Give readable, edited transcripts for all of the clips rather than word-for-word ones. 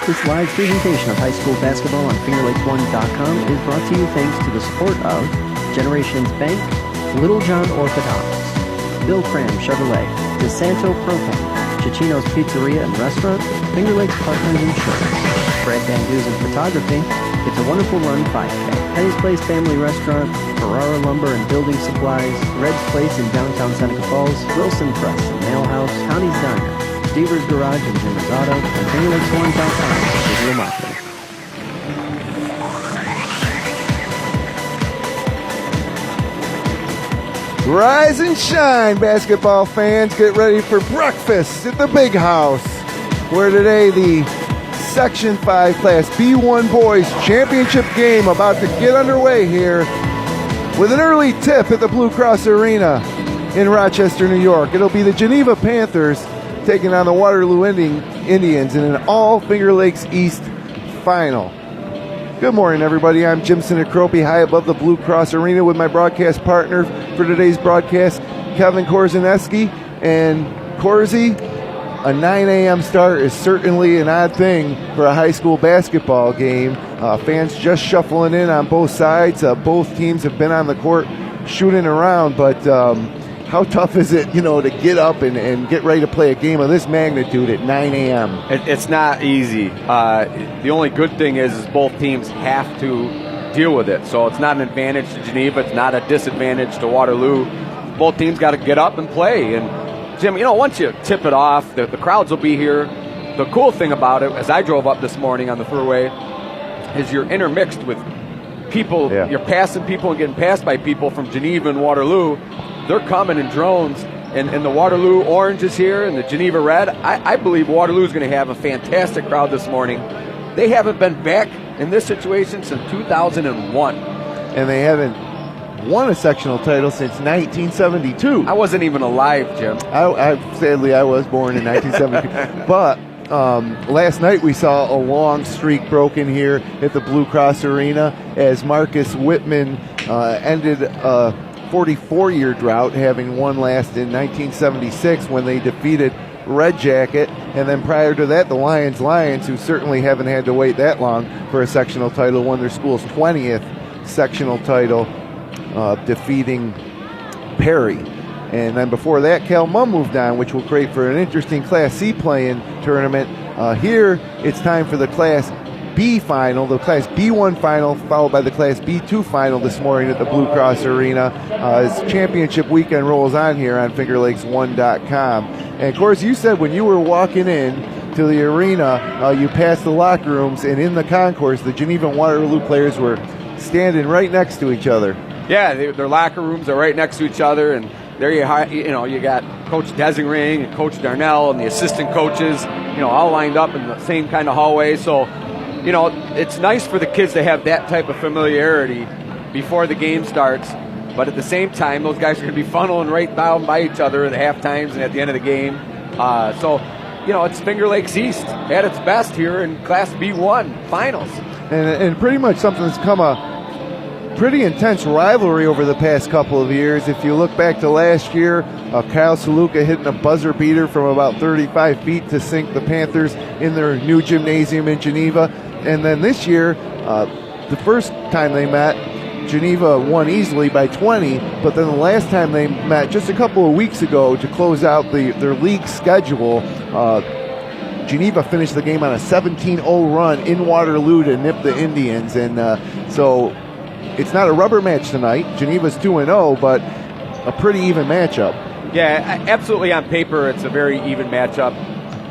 This live presentation of high school basketball on FingerLakes1.com is brought to you thanks to the support of Generations Bank, Little John Orthodontics, Bill Cram Chevrolet, DeSanto Propane, Cicino's Pizzeria and Restaurant, Finger Lakes Partners Insurance, Brad Van Dusen Photography, It's a Wonderful Run 5K, Penny's Place Family Restaurant, Ferrara Lumber and Building Supplies, Red's Place in downtown Seneca Falls, Wilson Press and Mail House, Connie's Diner, Stever's Garage and Jim's Auto, and FingerLakes1.com for digital marketing. Rise and shine, basketball fans. Get ready for breakfast at the Big House, where today the Section 5 Class B1 Boys Championship game about to get underway here with an early tip at the Blue Cross Arena in Rochester, New York. It'll be the Geneva Panthers taking on the Waterloo Indians in an all Finger Lakes East final. Good morning, everybody. I'm Jim Sinicropi, high above the Blue Cross Arena with my broadcast partner for today's broadcast, Kevin Korzeniewski. And Korzy, a 9 a.m. start is certainly an odd thing for a high school basketball game. Fans just shuffling in on both sides. Both teams have been on the court shooting around, but how tough is it, to get up and get ready to play a game of this magnitude at 9 a.m.? It's not easy. The only good thing is both teams have to deal with it. So it's not an advantage to Geneva. It's not a disadvantage to Waterloo. Both teams got to get up and play. And, Jim, once you tip it off, the crowds will be here. The cool thing about it, as I drove up this morning on the thruway, is you're intermixed with people. Yeah. You're passing people and getting passed by people from Geneva and Waterloo. They're coming in drones, and the Waterloo Orange is here and the Geneva Red. I believe Waterloo is going to have a fantastic crowd this morning. They haven't been back in this situation since 2001. And they haven't won a sectional title since 1972. I wasn't even alive, Jim. Sadly, I was born in 1972. But last night we saw a long streak broken here at the Blue Cross Arena as Marcus Whitman ended a 44-year drought, having won last in 1976 when they defeated Red Jacket. And then prior to that, the Lions, who certainly haven't had to wait that long for a sectional title, won their school's 20th sectional title, defeating Perry. And then before that, Cal Mum moved on, which will create for an interesting Class C play-in tournament. Here, it's time for the Class B final, the Class B1 final, followed by the Class B2 final this morning at the Blue Cross Arena as championship weekend rolls on here on FingerLakes1.com. And, of course, you said when you were walking in to the arena, you passed the locker rooms, and in the concourse, the Geneva and Waterloo players were standing right next to each other. Yeah, their locker rooms are right next to each other, and there you got Coach Desingring and Coach Darnell and the assistant coaches, all lined up in the same kind of hallway. So, it's nice for the kids to have that type of familiarity before the game starts. But at the same time, those guys are going to be funneling right down by each other at the half times and at the end of the game. It's Finger Lakes East at its best here in Class B1 finals. And pretty much something that's come a pretty intense rivalry over the past couple of years. If you look back to last year, Kyle Saluka hitting a buzzer beater from about 35 feet to sink the Panthers in their new gymnasium in Geneva. And then this year, the first time they met, Geneva won easily by 20, but then the last time they met just a couple of weeks ago to close out their league schedule, Geneva finished the game on a 17-0 run in Waterloo to nip the Indians. And so it's not a rubber match tonight. Geneva's 2-0, but a pretty even matchup. Yeah, absolutely. On paper, it's a very even matchup.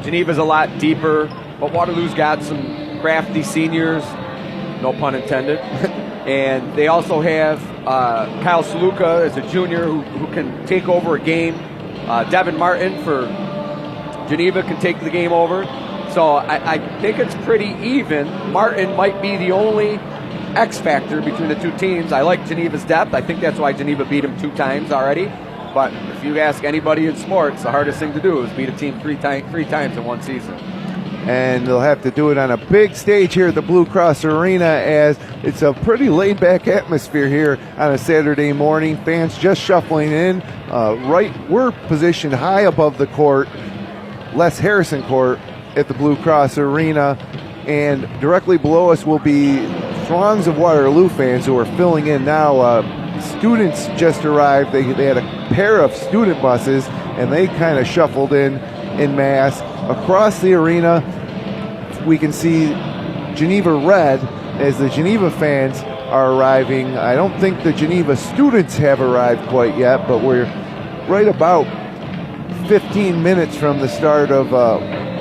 Geneva's a lot deeper, but Waterloo's got some crafty seniors, no pun intended. And they also have Kyle Saluka as a junior who can take over a game. Devin Martin for Geneva can take the game over. So I think it's pretty even. Martin might be the only X factor between the two teams. I like Geneva's depth. I think that's why Geneva beat him 2 times already. But if you ask anybody in sports, the hardest thing to do is beat a team three times in one season. And they'll have to do it on a big stage here at the Blue Cross Arena, as it's a pretty laid-back atmosphere here on a Saturday morning. Fans just shuffling in. We're positioned high above the court, Les Harrison Court, at the Blue Cross Arena. And directly below us will be throngs of Waterloo fans who are filling in now. Students just arrived. They had a pair of student buses, and they kind of shuffled in mass. Across the arena, we can see Geneva red as the Geneva fans are arriving. I don't think the Geneva students have arrived quite yet, but we're right about 15 minutes from the start of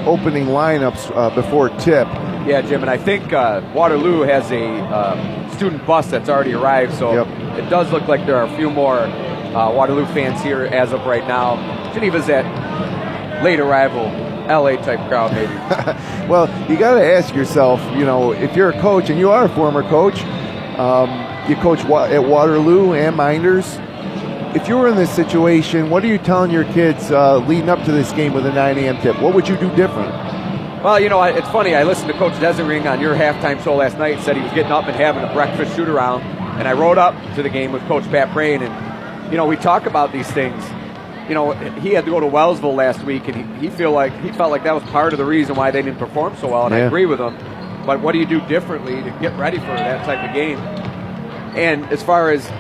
opening lineups before tip. Yeah, Jim, and I think Waterloo has a student bus that's already arrived, so it does look like there are a few more Waterloo fans here as of right now. Geneva's that late arrival, LA type crowd, maybe. Well, you got to ask yourself, if you're a coach, and you are a former coach, you coach at Waterloo and Minders. If you were in this situation, what are you telling your kids leading up to this game with a 9 a.m. tip? What would you do different? Well, it's funny. I listened to Coach Desering on your halftime show last night. Said he was getting up and having a breakfast shoot-around. And I rode up to the game with Coach Pat Brain. And, we talk about these things. He had to go to Wellsville last week, and he felt like that was part of the reason why they didn't perform so well. And I agree with him. But what do you do differently to get ready for that type of game? And as far as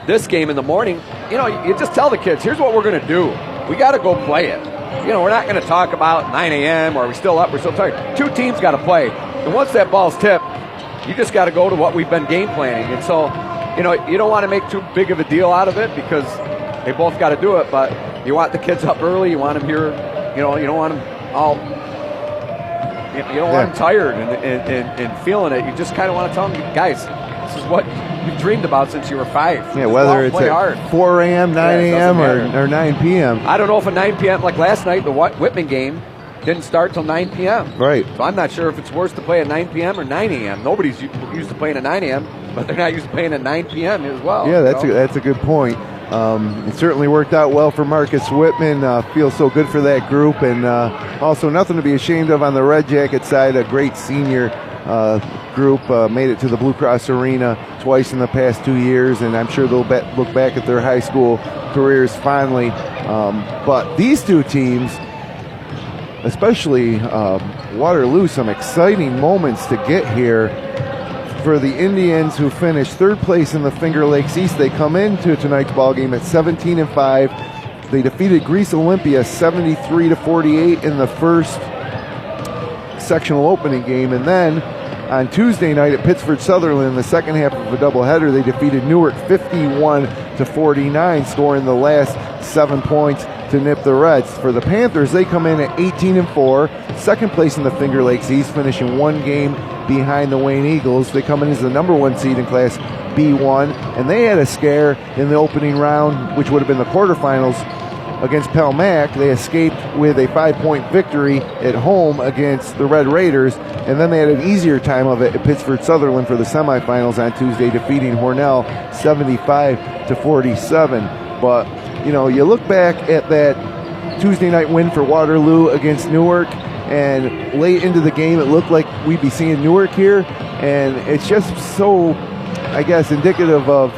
this game in the morning, you just tell the kids, here's what we're going to do. We got to go play it. We're not going to talk about 9 a.m. or are we still up, we're still tired. Two teams got to play. And once that ball's tipped, you just got to go to what we've been game planning. And so, you don't want to make too big of a deal out of it because they both got to do it, but you want the kids up early. You want them here, you don't want them all, you don't want them tired and feeling it. You just kind of want to tell them, guys, this is what you've dreamed about since you were 5. Yeah, whether it's at 4 a.m., 9 a.m., or 9 p.m. I don't know if a 9 p.m., like last night, the Whitman game didn't start till 9 p.m. Right. So I'm not sure if it's worse to play at 9 p.m. or 9 a.m. Nobody's used to playing at 9 a.m., but they're not used to playing at 9 p.m. as well. Yeah, that's a good point. It certainly worked out well for Marcus Whitman. Feels so good for that group, and also nothing to be ashamed of on the Red Jacket side. A great senior group made it to the Blue Cross Arena twice in the past 2 years, and I'm sure they'll look back at their high school careers fondly. But these two teams, especially Waterloo, some exciting moments to get here. For the Indians, who finished third place in the Finger Lakes East, they come into tonight's ball game at 17-5. They defeated Greece Olympia 73-48 in the first sectional opening game, and then on Tuesday night at Pittsford Sutherland in the second half of a doubleheader, they defeated Newark 51-49, scoring the last 7 points to nip the Reds. For the Panthers, they come in at 18-4, second place in the Finger Lakes East, finishing one game behind the Wayne Eagles. They come in as the number 1 seed in Class B1, and they had a scare in the opening round, which would have been the quarterfinals against Pell Mac. They escaped with a 5-point victory at home against the Red Raiders, and then they had an easier time of it at Pittsford Sutherland for the semifinals on Tuesday, defeating Hornell 75-47. But you look back at that Tuesday night win for Waterloo against Newark, and late into the game it looked like we'd be seeing Newark here, and it's just so, I guess, indicative of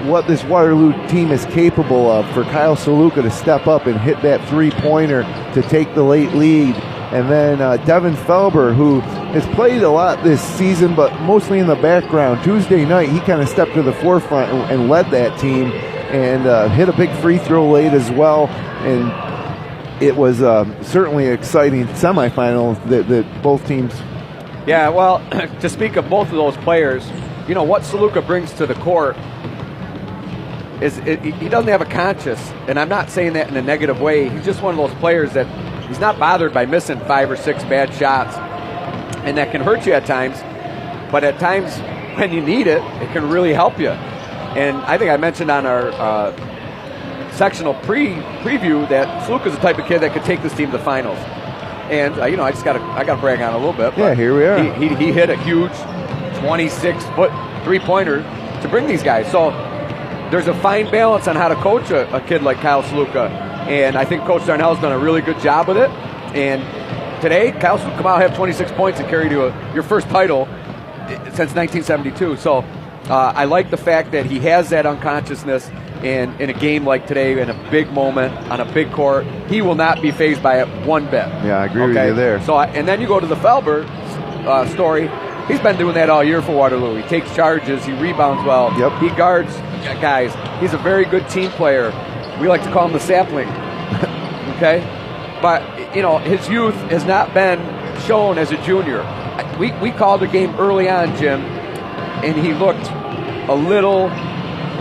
what this Waterloo team is capable of, for Kyle Saluka to step up and hit that three-pointer to take the late lead. And then Devin Felber, who has played a lot this season but mostly in the background, Tuesday night he kind of stepped to the forefront and led that team, and hit a big free throw late as well. And it was certainly an exciting semifinal that both teams. Yeah, well, to speak of both of those players, what Saluka brings to the court is he doesn't have a conscience, and I'm not saying that in a negative way. He's just one of those players that he's not bothered by missing 5 or 6 bad shots, and that can hurt you at times, but at times when you need it, it can really help you. And I think I mentioned on our sectional preview that Saluka's the type of kid that could take this team to the finals. And I gotta brag on it a little bit. Yeah, here we are. He hit a huge 26-foot three-pointer to bring these guys. So there's a fine balance on how to coach a kid like Kyle Saluka, and I think Coach Darnell's done a really good job with it. And today, Kyle Saluka come out and have 26 points and carry to your first title since 1972. So I like the fact that he has that unconsciousness, and in a game like today, in a big moment on a big court, he will not be fazed by it one bit. Yeah, I agree with you there. So and then you go to the Felber story. He's been doing that all year for Waterloo. He takes charges. He rebounds well. Yep. He guards guys. He's a very good team player. We like to call him the sapling. Okay? But, his youth has not been shown as a junior. We called a game early on, Jim, and he looked a little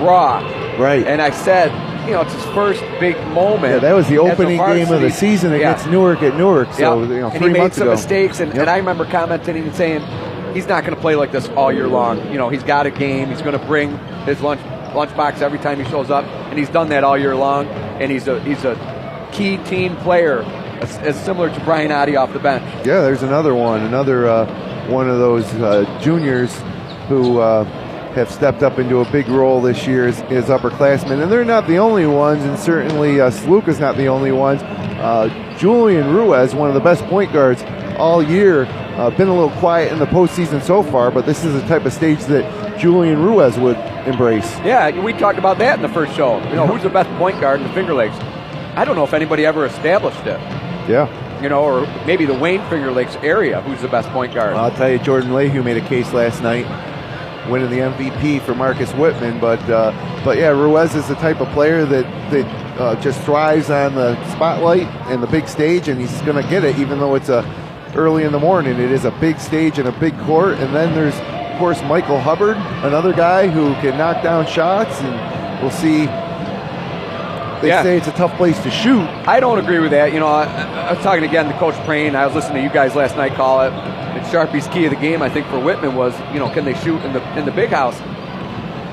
raw. Right. And I said, it's his first big moment. Yeah, that was the opening game of the season against Newark at Newark. So, 3 months ago. And he made some mistakes, and I remember commenting and saying, he's not going to play like this all year long. He's got a game. He's going to bring his lunchbox every time he shows up, and he's done that all year long. And he's a key team player, as similar to Brian Oddie off the bench. Yeah, there's another one of those juniors who have stepped up into a big role this year as upperclassmen. And they're not the only ones, and certainly Saluka's not the only ones. Julian Ruiz, one of the best point guards all year, been a little quiet in the postseason so far, but this is the type of stage that Julian Ruiz would embrace. Yeah, we talked about that in the first show. Who's the best point guard in the Finger Lakes? I don't know if anybody ever established it. Yeah. Or maybe the Wayne Finger Lakes area, who's the best point guard? I'll tell you, Jordan Lehue made a case last night, winning the MVP for Marcus Whitman. But yeah, Ruiz is the type of player that just thrives on the spotlight and the big stage, and he's going to get it, even though it's early in the morning. It is a big stage and a big court. And then there's, of course, Michael Hubbard, another guy who can knock down shots, and we'll see. They say it's a tough place to shoot. I don't agree with that. I was talking again to Coach Prain. I was listening to you guys last night call it. And Sharpie's key of the game, I think, for Whitman was, can they shoot in the big house?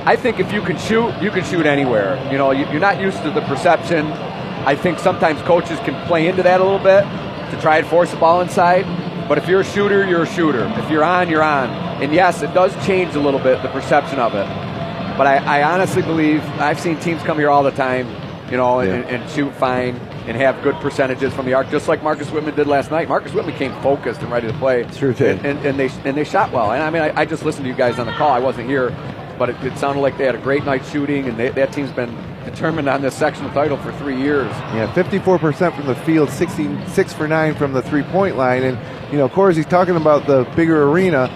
I think if you can shoot anywhere. You're not used to the perception. I think sometimes coaches can play into that a little bit to try and force the ball inside. But if you're a shooter, you're a shooter. If you're on, you're on. And yes, it does change a little bit, the perception of it. But I honestly believe, I've seen teams come here all the time, and shoot fine and have good percentages from the arc, just like Marcus Whitman did last night. Marcus Whitman came focused and ready to play. Sure did. And they shot well. And I just listened to you guys on the call. I wasn't here, but it sounded like they had a great night shooting, and that team's been determined on this sectional title for 3 years. Yeah, 54% from the field, 6 for 9 from the three-point line. And, Korzie's talking about the bigger arena.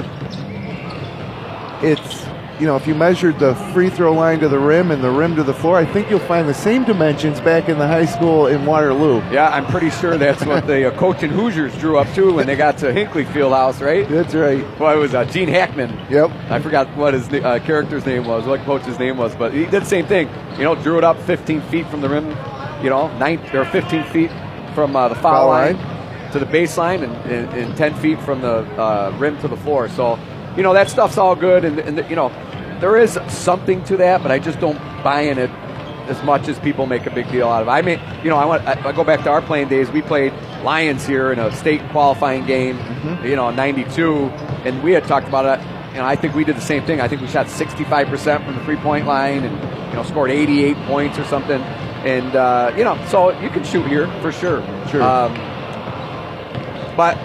It's, if you measured the free throw line to the rim and the rim to the floor, I think you'll find the same dimensions back in the high school in Waterloo. Yeah, I'm pretty sure that's what the coach and Hoosiers drew up to when they got to Hinckley Fieldhouse, right? That's right. Well, it was Gene Hackman. Yep. I forgot what his character's name was, what coach's name was, but he did the same thing. Drew it up 15 feet from the rim, 15 feet from the foul line to the baseline, and 10 feet from the rim to the floor. So, that stuff's all good, and there is something to that, but I just don't buy in it as much as people make a big deal out of it. I mean, I go back to our playing days. We played Lions here in a state qualifying game, in 92, and we had talked about it. I think we did the same thing. I think we shot 65% from the three-point line and, scored 88 points or something. And, so you can shoot here for sure. Sure. But,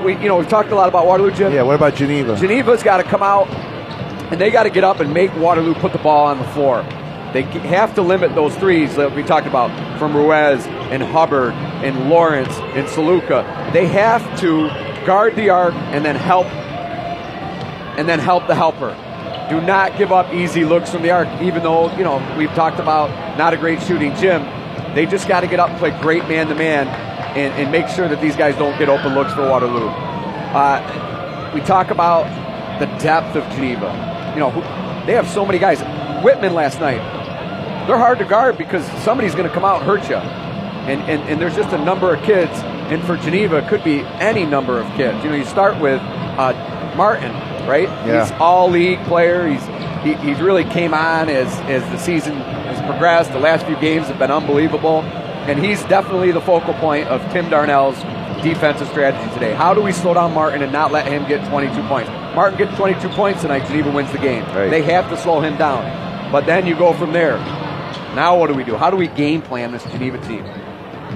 we've talked a lot about Waterloo, Jim. Yeah, what about Geneva? Geneva's got to come out, and they got to get up and make Waterloo put the ball on the floor. They have to limit those threes that we talked about from Ruiz and Hubbard and Lawrence and Saluka. They have to guard the arc and then help the helper. Do not give up easy looks from the arc, even though, we've talked about not a great shooting gym. They just got to get up and play great man-to-man and make sure that these guys don't get open looks for Waterloo. We talk about the depth of Geneva. They have so many guys. Whitman last night, they're hard to guard because somebody's going to come out and hurt you. And there's just a number of kids. And for Geneva, it could be any number of kids. You start with Martin, right? Yeah. He's all-league player. He's really came on as the season has progressed. The last few games have been unbelievable. And he's definitely the focal point of Tim Darnell's defensive strategy today. How do we slow down Martin and not let him get 22 points? Martin gets 22 points tonight, Geneva wins the game. Right. They have to slow him down. But then you go from there. Now what do we do? How do we game plan this Geneva team?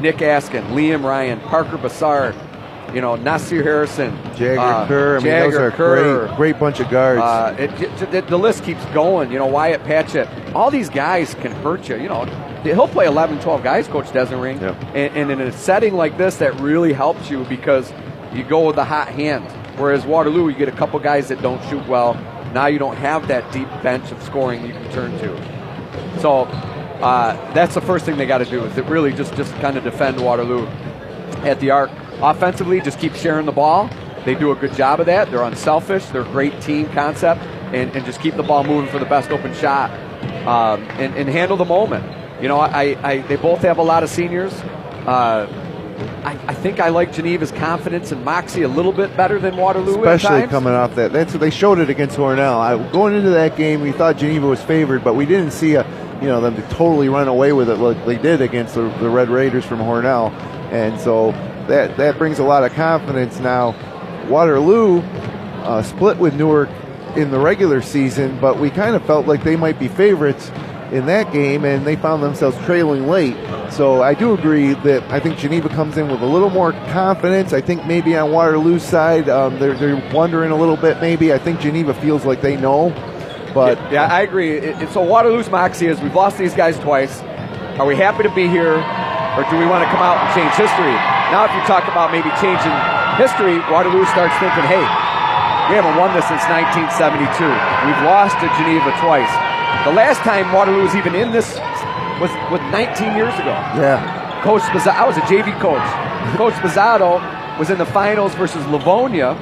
Nick Askin, Liam Ryan, Parker Bassard, Nasir Harrison, Jagger Kerr. Those are great bunch of guards. The list keeps going. Wyatt Patchett. All these guys can hurt you. He'll play 11, 12 guys, Coach Desenring. Yep. And in a setting like this, that really helps you because you go with the hot hand. Whereas Waterloo, you get a couple guys that don't shoot well. Now you don't have that deep bench of scoring you can turn to. So that's the first thing they got to do, is to really just kind of defend Waterloo at the arc. Offensively, just keep sharing the ball. They do a good job of that. They're unselfish. They're a great team concept. And just keep the ball moving for the best open shot. And handle the moment. You know, they both have a lot of seniors. I think I like Geneva's confidence and moxie a little bit better than Waterloo, especially coming off that. That's what they showed it against Hornell. Going into that game, we thought Geneva was favored, but we didn't see them to totally run away with it like they did against the Red Raiders from Hornell. And so that brings a lot of confidence now. Waterloo split with Newark in the regular season, but we kind of felt like they might be favorites in that game, and they found themselves trailing late. So I do agree that I think Geneva comes in with a little more confidence. I think maybe on Waterloo's side, they're wondering a little bit maybe. I think Geneva feels like they know. But yeah, I agree. So Waterloo's moxie is, we've lost these guys twice. Are we happy to be here, or do we want to come out and change history? Now if you talk about maybe changing history, Waterloo starts thinking, hey, we haven't won this since 1972. We've lost to Geneva twice. The last time Waterloo was even in this was 19 years ago. Yeah. Coach Spazzato, I was a JV coach. Coach Spazzato was in the finals versus Livonia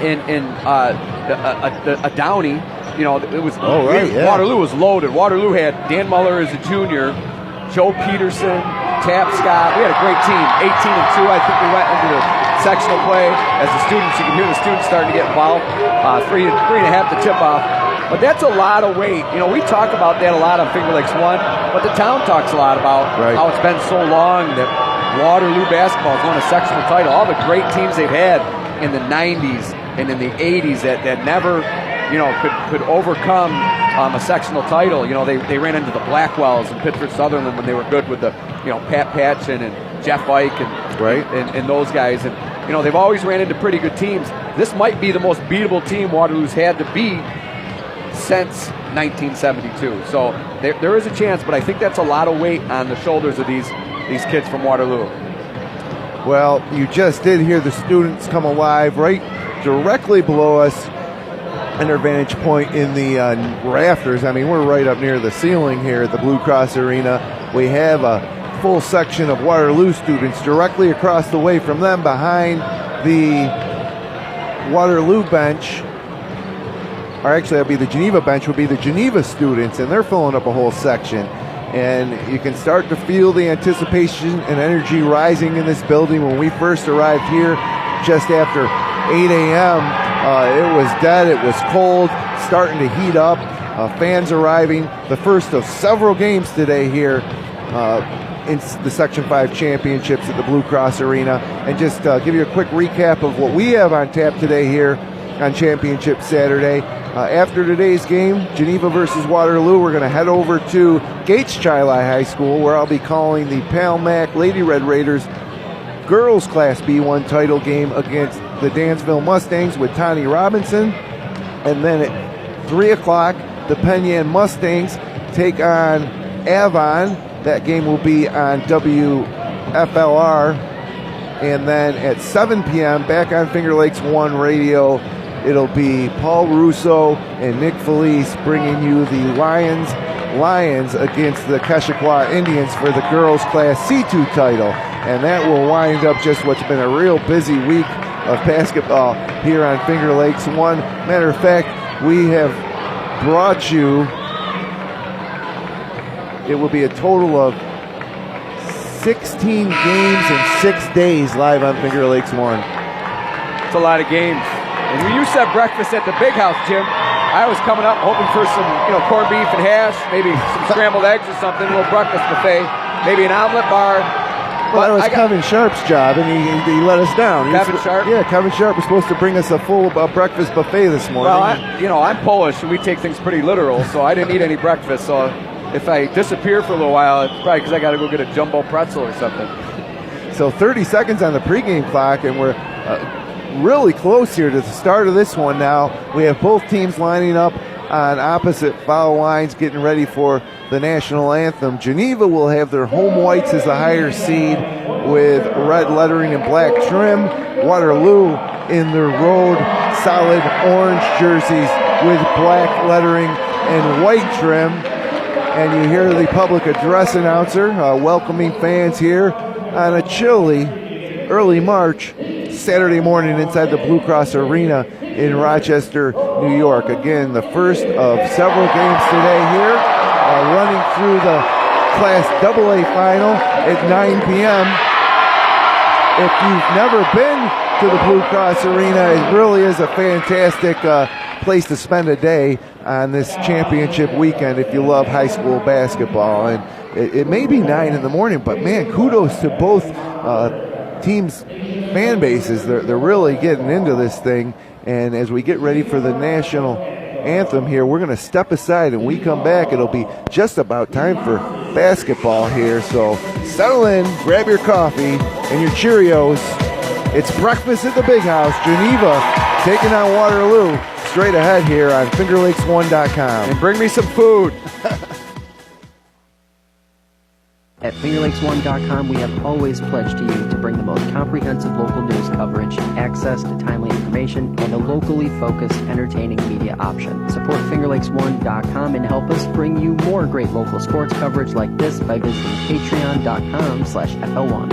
in a Downey. You know, it was Waterloo was loaded. Waterloo had Dan Muller as a junior, Joe Peterson, Tap Scott. We had a great team. 18-2. I think we went into the sectional play as the students. You can hear the students starting to get involved. 3.5 to tip off. But that's a lot of weight. You know, we talk about that a lot on Finger Lakes 1, but the town talks a lot about how it's been so long that Waterloo basketball has won a sectional title. All the great teams they've had in the 90s and in the 80s that never, could overcome a sectional title. You know, they ran into the Blackwells and Pittsburgh Sutherland when they were good with the, Pat Patchen and Jeff Ike and those guys. And, they've always ran into pretty good teams. This might be the most beatable team Waterloo's had to beat since 1972. So there is a chance, but I think that's a lot of weight on the shoulders of these kids from Waterloo. Well, you just did hear the students come alive right directly below us in their vantage point in the rafters. I mean, we're right up near the ceiling here at the Blue Cross Arena. We have a full section of Waterloo students directly across the way from them behind the Waterloo bench. Or actually, that'd be the Geneva bench, would be the Geneva students, and they're filling up a whole section. And you can start to feel the anticipation and energy rising in this building. When we first arrived here just after 8 a.m., it was dead, it was cold, starting to heat up. Fans arriving, the first of several games today here in the Section 5 championships at the Blue Cross Arena. And just give you a quick recap of what we have on tap today here on Championship Saturday. After today's game, Geneva versus Waterloo, we're going to head over to Gates-Chili High School, where I'll be calling the Palmac Lady Red Raiders girls Class B1 title game against the Dansville Mustangs with Tani Robinson. And then at 3 o'clock, the Penn Mustangs take on Avon. That game will be on WFLR. And then at 7 p.m., back on Finger Lakes 1 Radio, it'll be Paul Russo and Nick Felice bringing you the Lions against the Keshequa Indians for the girls Class C2 title. And that will wind up just what's been a real busy week of basketball here on Finger Lakes 1. Matter of fact, we have brought you, it will be a total of 16 games in 6 days live on Finger Lakes 1. It's a lot of games. And when you said breakfast at the big house, Jim, I was coming up hoping for some, corned beef and hash, maybe some scrambled eggs or something, a little breakfast buffet, maybe an omelet bar. Well, that was Kevin Sharp's job, and he let us down. Kevin Sharp? Yeah, Kevin Sharp was supposed to bring us a full breakfast buffet this morning. Well, I'm Polish, and we take things pretty literal, so I didn't eat any breakfast. So if I disappear for a little while, it's probably because I got to go get a jumbo pretzel or something. So 30 seconds on the pregame clock, and we're really close here to the start of this one now. We have both teams lining up on opposite foul lines, getting ready for the national anthem. Geneva will have their home whites as the higher seed with red lettering and black trim. Waterloo in their road solid orange jerseys with black lettering and white trim. And you hear the public address announcer welcoming fans here on a chilly early March Saturday morning inside the Blue Cross Arena in Rochester, New York. Again, the first of several games today here, running through the Class AA final at 9 p.m. If you've never been to the Blue Cross Arena, it really is a fantastic place to spend a day on this championship weekend if you love high school basketball. And it may be 9 in the morning, but man, kudos to both teams' fan bases. They're really getting into this thing. And as we get ready for the national anthem here, we're going to step aside, and we come back, it'll be just about time for basketball here. So settle in, grab your coffee and your Cheerios. It's breakfast at the Big House. Geneva taking on Waterloo straight ahead here on FingerLakes1.com. And bring me some food. At FingerLakes1.com, we have always pledged to you to bring the most comprehensive local news coverage, access to timely information, and a locally focused, entertaining media option. Support FingerLakes1.com and help us bring you more great local sports coverage like this by visiting patreon.com/FL1.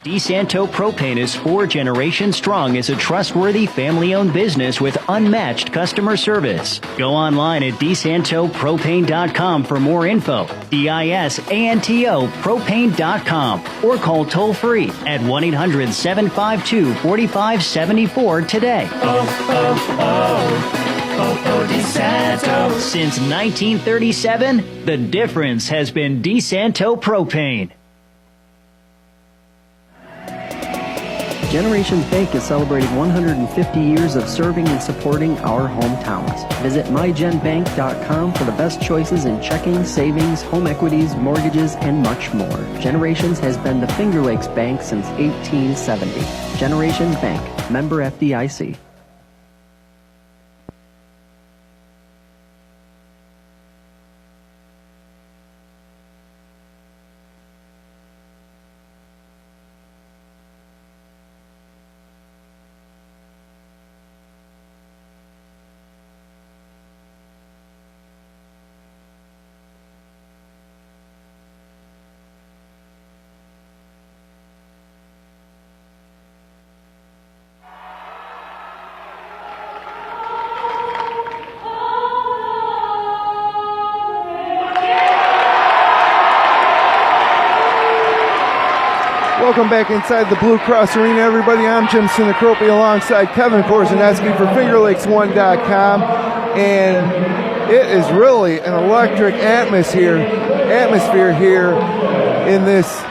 DeSanto Propane is 4 generations strong as a trustworthy family-owned business with unmatched customer service. Go online at DeSantoPropane.com for more info. DISANTO Propane.com or call toll-free at 1-800-752-4574 today. DeSanto. Since 1937, the difference has been DeSanto Propane. Generations Bank is celebrating 150 years of serving and supporting our hometowns. Visit mygenbank.com for the best choices in checking, savings, home equities, mortgages, and much more. Generations has been the Finger Lakes Bank since 1870. Generations Bank, member FDIC. Welcome back inside the Blue Cross Arena, everybody. I'm Jim Sinicropi alongside Kevin Korzeniewski for FingerLakes1.com. And it is really an electric atmosphere here in this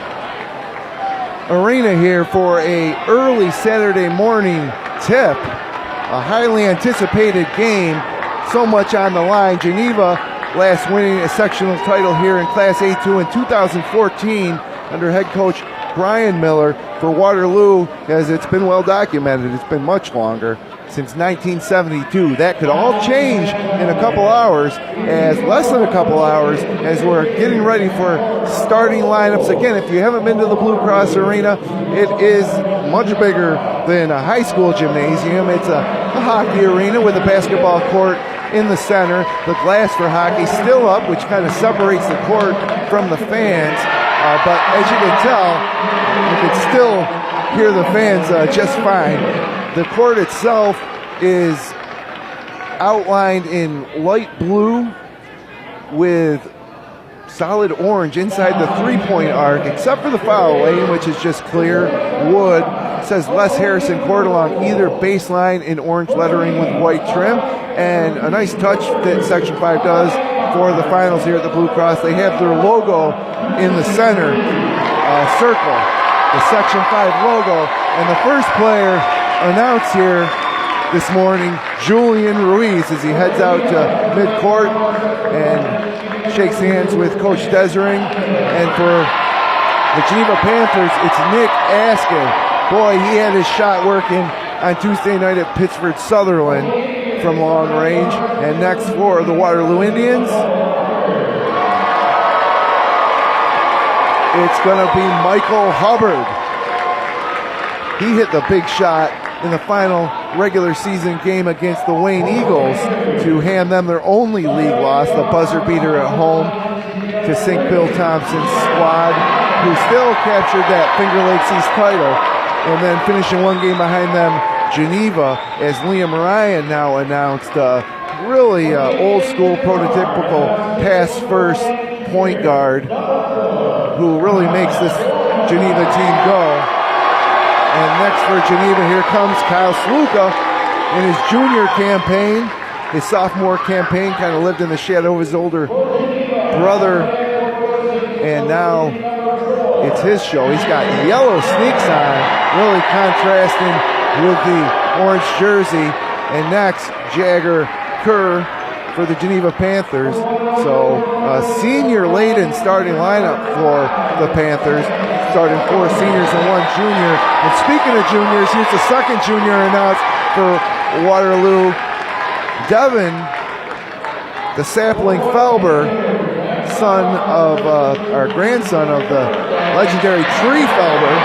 arena here for a early Saturday morning tip. A highly anticipated game, so much on the line. Geneva last winning a sectional title here in Class A2 in 2014 under head coach Brian Miller. For Waterloo, as it's been well documented, it's been much longer, since 1972. That could all change in a couple hours, as less than a couple hours, as we're getting ready for starting lineups. Again, if you haven't been to the Blue Cross Arena, it is much bigger than a high school gymnasium. It's a hockey arena with a basketball court in the center. The glass for hockey still up, which kind of separates the court from the fans. But as you can tell, you can still hear the fans just fine. The court itself is outlined in light blue with solid orange inside the three-point arc, except for the foul lane, which is just clear wood. It says Les Harrison Court along either baseline in orange lettering with white trim. And a nice touch that Section 5 does for the finals here at the Blue Cross. They have their logo in the center circle, the Section 5 logo. And the first player announced here this morning, Julian Ruiz, as he heads out to midcourt and shakes hands with Coach Desering. And for the Geneva Panthers, it's Nick Askin. Boy, he had his shot working on Tuesday night at Pittsford Sutherland from long range. And next for the Waterloo Indians, it's going to be Michael Hubbard. He hit the big shot in the final regular season game against the Wayne Eagles to hand them their only league loss, the buzzer beater at home to sink Bill Thompson's squad, who still captured that Finger Lakes East title, and then finishing one game behind them, Geneva, as Liam Ryan now announced, really old school, prototypical pass first point guard who really makes this Geneva team go. And next for Geneva, here comes Kyle Sluka in his junior campaign. His sophomore campaign kind of lived in the shadow of his older brother, and now it's his show. He's got yellow sneaks on, really contrasting with the orange jersey. And next, Jagger Kerr for the Geneva Panthers. So a senior-laden starting lineup for the Panthers, starting 4 seniors and 1 junior. And speaking of juniors, here's the second junior announced for Waterloo. Devin, the sapling Felber, son of our grandson of the legendary Tree Felber.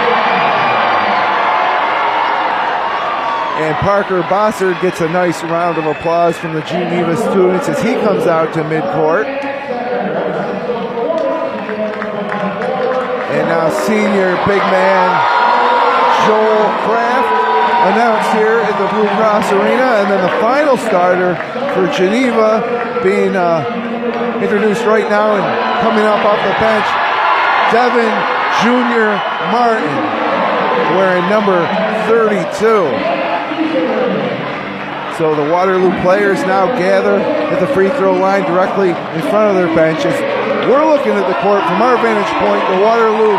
And Parker Bossard gets a nice round of applause from the Geneva students as he comes out to midcourt. And now senior big man Joel Kraft announced here at the Blue Cross Arena. And then the final starter for Geneva being introduced right now and coming up off the bench, Devin Jr. Martin, wearing number 32. So the Waterloo players now gather at the free throw line directly in front of their benches. We're looking at the court from our vantage point. The Waterloo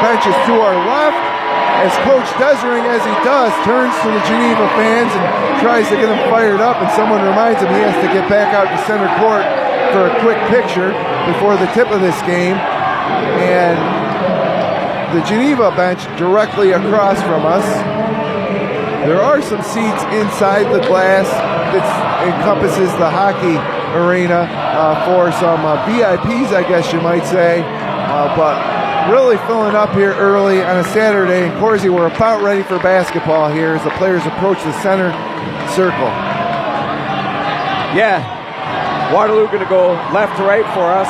bench is to our left as Coach Desering, as he does, turns to the Geneva fans and tries to get them fired up, and someone reminds him he has to get back out to center court for a quick picture before the tip of this game. And the Geneva bench directly across from us. There are some seats inside the glass that encompasses the hockey arena for some VIPs, I guess you might say. But really filling up here early on a Saturday. And Korzy, we're about ready for basketball here as the players approach the center circle. Yeah, Waterloo going to go left to right for us.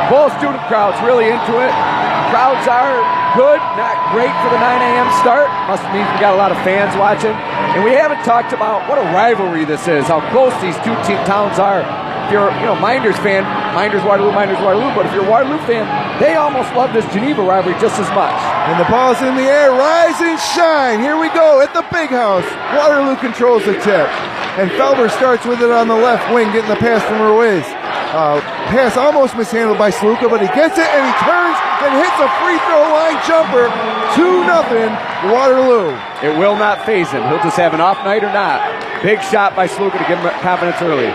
Both student crowds really into it. Crowds are good, not great for the 9 a.m. start. Must mean we got a lot of fans watching. And we haven't talked about what a rivalry this is, how close these two team towns are. If you're Minders fan, Minders Waterloo, but if you're a Waterloo fan, they almost love this Geneva rivalry just as much. And the ball's in the air, rise and shine. Here we go at the big house. Waterloo controls the tip. And Felber starts with it on the left wing, getting the pass from Ruiz. Pass almost mishandled by Sluka, but he gets it and he turns and hits a free throw line jumper. 2-0 Waterloo. It will not phase him. He'll just have an off night or not. Big shot by Sluka to give him confidence early.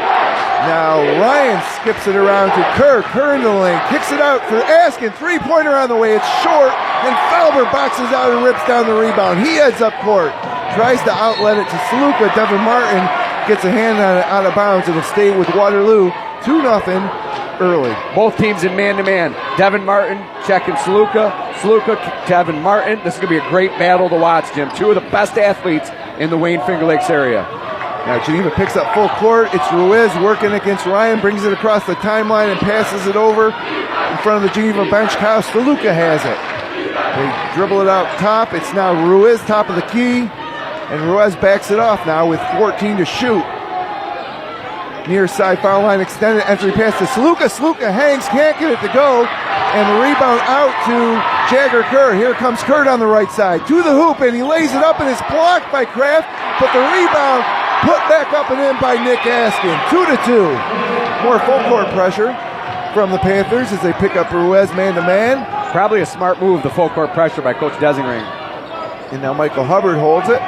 Now Ryan skips it around to Kerr. Kerr in the lane, kicks it out for Askin. 3-pointer on the way. It's short, and Felber boxes out and rips down the rebound. He heads up court, tries to outlet it to Sluka. Devin Martin gets a hand on it out of bounds. It'll stay with Waterloo. 2-0 early. Both teams in man-to-man. Devin Martin checking Sluka. Sluka, Devin Martin. This is going to be a great battle to watch, Jim. Two of the best athletes in the Wayne Finger Lakes area. Now Geneva picks up full court. It's Ruiz working against Ryan, brings it across the timeline and passes it over in front of the Geneva bench. Kyle Sluka has it. They dribble it out top. It's now Ruiz, top of the key. And Ruiz backs it off now with 14 to shoot. Near side foul line extended entry pass to Sluka. Sluka hangs, can't get it to go. And the rebound out to Jagger Kerr. Here comes Kerr on the right side to the hoop, and he lays it up and it's blocked by Kraft. But the rebound put back up and in by Nick Askin. 2-2. More full court pressure from the Panthers as they pick up Ruiz man-to-man. Probably a smart move, the full court pressure by Coach Desering. And now Michael Hubbard holds it.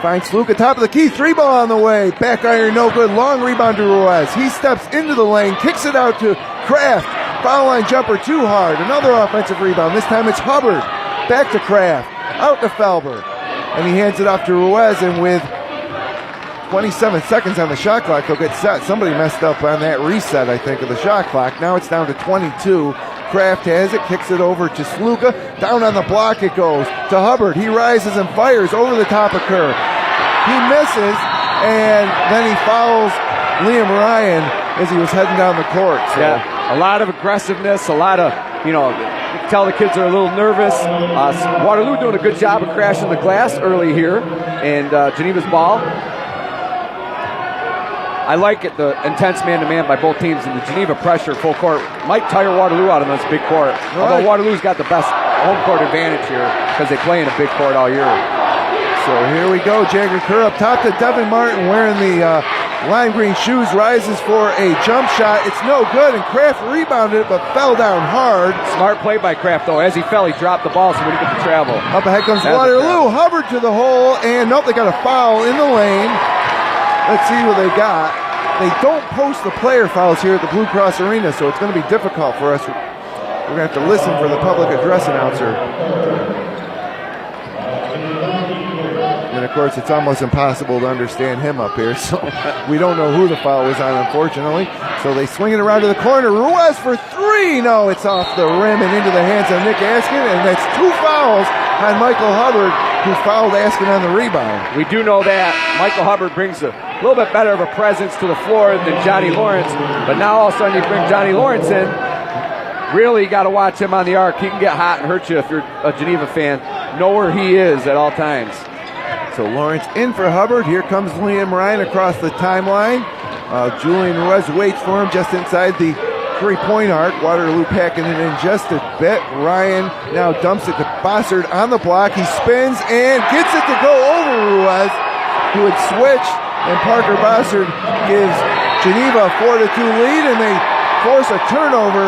Finds Sluka, top of the key, 3-ball on the way. Back iron, no good. Long rebound to Ruiz. He steps into the lane, kicks it out to Kraft. Foul line jumper too hard. Another offensive rebound. This time it's Hubbard. Back to Kraft. Out to Felber. And he hands it off to Ruiz, and with 27 seconds on the shot clock, they'll get set. Somebody messed up on that reset, I think, of the shot clock. Now it's down to 22 Kraft has it, kicks it over to Sluga. Down on the block it goes to Hubbard. He rises and fires over the top of Kerr. He misses, and then he fouls Liam Ryan as he was heading down the court. So. Yeah, a lot of aggressiveness, a lot of, you can tell the kids are a little nervous. Waterloo doing a good job of crashing the glass early here, and Geneva's ball. I like it, the intense man-to-man by both teams, and the Geneva pressure full court might tire Waterloo out on this big court. Right. Although Waterloo's got the best home court advantage here because they play in a big court all year. So here we go. Jagger Kerr up top to Devin Martin wearing the lime green shoes, rises for a jump shot. It's no good, and Kraft rebounded it but fell down hard. Smart play by Kraft, though. As he fell, he dropped the ball so we didn't get to travel. Up ahead comes Waterloo. Hubbard to the hole, and nope, they got a foul in the lane. Let's see what they got. They don't post the player fouls here at the Blue Cross Arena, so it's going to be difficult for us. We're going to have to listen for the public address announcer. And, of course, it's almost impossible to understand him up here, so we don't know who the foul was on, unfortunately. So they swing it around to the corner. Ruiz for three. No, it's off the rim and into the hands of Nick Askin, and that's two fouls on Michael Hubbard, who fouled Askin on the rebound. We do know that. Michael Hubbard brings a little bit better of a presence to the floor than Johnny Lawrence, but now all of a sudden you bring Johnny Lawrence in. Really got to watch him on the arc. He can get hot and hurt you if you're a Geneva fan. Know where he is at all times. So Lawrence in for Hubbard. Here comes Liam Ryan across the timeline. Julian Ruiz waits for him just inside the 3-point arc. Waterloo packing it in just a bit. Ryan now dumps it to Bossard on the block. He spins and gets it to go over Ruiz, who had switched, and Parker Bossard gives Geneva a 4-2 lead, and they force a turnover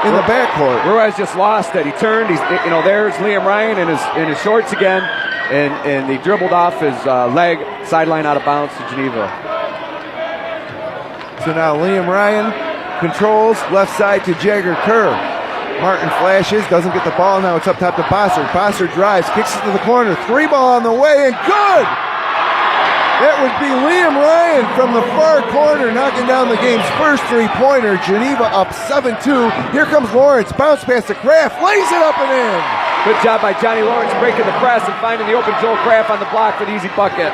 in the backcourt. Ruiz just lost it. He turned. There's Liam Ryan in his shorts again, and he dribbled off his leg, sideline out of bounds to Geneva. So now Liam Ryan controls left side to Jagger Kerr. Martin flashes, doesn't get the ball. Now it's up top to Bossard. Bossard drives, kicks it to the corner. 3 ball on the way, and good! That would be Liam Ryan from the far corner, knocking down the game's first 3-pointer. Geneva up 7-2. Here comes Lawrence. Bounce pass to Kraft. Lays it up and in. Good job by Johnny Lawrence breaking the press and finding the open Joel Kraft on the block for the easy bucket.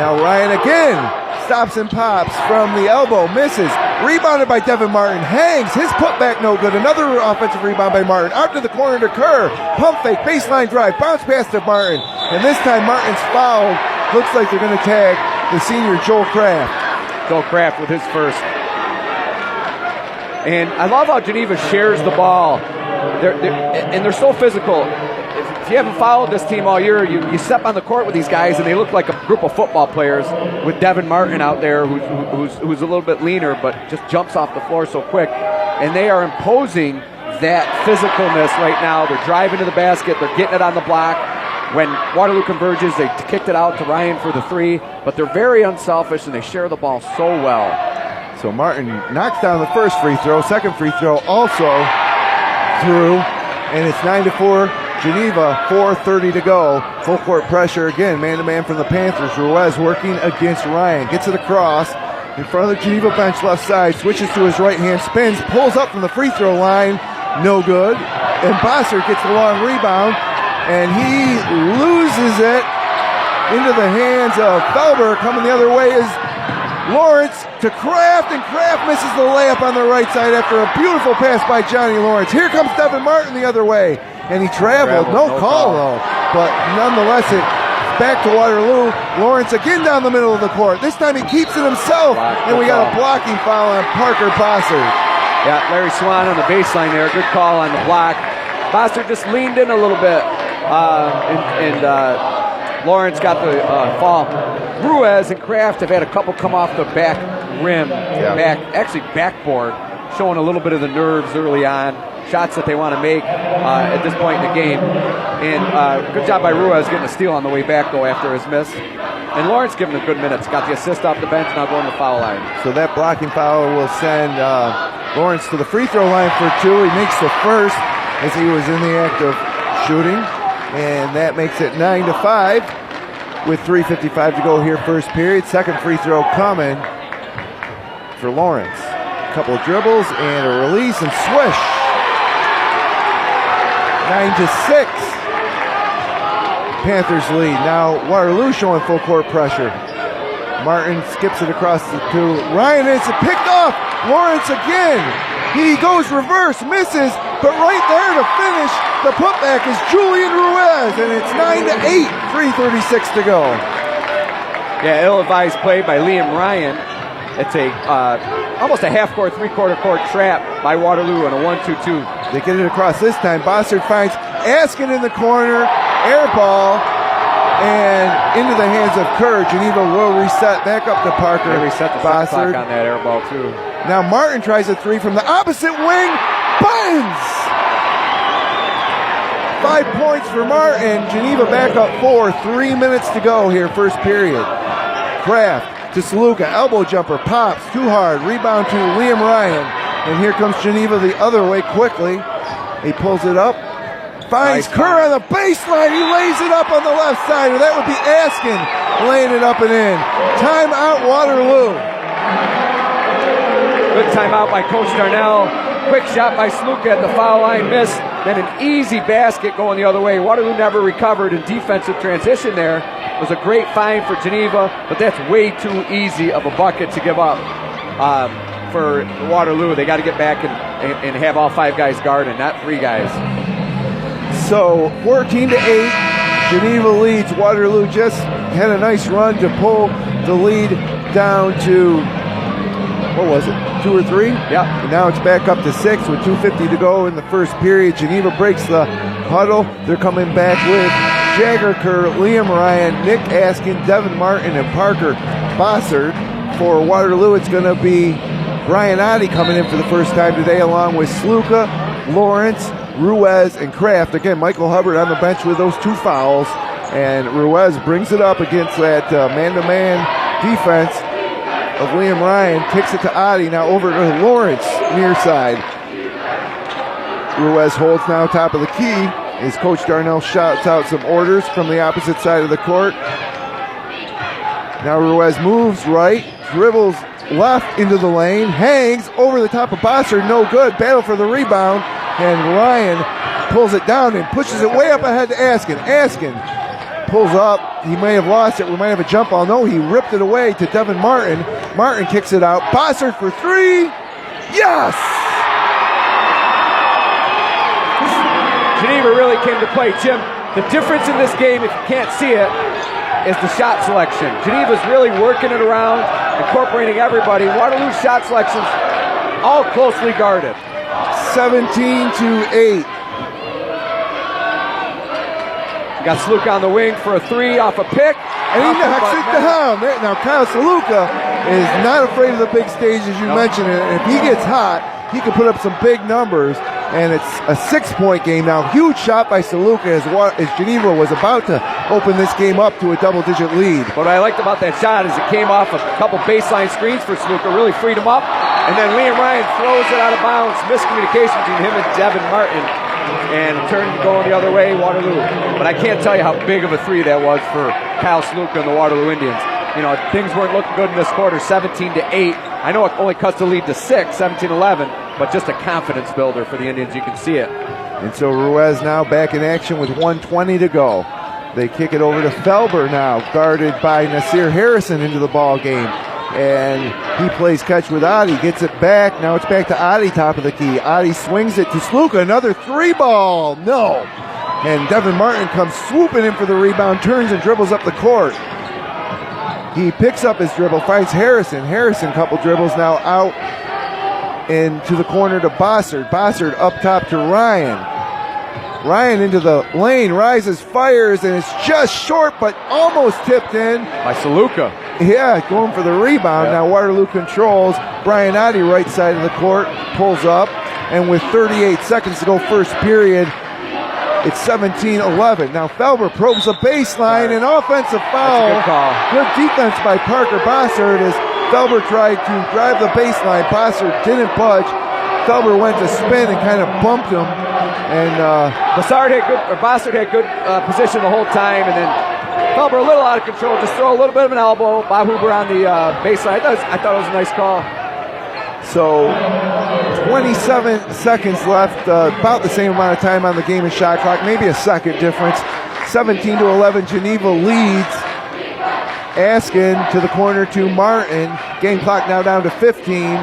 Now Ryan again stops and pops from the elbow. Misses. Rebounded by Devin Martin. Hangs. His putback no good. Another offensive rebound by Martin. Out to the corner to Kerr. Pump fake. Baseline drive. Bounce pass to Martin. And this time Martin's fouled. Looks like they're going to tag the senior Joel Kraft. Joel Kraft with his first. And I love how Geneva shares the ball. They're so physical. If you haven't followed this team all year, you step on the court with these guys, and they look like a group of football players with Devin Martin out there who's a little bit leaner, but just jumps off the floor so quick. And they are imposing that physicalness right now. They're driving to the basket. They're getting it on the block. When Waterloo converges, they kicked it out to Ryan for the 3, but they're very unselfish, and they share the ball so well. So Martin knocks down the first free throw. Second free throw also through, and it's 9-4 Geneva, 4:30 to go. Full court pressure again, man-to-man from the Panthers. Ruiz working against Ryan. Gets it across in front of the Geneva bench left side. Switches to his right hand, spins, pulls up from the free throw line. No good. And Bossard gets the long rebound, and he loses it into the hands of Felber. Coming the other way is Lawrence to Kraft, and Kraft misses the layup on the right side after a beautiful pass by Johnny Lawrence. Here comes Devin Martin the other way, and he traveled. No call, though. But nonetheless, it back to Waterloo. Lawrence again down the middle of the court. This time he keeps it himself, and we got a blocking foul on Parker Bossard. Yeah, Larry Swan on the baseline there. Good call on the block. Bossard just leaned in a little bit, and Lawrence got the fall. Ruiz and Kraft have had a couple come off the back rim, backboard, showing a little bit of the nerves early on. Shots that they want to make at this point in the game. And good job by Ruiz getting a steal on the way back, though, after his miss. And Lawrence giving him good minutes. Got the assist off the bench, now going to the foul line. So that blocking foul will send Lawrence to the free throw line for 2. He makes the first as he was in the act of shooting. And that makes it 9-5 with 3:55 to go here first period. Second free throw coming for Lawrence. A couple of dribbles and a release and swish. 9-6. Panthers lead. Now Waterloo showing full court pressure. Martin skips it across the two. Ryan, it's picked off. Lawrence again. He goes reverse, misses, but right there to finish the putback is Julian Ruiz, and it's 9-8, 3:36 to go. Yeah, ill-advised play by Liam Ryan. It's a almost a half-court, three-quarter court trap by Waterloo on a 1-2-2. They get it across this time. Bossard finds Askin in the corner, air ball, and into the hands of Kerr. Geneva will reset back up to Parker. They reset the shot clock on that air ball, too. Now Martin tries a three from the opposite wing. Buttons! 5 points for Martin. Geneva back up 4. 3 minutes to go here, first period. Kraft to Saluka. Elbow jumper. Pops. Too hard. Rebound to Liam Ryan. And here comes Geneva the other way quickly. He pulls it up. Finds Kerr on the baseline. He lays it up on the left side. Or that would be Askin laying it up and in. Timeout Waterloo. Good timeout by Coach Darnell. Quick shot by Sluka at the foul line, missed. Then an easy basket going the other way. Waterloo never recovered in defensive transition there. It was a great find for Geneva, but that's way too easy of a bucket to give up for Waterloo. They got to get back and have all 5 guys guarding, not 3 guys. So 14-8, Geneva leads. Waterloo just had a nice run to pull the lead down to, what was it, 2 or 3? Yeah. And now it's back up to 6 with 2:50 to go in the first period. Geneva breaks the huddle. They're coming back with Jagger Kerr, Liam Ryan, Nick Askin, Devin Martin, and Parker Bossard. For Waterloo, it's going to be Brian Oddie coming in for the first time today, along with Sluka, Lawrence, Ruiz, and Kraft. Again, Michael Hubbard on the bench with those 2 fouls. And Ruiz brings it up against that man-to-man defense of Liam Ryan, kicks it to Oddie, now over to Lawrence, near side. Ruiz holds now top of the key as Coach Darnell shouts out some orders from the opposite side of the court. Now Ruiz moves right, dribbles left into the lane, hangs over the top of Bossard, no good, battle for the rebound, and Ryan pulls it down and pushes it way up ahead to Askin. Askin pulls up, he may have lost it, we might have a jump ball. No, he ripped it away to Devin Martin. Martin kicks it out, Bossard for 3, yes! Geneva really came to play. Jim, the difference in this game, if you can't see it, is the shot selection. Geneva's really working it around, incorporating everybody. Waterloo's shot selections all closely guarded. 17-8. Got Saluka on the wing for a 3 off a pick. And he knocks it down. Now Kyle Saluka is not afraid of the big stage, as you mentioned. And if he gets hot, he can put up some big numbers. And it's a 6-point game now. Huge shot by Saluka as Geneva was about to open this game up to a double-digit lead. What I liked about that shot is it came off a couple baseline screens for Saluka, really freed him up. And then Liam Ryan throws it out of bounds. Miscommunication between him and Devin Martin. And turned going the other way, Waterloo. But I can't tell you how big of a 3 that was for Kyle Saluka and the Waterloo Indians. You know, things weren't looking good in this quarter, 17-8. I know it only cuts the lead to 6, 17-11, but just a confidence builder for the Indians. You can see it. And so Ruiz now back in action with 1:20 to go. They kick it over to Felber now, guarded by Nasir Harrison into the ball game. And he plays catch with Oddie, gets it back. Now it's back to Oddie, top of the key. Oddie swings it to Sluka, another 3-ball. No. And Devin Martin comes swooping in for the rebound, turns and dribbles up the court. He picks up his dribble, finds Harrison. Harrison, couple dribbles now out into the corner to Bossard. Bossard up top to Ryan. Ryan into the lane, rises, fires, and it's just short, but almost tipped in. By Saluka. Yeah, going for the rebound. Now Waterloo controls. Brian Oddie, right side of the court, pulls up. And with 38 seconds to go first period, it's 17-11. Now Felber probes the baseline, an offensive foul. That's a good call. Good defense by Parker Bossard as Felber tried to drive the baseline. Bossard didn't budge. Felber went to spin and kind of bumped him. And Bossard had good position the whole time, and then Felber a little out of control. Just throw a little bit of an elbow. Bob Huber on the baseline. I thought it was a nice call. So 27 seconds left, about the same amount of time on the game and shot clock, maybe a second difference. 17-11, Geneva leads. Askin to the corner to Martin. Game clock now down to 15.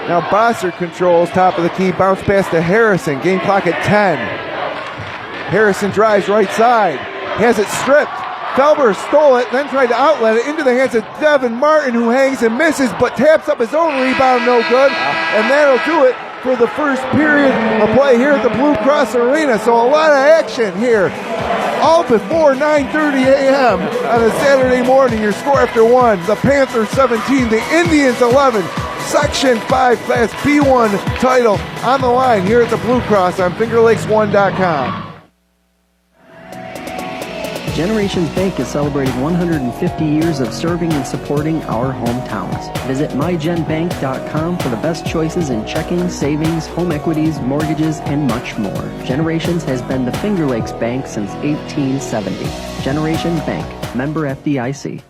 Now Bossert controls top of the key. Bounce pass to Harrison. Game clock at 10. Harrison drives right side. Has it stripped. Felber stole it, then tried to outlet it into the hands of Devin Martin, who hangs and misses, but taps up his own rebound, no good. And that'll do it for the first period of play here at the Blue Cross Arena. So a lot of action here. All before 9:30 a.m. on a Saturday morning. Your score after one, the Panthers 17, the Indians 11. Section 5 Class B1 title on the line here at the Blue Cross on FingerLakes1.com. Generations Bank is celebrating 150 years of serving and supporting our hometowns. Visit mygenbank.com for the best choices in checking, savings, home equities, mortgages, and much more. Generations has been the Finger Lakes Bank since 1870. Generations Bank, member FDIC.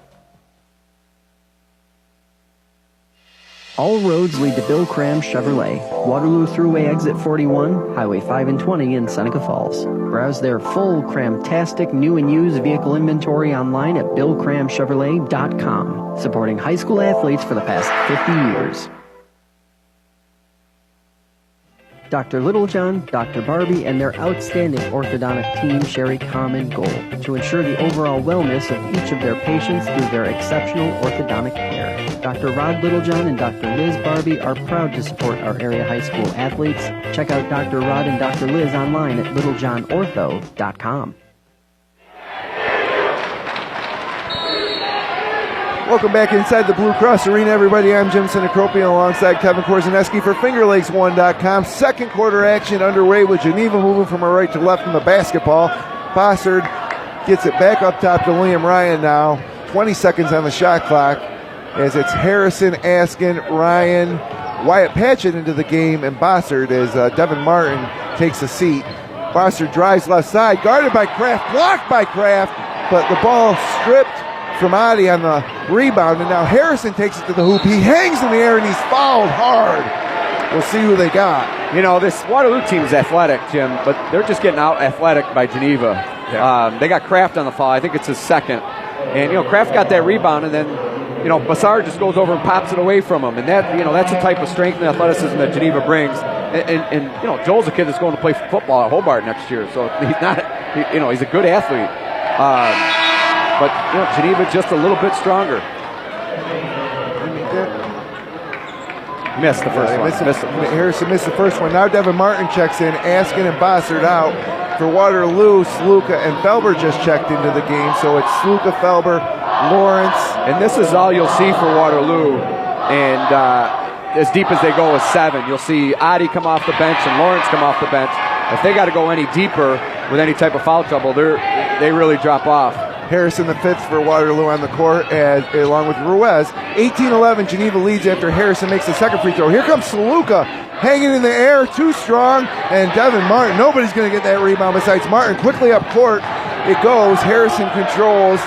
All roads lead to Bill Cram Chevrolet, Waterloo Thruway Exit 41, Highway 5 and 20 in Seneca Falls. Browse their full Cramtastic new and used vehicle inventory online at BillCramChevrolet.com, supporting high school athletes for the past 50 years. Dr. Littlejohn, Dr. Barbie, and their outstanding orthodontic team share a common goal to ensure the overall wellness of each of their patients through their exceptional orthodontic care. Dr. Rod Littlejohn and Dr. Liz Barbie are proud to support our area high school athletes. Check out Dr. Rod and Dr. Liz online at littlejohnortho.com. Welcome back inside the Blue Cross Arena, everybody. I'm Jim Sinicropi alongside Kevin Korzeniewski for FingerLakes1.com. Second quarter action underway with Geneva moving from her right to left in the basketball. Bossard gets it back up top to Liam Ryan now. 20 seconds on the shot clock as it's Harrison, Askin, Ryan, Wyatt Patchett into the game, and Bossard as Devin Martin takes a seat. Bossard drives left side, guarded by Kraft, blocked by Kraft, but the ball stripped from Adi on the rebound, and now Harrison takes it to the hoop. He hangs in the air, and he's fouled hard. We'll see who they got. You know, this Waterloo team is athletic, Jim, but they're just getting out athletic by Geneva. Yeah. They got Kraft on the foul. I think it's his second. And, you know, Kraft got that rebound, and then, you know, Bassard just goes over and pops it away from him. And that, you know, that's the type of strength and athleticism that Geneva brings. And you know, Joel's a kid that's going to play football at Hubbard next year, so he's not, you know, he's a good athlete. But, you know, Geneva just a little bit stronger. Missed the first one. Harrison missed the first one. Now Devin Martin checks in. Askin and Bossard out. For Waterloo, Sluka and Felber just checked into the game. So it's Sluka, Felber, Lawrence. And this is all you'll see for Waterloo. And as deep as they go is 7. You'll see Adi come off the bench and Lawrence come off the bench. If they got to go any deeper with any type of foul trouble, they really drop off. Harrison the fifth for Waterloo on the court, along with Ruiz. 18-11, Geneva leads after Harrison makes the second free throw. Here comes Sluka, hanging in the air, too strong, and Devin Martin. Nobody's going to get that rebound besides Martin. Quickly up court, it goes. Harrison controls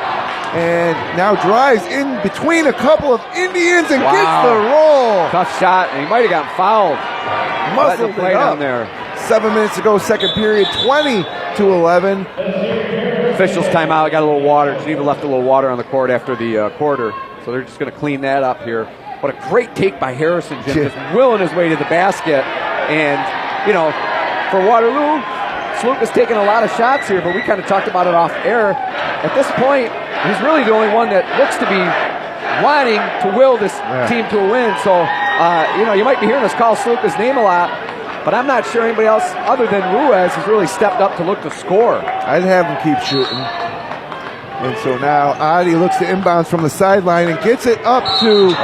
and now drives in between a couple of Indians and gets the roll. Tough shot, and he might have gotten fouled. Muscled play down there. 7 minutes to go, second period, 20-11. Officials timeout, got a little water. Geneva left a little water on the court after the quarter, so they're just going to clean that up here. What a great take by Harrison, Jim, just willing his way to the basket. And, you know, for Waterloo, Sluka's taking a lot of shots here, but we kind of talked about it off air. At this point, he's really the only one that looks to be wanting to will this team to a win. So, you know, you might be hearing us call Sluka's name a lot, but I'm not sure anybody else other than Ruiz has really stepped up to look to score. I'd have him keep shooting. And so now Adi looks to inbounds from the sideline and gets it up to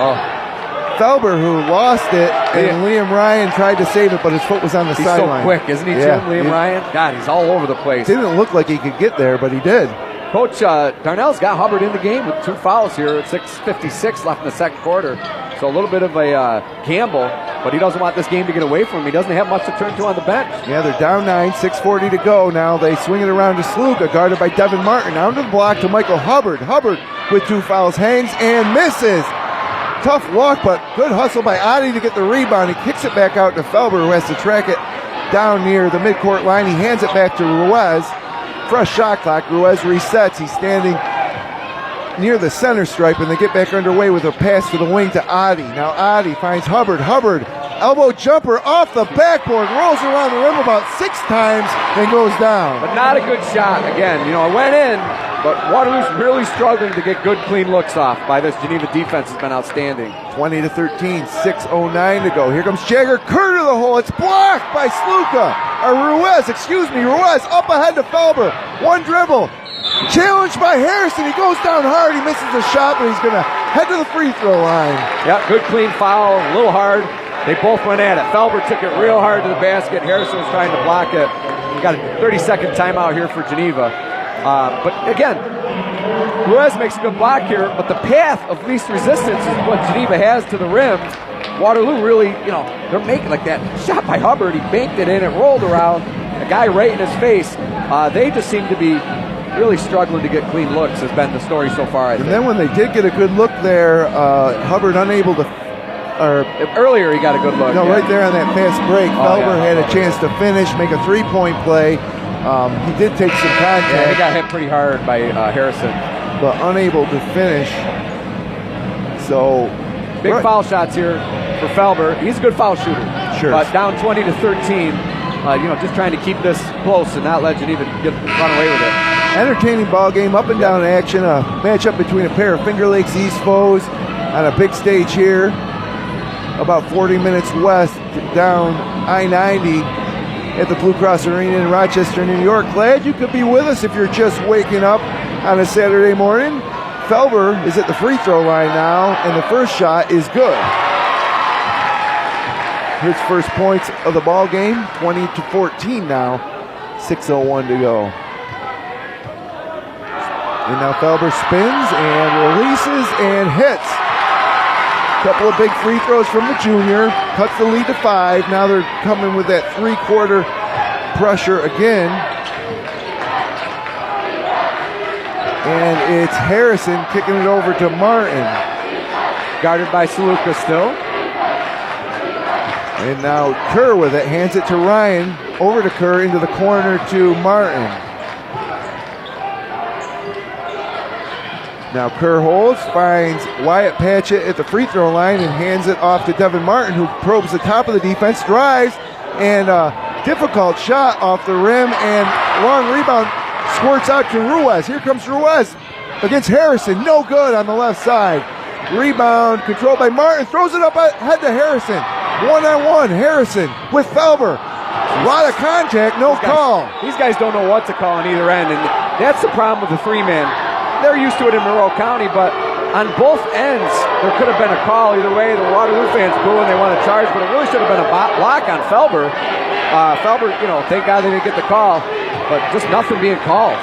Felber, who lost it, and Liam Ryan tried to save it, but his foot was on the sideline. He's so quick, isn't he, Jim, Liam Ryan? God, he's all over the place. Didn't look like he could get there, but he did. Coach Darnell's got Hubbard in the game with 2 fouls here at 6:56 left in the second quarter. So a little bit of a gamble, but he doesn't want this game to get away from him. He doesn't have much to turn to on the bench. Yeah, they're down 9, 6:40 to go. Now they swing it around to Sluka, guarded by Devin Martin. Out to the block to Michael Hubbard. Hubbard with 2 fouls, hangs and misses. tough walk, but good hustle by Adi to get the rebound. He kicks it back out to Felber, who has to track it down near the midcourt line. He hands it back to Ruiz. Fresh shot clock. Ruiz resets. He's standing near the center stripe, and they get back underway with a pass to the wing to Adi. Now Adi finds Hubbard. Hubbard, elbow jumper off the backboard, rolls around the rim about 6 times and goes down. But not a good shot. Again, it went in, but Waterloo's really struggling to get good, clean looks off by this Geneva defense. Has been outstanding. 20-13, 6:09 to go. Here comes Jagger Kerr to the hole. It's blocked by Ruiz up ahead to Felber. One dribble. Challenged by Harrison. He goes down hard. He misses the shot, but he's going to head to the free throw line. Yeah, good clean foul. A little hard. They both went at it. Felber took it real hard to the basket. Harrison was trying to block it. We got a 30-second timeout here for Geneva. But again, Ruiz makes a good block here, but the path of least resistance is what Geneva has to the rim. Waterloo really, they're making like that shot by Hubbard. He banked it in, it rolled around, a guy right in his face. They just seem to be really struggling to get clean looks, has been the story so far, I think. And then when they did get a good look there, Hubbard unable to... Earlier he got a good look. No, right there on that fast break. Felber had a chance to finish, make a three-point play. He did take some contact. Yeah, he got hit pretty hard by Harrison. But unable to finish. So... Big foul shots here for Felber. He's a good foul shooter. Sure. But down 20-13, just trying to keep this close and not let Geneva run away with it. Entertaining ball game, up and down action, a matchup between a pair of Finger Lakes East foes on a big stage here, about 40 minutes west down I-90 at the Blue Cross Arena in Rochester, New York. Glad you could be with us if you're just waking up on a Saturday morning. Felber is at the free throw line now, and the first shot is good. Here's first points of the ball game, 20-14 now, 6:01 to go. And now Felber spins and releases and hits. Couple of big free throws from the junior, cuts the lead to 5. Now they're coming with that three-quarter pressure again. And it's Harrison kicking it over to Martin. Guarded by Saluka still. And now Kerr with it, hands it to Ryan. Over to Kerr, into the corner to Martin. Now Kerr holds, finds Wyatt Patchett at the free throw line and hands it off to Devin Martin, who probes the top of the defense, drives, and a difficult shot off the rim, and long rebound squirts out to Ruiz. Here comes Ruiz against Harrison. No good on the left side. Rebound controlled by Martin. Throws it up ahead to Harrison. One-on-one. Harrison with Felber. A lot of contact. No call. These guys don't know what to call on either end. And that's the problem with the three-man. They're used to it in Monroe County, but on both ends, there could have been a call either way. The Waterloo fans boo and they want to charge, but it really should have been a block on Felber. Felber, thank God they didn't get the call. But just nothing being called.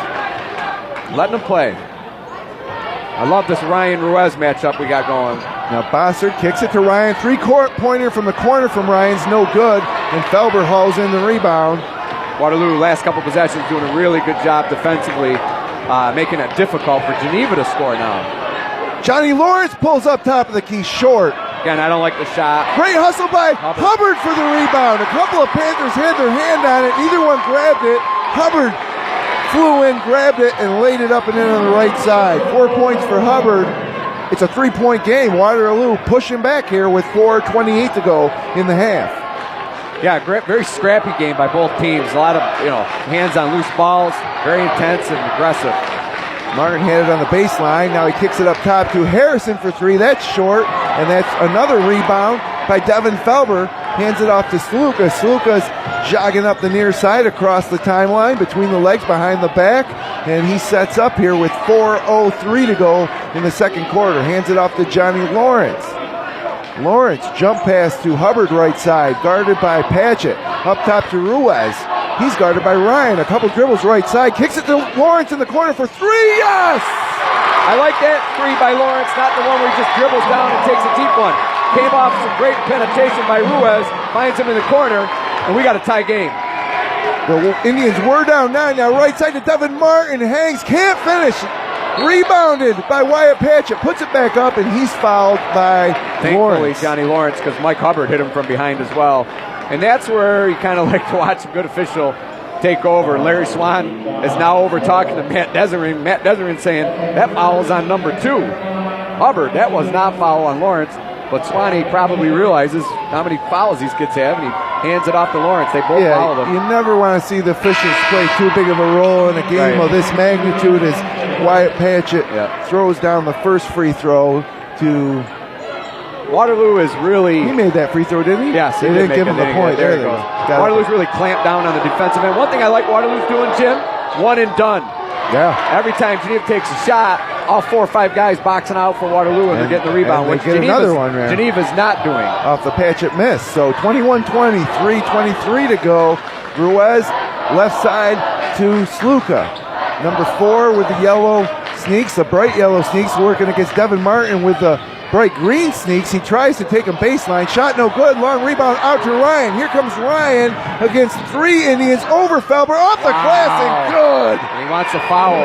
Letting them play. I love this Ryan Ruiz matchup we got going. Now Bossert kicks it to Ryan. Three-pointer from the corner from Ryan's no good. And Felber hauls in the rebound. Waterloo, last couple possessions, doing a really good job defensively, making it difficult for Geneva to score now. Johnny Lawrence pulls up top of the key, short. Again, I don't like the shot. Great hustle by Hubbard for the rebound. A couple of Panthers had their hand on it. Neither one grabbed it. Hubbard flew in, grabbed it, and laid it up and in on the right side. 4 points for Hubbard. It's a 3-point game. Waterloo pushing back here with 4:28 to go in the half. Yeah, great, very scrappy game by both teams. A lot of hands on loose balls, very intense and aggressive. Martin had it on the baseline. Now he kicks it up top to Harrison for 3. That's short, and that's another rebound by Devin Felber. Hands it off to Sluka. Sluka's jogging up the near side across the timeline, between the legs, behind the back, and he sets up here with 4:03 to go in the second quarter. Hands it off to Johnny Lawrence. Lawrence jump pass to Hubbard right side, guarded by Patchett. Up top to Ruiz. He's guarded by Ryan. A couple dribbles right side. Kicks it to Lawrence in the corner for 3. Yes! I like that 3 by Lawrence, not the one where he just dribbles down and takes a deep one. Came off some great penetration by Ruiz, finds him in the corner, and we got a tie game. The Indians were down 9. Now right side to Devin Martin. Hangs, can't finish. Rebounded by Wyatt Patchett. Puts it back up, and he's fouled by Lawrence. Johnny Lawrence, because Mike Hubbard hit him from behind as well. And that's where you kind of like to watch a good official take over. Larry Swan is now over talking to Matt Desiree. Matt Desiree saying, that foul is on number 2. Hubbard, that was not foul on Lawrence. But Swanee probably realizes how many fouls these kids have, and he hands it off to Lawrence. They both fouled him. You never want to see the officials play too big of a role in a game of this magnitude as Wyatt Patchett throws down the first free throw to... Waterloo is really... He made that free throw, didn't he? Yes, they didn't give him the point. There it goes. Waterloo's really clamped down on the defensive end. One thing I like Waterloo's doing, Jim, one and done. Yeah. Every time Geneva takes a shot, all 4 or 5 guys boxing out for Waterloo, and they're getting the rebound, which Geneva's not doing. Off the Patchett miss. So 21-20, 3:23 to go. Ruiz, left side to Sluka. Number 4 with the yellow sneaks, the bright yellow sneaks, working against Devin Martin with the bright green sneaks. He tries to take him baseline. Shot no good. Long rebound out to Ryan. Here comes Ryan against 3 Indians. Over Felber. Off the glass and good. He wants a foul.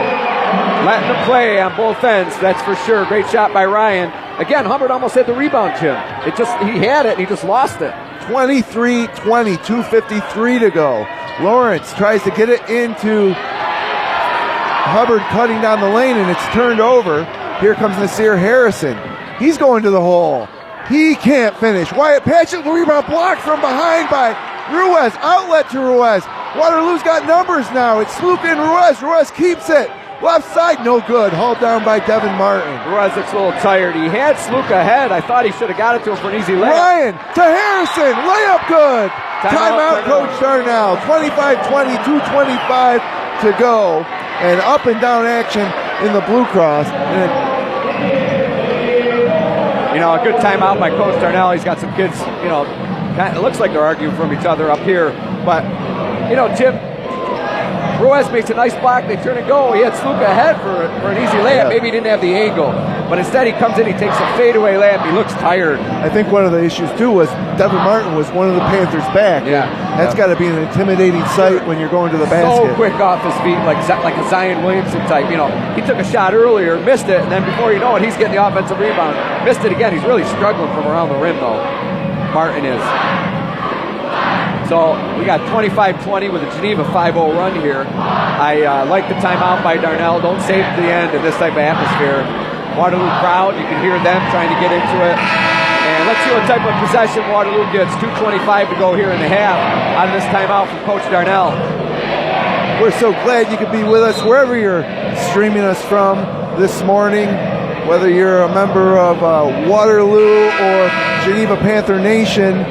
Letting the play on both ends. That's for sure. Great shot by Ryan. Again, Hubbard almost had the rebound, Jim. He had it and he just lost it. 23-20. 2:53 to go. Lawrence tries to get it into Hubbard, cutting down the lane, and it's turned over. Here comes Nasir Harrison. He's going to the hole. He can't finish. Wyatt Patchett, the rebound blocked from behind by Ruiz. Outlet to Ruiz. Waterloo's got numbers now. It's Sluka and Ruiz. Ruiz keeps it. Left side, no good. Hauled down by Devin Martin. Ruiz looks a little tired. He had Sluka ahead. I thought he should have got it to him for an easy layup. Ryan to Harrison. Layup good. Timeout, Coach Darnell. 25-20, 2:25 to go. And up and down action in the Blue Cross. A good timeout by Coach Darnell. He's got some kids, it looks like they're arguing from each other up here. But, Jim, Ruiz makes a nice block. They turn and go. He had Sluka ahead for an easy layup. Yeah. Maybe he didn't have the angle. But instead he comes in, he takes a fadeaway layup. He looks tired. I think one of the issues, too, was Devin Martin was one of the Panthers back. Yeah. That's got to be an intimidating sight when you're going to the basket. So quick off his feet, like a Zion Williamson type. He took a shot earlier, missed it, and then before you know it, he's getting the offensive rebound. Missed it again. He's really struggling from around the rim, though. Martin is. So we got 25-20 with a Geneva 5-0 run here. I like the timeout by Darnell. Don't save to the end in this type of atmosphere. Waterloo crowd, you can hear them trying to get into it. And let's see what type of possession Waterloo gets. 2:25 to go here in the half out of this timeout from Coach Darnell. We're so glad you could be with us wherever you're streaming us from this morning, whether you're a member of Waterloo or Geneva Panther Nation.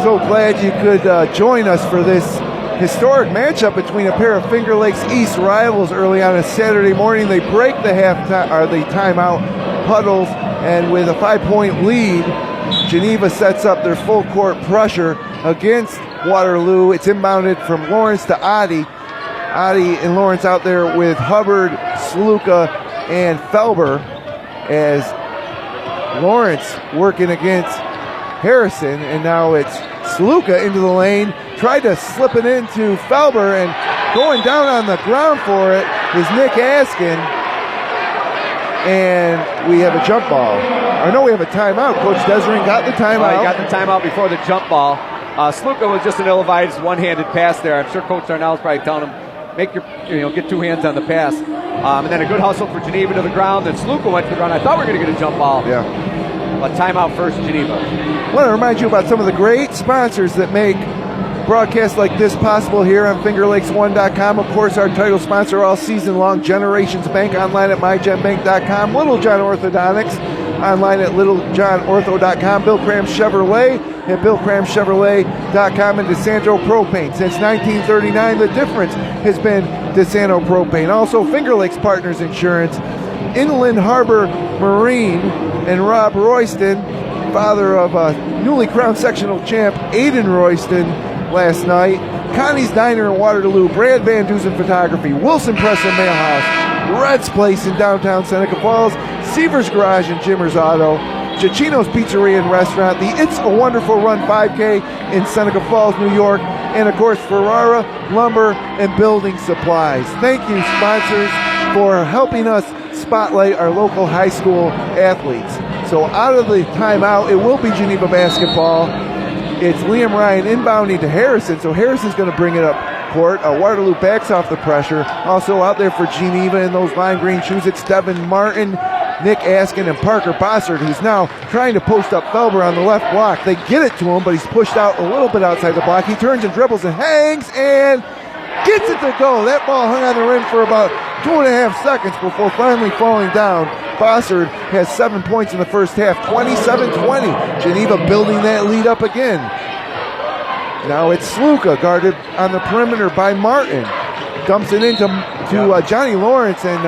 So glad you could join us for this historic matchup between a pair of Finger Lakes East rivals early on a Saturday morning. They break the timeout puddles, and with a 5-point lead, Geneva sets up their full court pressure against Waterloo. It's inbounded from Lawrence to Adi. Adi and Lawrence out there with Hubbard, Sluka, and Felber, as Lawrence working against Harrison, and now it's Sluka into the lane, tried to slip it into Felber, and going down on the ground for it is Nick Askin, and we have a jump ball. Or no, we have a timeout. Coach Desiree got the timeout. He got the timeout before the jump ball. Sluka was just an ill-advised one-handed pass there. I'm sure Coach Darnell is probably telling him, get 2 hands on the pass. And then a good hustle for Geneva to the ground. Then Sluka went to the ground. I thought we were going to get a jump ball. Yeah. But timeout first, Geneva. I want to remind you about some of the great sponsors that make broadcasts like this possible here on FingerLakes1.com. Of course, our title sponsor all season long, Generations Bank, online at mygenbank.com. Little John Orthodontics, online at littlejohnortho.com. Bill Cram Chevrolet at BillCramChevrolet.com, and DeSanto Propane. Since 1939, the difference has been DeSanto Propane. Also, Finger Lakes Partners Insurance, Inland Harbor Marine, and Rob Royston, father of newly crowned sectional champ Aiden Royston last night. Connie's Diner in Waterloo, Brad Van Dusen Photography, Wilson Press and Mail House, Red's Place in downtown Seneca Falls, Seaver's Garage and Jimmer's Auto, Cicino's Pizzeria and Restaurant, the It's a Wonderful Run 5K in Seneca Falls, New York, and, of course, Ferrara Lumber and Building Supplies. Thank you, sponsors, for helping us spotlight our local high school athletes. So out of the timeout, it will be Geneva basketball. It's Liam Ryan inbounding to Harrison, so Harrison's going to bring it up court. Waterloo backs off the pressure. Also out there for Geneva in those lime green shoes, it's Devin Martin, Nick Askin, and Parker Bossard, who's now trying to post up Felber on the left block. They get it to him, but he's pushed out a little bit outside the block. He turns and dribbles and hangs and gets it to go. That ball hung on the rim for about 2.5 seconds before finally falling down. Bossard has 7 points in the first half, 27-20. Geneva building that lead up again. Now it's Sluka guarded on the perimeter by Martin. Dumps it into Johnny Lawrence, and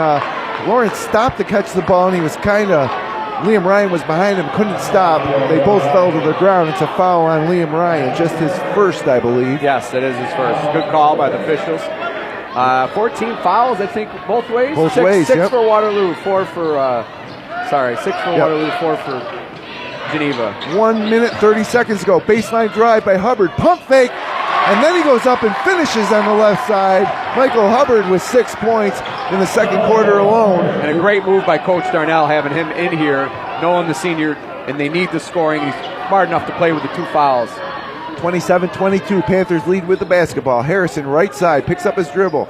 Lawrence stopped to catch the ball, and he was Liam Ryan was behind him, couldn't stop. They both fell to the ground. It's a foul on Liam Ryan, just his first, I believe. Yes, it is his first. Good call by the officials. 14 fouls, I think, both ways. Both ways, Six yep. for Waterloo, 6 for Waterloo, 4 for Geneva. 1 minute, 30 seconds to go. Baseline drive by Hubbard. Pump fake, and then he goes up and finishes on the left side. Michael Hubbard with 6 points in the second quarter alone. And a great move by Coach Darnell, having him in here, knowing the senior, and they need the scoring. He's smart enough to play with the 2 fouls. 27-22, Panthers lead with the basketball. Harrison, right side, picks up his dribble.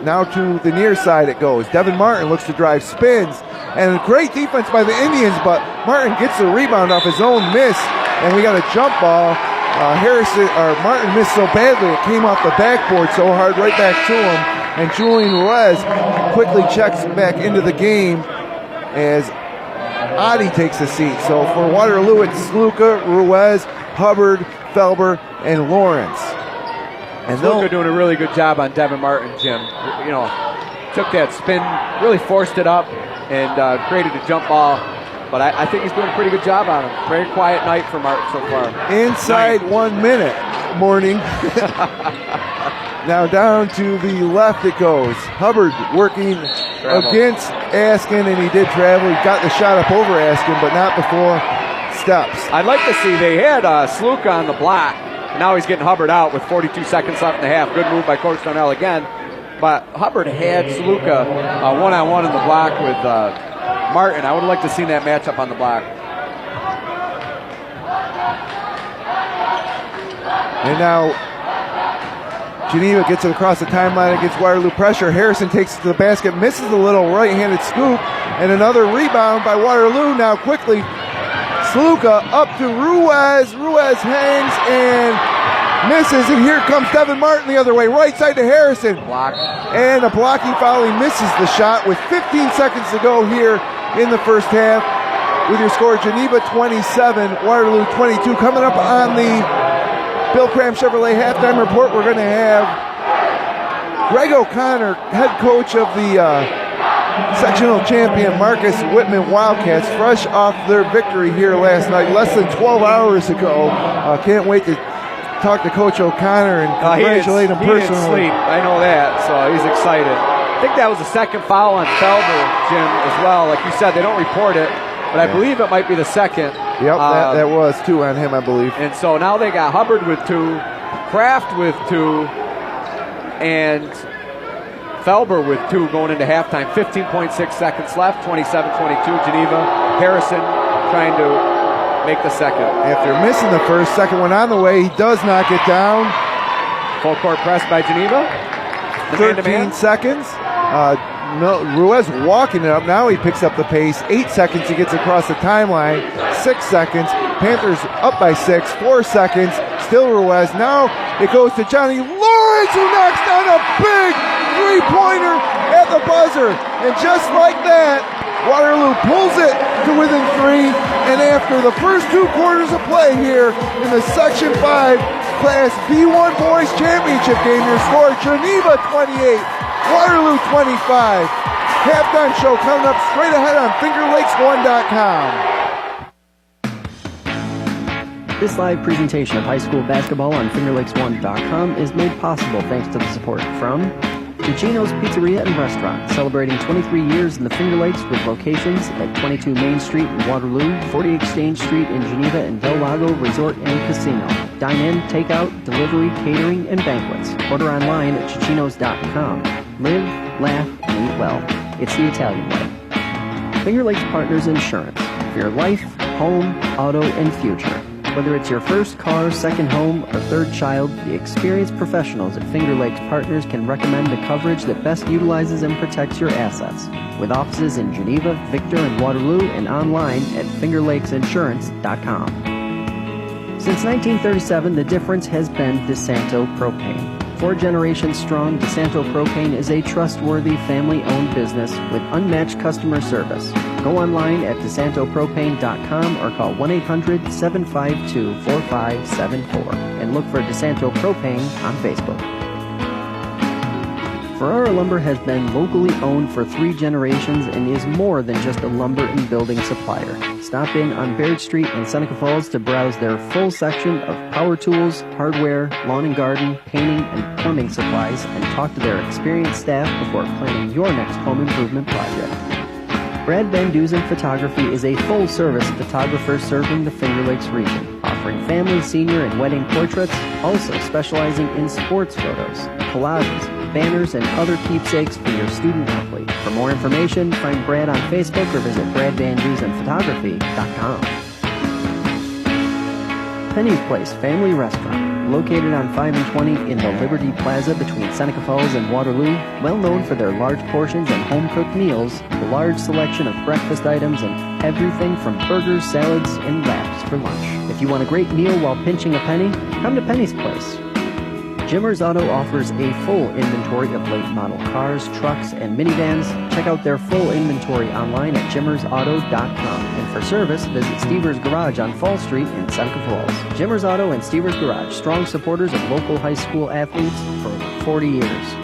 Now to the near side it goes. Devin Martin looks to drive, spins, and a great defense by the Indians, but Martin gets the rebound off his own miss, and we got a jump ball. Martin missed so badly it came off the backboard so hard right back to him, and Julian Ruiz quickly checks back into the game as Adi takes a seat. So for Waterloo, it's Sluka, Ruiz, Hubbard, Felber, and Lawrence. And Sluka doing a really good job on Devin Martin, Jim. Took that spin, really forced it up, and created a jump ball. But I think he's doing a pretty good job on him. Very quiet night for Martin so far. Inside 1 minute, Morning. Now down to the left it goes. Hubbard working against Askin, and he did travel. He got the shot up over Askin, but not before steps. I'd like to see, they had Sluka on the block. Now he's getting Hubbard out with 42 seconds left in the half. Good move by Coach Darnell again. But Hubbard had Sluka one-on-one in the block with Martin. I would have liked to see that matchup on the block. And now Geneva gets it across the timeline against Waterloo pressure. Harrison takes it to the basket, misses a little right-handed scoop, and another rebound by Waterloo. Now quickly, Sluka up to Ruiz. Ruiz hangs and misses, and here comes Devin Martin the other way, right side to Harrison. Block. And a blocking foul. He misses the shot with 15 seconds to go here in the first half. With your score, Geneva 27, Waterloo 22. Coming up on the Bill Cram Chevrolet halftime report, we're going to have Greg O'Connor, head coach of the sectional champion Marcus Whitman Wildcats, fresh off their victory here last night, less than 12 hours ago. Can't wait to talk to Coach O'Connor and congratulate him personally. He didn't sleep, I know that, so he's excited. I think that was the second foul on Felber, Jim, as well. Like you said, they don't report it, but I believe it might be the second. Yep, that was 2 on him, I believe. And so now they got Hubbard with 2, Kraft with 2, and Felber with 2 going into halftime. 15.6 seconds left, 27-22 Geneva. Harrison trying to make the second. After missing the first, second one on the way, he does knock it down. Full court press by Geneva. 13 seconds. Ruiz walking it up. Now he picks up the pace. 8 seconds. He gets across the timeline. 6 seconds. Panthers up by 6. 4 seconds. Still Ruiz. Now it goes to Johnny Lawrence, who knocks down a big three-pointer at the buzzer. And just like that, Waterloo pulls it to within 3. And after the first 2 quarters of play here in the Section 5 Class B1 Boys Championship game, your score, Geneva 28, Waterloo 25. Halftime show coming up straight ahead on FingerLakes1.com. This live presentation of high school basketball on FingerLakes1.com is made possible thanks to the support from Cicino's Pizzeria and Restaurant, celebrating 23 years in the Finger Lakes with locations at 22 Main Street in Waterloo, 40 Exchange Street in Geneva, and Del Lago Resort and Casino. Dine-in, takeout, delivery, catering, and banquets. Order online at Cicinos.com. Live, laugh, and eat well. It's the Italian way. Finger Lakes Partners Insurance. For your life, home, auto, and future. Whether it's your first car, second home, or third child, the experienced professionals at Finger Lakes Partners can recommend the coverage that best utilizes and protects your assets. With offices in Geneva, Victor, and Waterloo, and online at fingerlakesinsurance.com. Since 1937, the difference has been DeSanto Propane. 4 generations strong, DeSanto Propane is a trustworthy family-owned business with unmatched customer service. Go online at DeSantoPropane.com or call 1-800-752-4574 and look for DeSanto Propane on Facebook. Ferrara Lumber has been locally owned for 3 generations and is more than just a lumber and building supplier. Stop in on Baird Street in Seneca Falls to browse their full section of power tools, hardware, lawn and garden, painting, and plumbing supplies, and talk to their experienced staff before planning your next home improvement project. Brad Van Dusen Photography is a full-service photographer serving the Finger Lakes region, offering family, senior, and wedding portraits, also specializing in sports photos, collages, banners, and other keepsakes for your student athlete. For more information, find Brad on Facebook or visit BradVanDusenPhotography.com. Penny's Place Family Restaurant, located on 5 and 20 in the Liberty Plaza between Seneca Falls and Waterloo, well known for their large portions and home-cooked meals, a large selection of breakfast items, and everything from burgers, salads, and wraps for lunch. If you want a great meal while pinching a penny, come to Penny's Place. Jimmer's Auto offers a full inventory of late model cars, trucks, and minivans. Check out their full inventory online at jimmersauto.com. And for service, visit Stever's Garage on Fall Street in Seneca Falls. Jimmer's Auto and Stever's Garage, strong supporters of local high school athletes for over 40 years.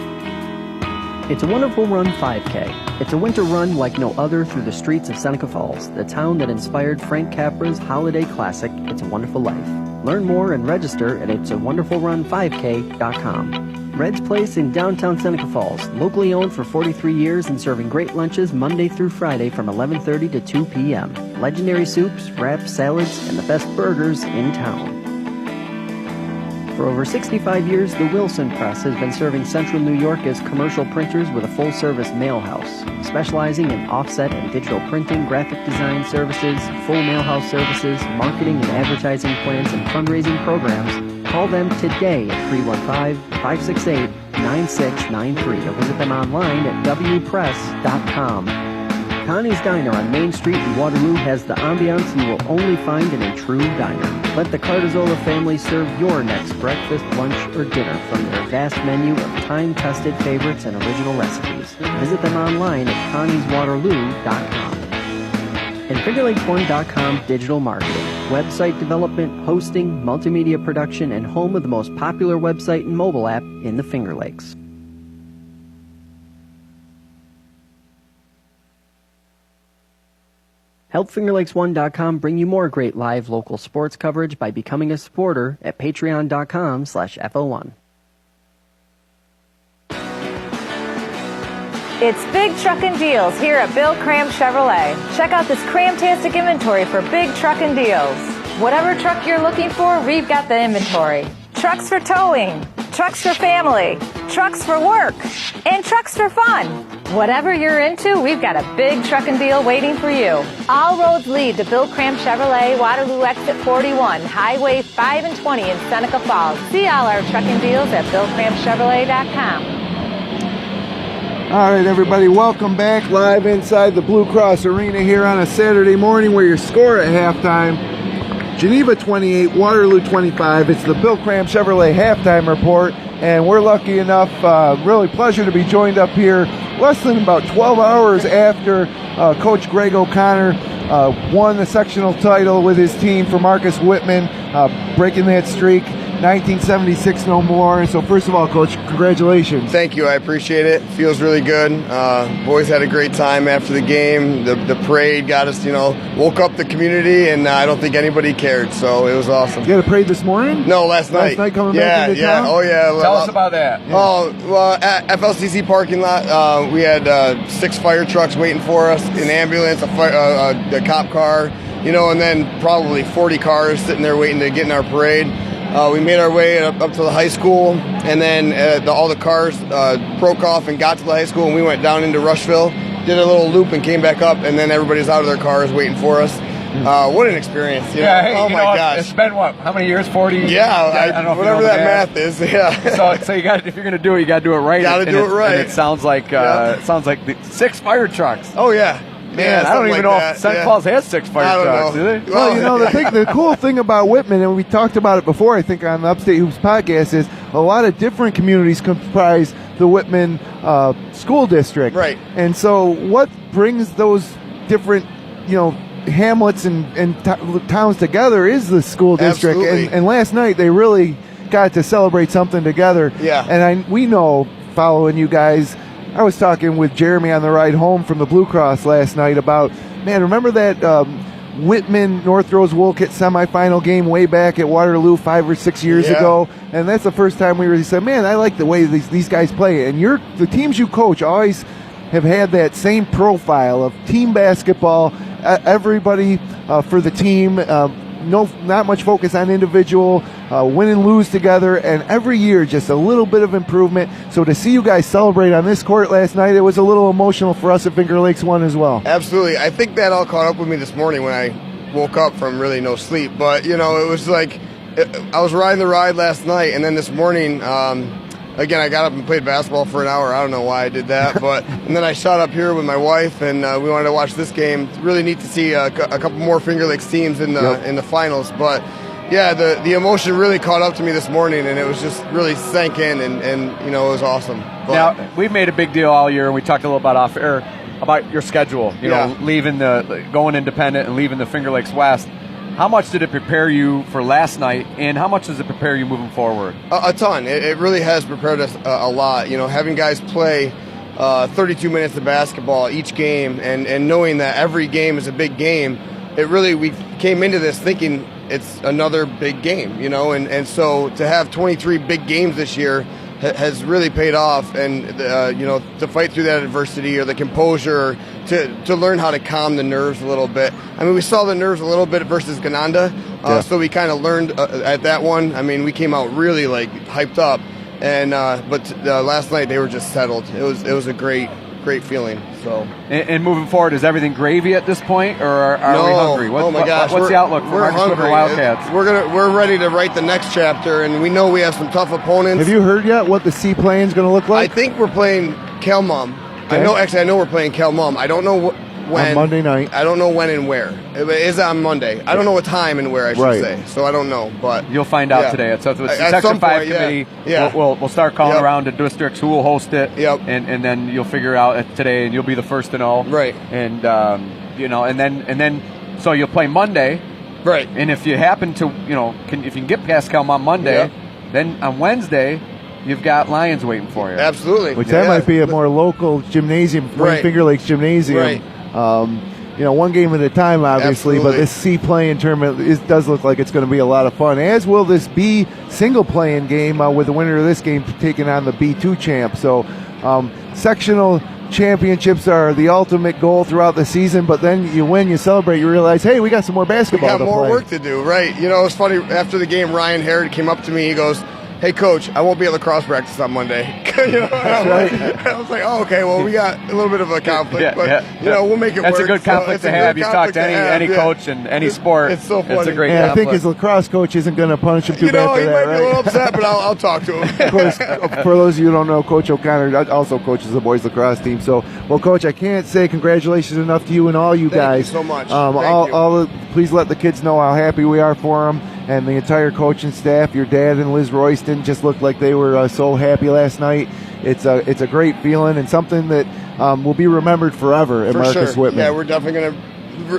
It's a Wonderful Run 5K. It's a winter run like no other through the streets of Seneca Falls, the town that inspired Frank Capra's holiday classic, It's a Wonderful Life. Learn more and register at itsawonderfulrun5k.com. Red's Place in downtown Seneca Falls, locally owned for 43 years and serving great lunches Monday through Friday from 11:30 to 2 p.m. Legendary soups, wraps, salads, and the best burgers in town. For over 65 years, the Wilson Press has been serving Central New York as commercial printers with a full-service mail house. Specializing in offset and digital printing, graphic design services, full mail house services, marketing and advertising plans, and fundraising programs, call them today at 315-568-9693 or visit them online at wpress.com. Connie's Diner on Main Street in Waterloo has the ambiance you will only find in a true diner. Let the Cardazola family serve your next breakfast, lunch, or dinner from their vast menu of time-tested favorites and original recipes. Visit them online at connieswaterloo.com. And FingerLakes1.com digital marketing, website development, hosting, multimedia production, and home of the most popular website and mobile app in the Finger Lakes. Help FingerLakes1.com bring you more great live local sports coverage by becoming a supporter at patreon.com/FL1. It's Big Truckin' Deals here at Bill Cram Chevrolet. Check out this cram-tastic inventory for big truckin' deals. Whatever truck you're looking for, we've got the inventory. Trucks for towing, trucks for family, trucks for work, and trucks for fun. Whatever you're into, we've got a big truckin' deal waiting for you. All roads lead to Bill Cram Chevrolet, Waterloo Exit 41, Highway 5 and 20 in Seneca Falls. See all our trucking deals at BillCramChevrolet.com. All right, everybody, welcome back live inside the Blue Cross Arena here on a Saturday morning where your score at halftime, Geneva 28, Waterloo 25. It's the Bill Cram Chevrolet halftime report, and we're lucky enough, really pleasure to be joined up here less than about 12 hours after Coach Greg O'Connor won the sectional title with his team for Marcus Whitman, breaking that streak. 1976 no more. And so first of all, Coach, congratulations. Thank you. I appreciate it. Feels really good. Boys had a great time after the game. The parade got us, woke up the community, and I don't think anybody cared. So it was awesome. You had a parade this morning? No, last night. Last night coming back into town? Oh, yeah. Tell us about that. Yeah. Oh, well, at FLCC parking lot, we had 6 fire trucks waiting for us, an ambulance, a cop car, and then probably 40 cars sitting there waiting to get in our parade. We made our way up to the high school, and then all the cars broke off and got to the high school, and we went down into Rushville, did a little loop, and came back up, and then everybody's out of their cars waiting for us. What an experience. Hey, oh, my gosh. It's been, how many years? 40? Yeah, I don't know whatever that math is. Yeah. So you got, if you're going to do it, you got to do it right. Got to do it right. And it sounds like the 6 fire trucks. Oh, yeah. Man, I don't even know if St. Paul's has 6 fire trucks, do they? Well, the cool thing about Whitman, and we talked about it before, I think, on the Upstate Hoops podcast, is a lot of different communities comprise the Whitman school district. Right. And so what brings those different, hamlets and towns together is the school district. And last night they really got to celebrate something together. Yeah. And we know, following you guys, I was talking with Jeremy on the ride home from the Blue Cross last night about, remember that Whitman North Rose Wildcats semifinal game way back at Waterloo 5 or 6 years ago? And that's the first time we really said, man, I like the way these guys play. And the teams you coach always have had that same profile of team basketball, everybody for the team, not much focus on individual, win and lose together, and every year just a little bit of improvement. So to see you guys celebrate on this court last night, it was a little emotional for us at Finger Lakes 1 as well. Absolutely. I think that all caught up with me this morning when I woke up from really no sleep. But, it was like I was riding the ride last night, and then this morning, again, I got up and played basketball for an hour. I don't know why I did that, but and then I shot up here with my wife, and we wanted to watch this game. It's really neat to see a couple more Finger Lakes teams in the finals. But yeah, the emotion really caught up to me this morning, and it was just really sank in, and it was awesome. But now, we've made a big deal all year, and we talked a little about off air about your schedule. Going independent and leaving the Finger Lakes West. How much did it prepare you for last night, and how much does it prepare you moving forward? A ton. It really has prepared us a lot. Having guys play 32 minutes of basketball each game, and knowing that every game is a big game, we came into this thinking it's another big game, and so to have 23 big games this year has really paid off, and to fight through that adversity or the composure, to learn how to calm the nerves a little bit. I mean, we saw the nerves a little bit versus Gananda, so we kind of learned at that one. I mean, we came out really hyped up, and but last night they were just settled. It was a great feeling. So and moving forward, is everything gravy at this point, or are we hungry? Oh my gosh, what's the outlook for Marcus Whitmer Wildcats? We're ready to write the next chapter, and we know we have some tough opponents. Have you heard yet what the C play is going to look like? I think we're playing Kelmum. Okay. I know we're playing Kelmum. I don't know when. On Monday night. I don't know when and where. It is on Monday. I don't know what time and where, I should say. So I don't know, but you'll find out today. It's the Section 5 committee. Yeah. We'll start calling around to districts who will host it. Yep. And then you'll figure out today, and you'll be the first to know. Right. And and then so you'll play Monday. Right. And if you happen to if you can get past Kelm on Monday, then on Wednesday you've got Lions waiting for you. Absolutely. Which that might be a more local gymnasium, Finger Lakes Gymnasium. Right. One game at a time, obviously, Absolutely. but this C playing tournament does look like it's going to be a lot of fun, as will this B single playing game with the winner of this game taking on the B2 champ. So sectional championships are the ultimate goal throughout the season, but then you win, you celebrate, you realize, hey, we got some more basketball to play. We got more work to do, right. It was funny, after the game, Ryan Harrod came up to me, he goes, hey, Coach, I won't be at lacrosse practice on Monday. I was like, oh, okay, well, we got a little bit of a conflict, we'll make it work. That's a good conflict to have. You talk to any coach in any sport. It's so funny. It's a great conflict. I think his lacrosse coach isn't going to punish him too bad for he that, might right? be a little upset, but I'll talk to him. Of course, for those of you who don't know, Coach O'Connor also coaches the boys lacrosse team. So, well, Coach, I can't say congratulations enough to you and all you guys. Thank you so much. Please let the kids know how happy we are for them. And the entire coaching staff, your dad and Liz Royston, just looked like they were so happy last night. It's a great feeling and something that will be remembered forever at Marcus Whitman. Yeah, we're definitely going to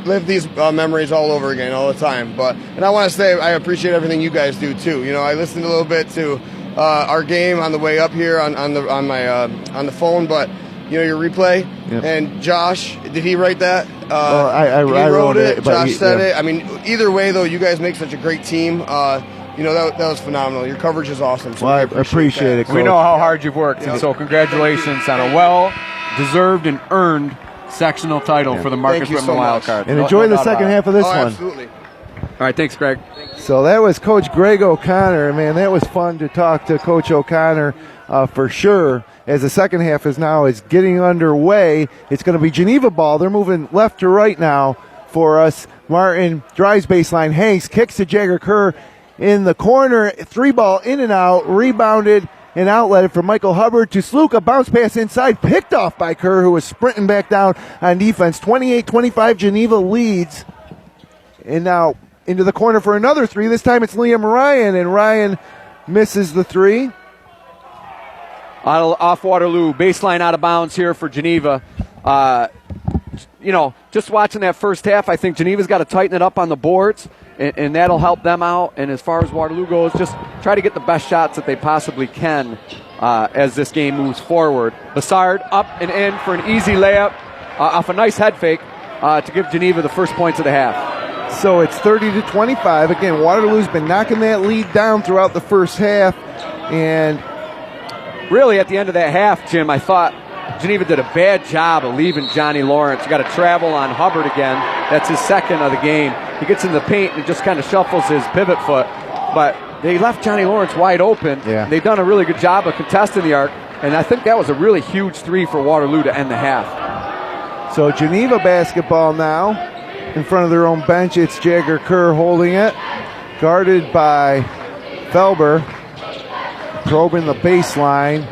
live these memories all over again all the time. And I want to say I appreciate everything you guys do too. I listened a little bit to our game on the way up here on the phone, but your replay. Yep. And Josh, did he write that? I wrote it. Josh said it. I mean, either way though, you guys make such a great team. That was phenomenal. Your coverage is awesome. So I appreciate it, Coach. We know how hard you've worked, and so congratulations on a well-deserved and earned sectional title for the Marcus Whitman Wildcats. And enjoy the second half of this one. Absolutely. All right, thanks, Greg. So that was Coach Greg O'Connor. Man, that was fun to talk to Coach O'Connor for sure. As the second half is getting underway, it's going to be Geneva ball. They're moving left to right now for us. Martin drives baseline, hangs, kicks to Jagger Kerr in the corner. 3-ball in and out, rebounded and outletted from Michael Hubbard to Sluka. Bounce pass inside, picked off by Kerr, who was sprinting back down on defense. 28-25, Geneva leads. And now into the corner for another three. This time it's Liam Ryan, and Ryan misses the three. Off Waterloo, baseline out of bounds here for Geneva. Just watching that first half, I think Geneva's got to tighten it up on the boards, and that'll help them out. And as far as Waterloo goes, just try to get the best shots that they possibly can as this game moves forward. Bassard up and in for an easy layup off a nice head fake to give Geneva the first points of the half. So it's 30-25. Again, Waterloo's been knocking that lead down throughout the first half, and really, at the end of that half, Jim, I thought Geneva did a bad job of leaving Johnny Lawrence. You got to travel on Hubbard again. That's his second of the game. He gets in the paint and just kind of shuffles his pivot foot. But they left Johnny Lawrence wide open. Yeah. They've done a really good job of contesting the arc, and I think that was a really huge three for Waterloo to end the half. So Geneva basketball now in front of their own bench. It's Jagger Kerr holding it, guarded by Felber. Probing the baseline.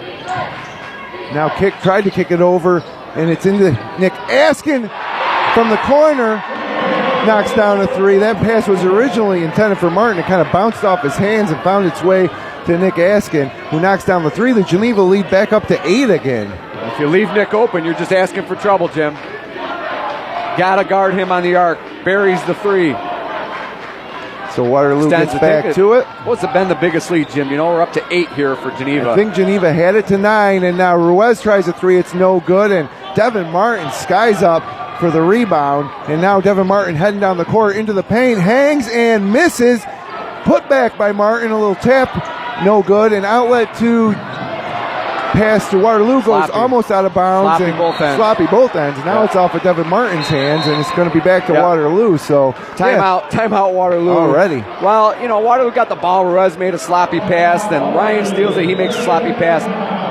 Now tried to kick it over, and it's into Nick Askin from the corner. Knocks down a three. That pass was originally intended for Martin. It kind of bounced off his hands and found its way to Nick Askin, who knocks down the three. The Geneva lead back up to 8 again. If you leave Nick open, you're just asking for trouble, Jim. Gotta guard him on the arc. Buries the three. So Waterloo gets back to it. What's been the biggest lead, Jim? We're up to 8 here for Geneva. I think Geneva had it to 9, and now Ruiz tries a three. It's no good, and Devin Martin skies up for the rebound, and now Devin Martin heading down the court into the paint, hangs and misses. Put back by Martin, a little tap, no good, and outlet to pass to Waterloo goes almost out of bounds. Sloppy both ends. Now it's off of Devin Martin's hands, and it's going to be back to Waterloo. So timeout Waterloo. Already. Well, Waterloo got the ball. Ruiz made a sloppy pass. Then Ryan steals it. He makes a sloppy pass.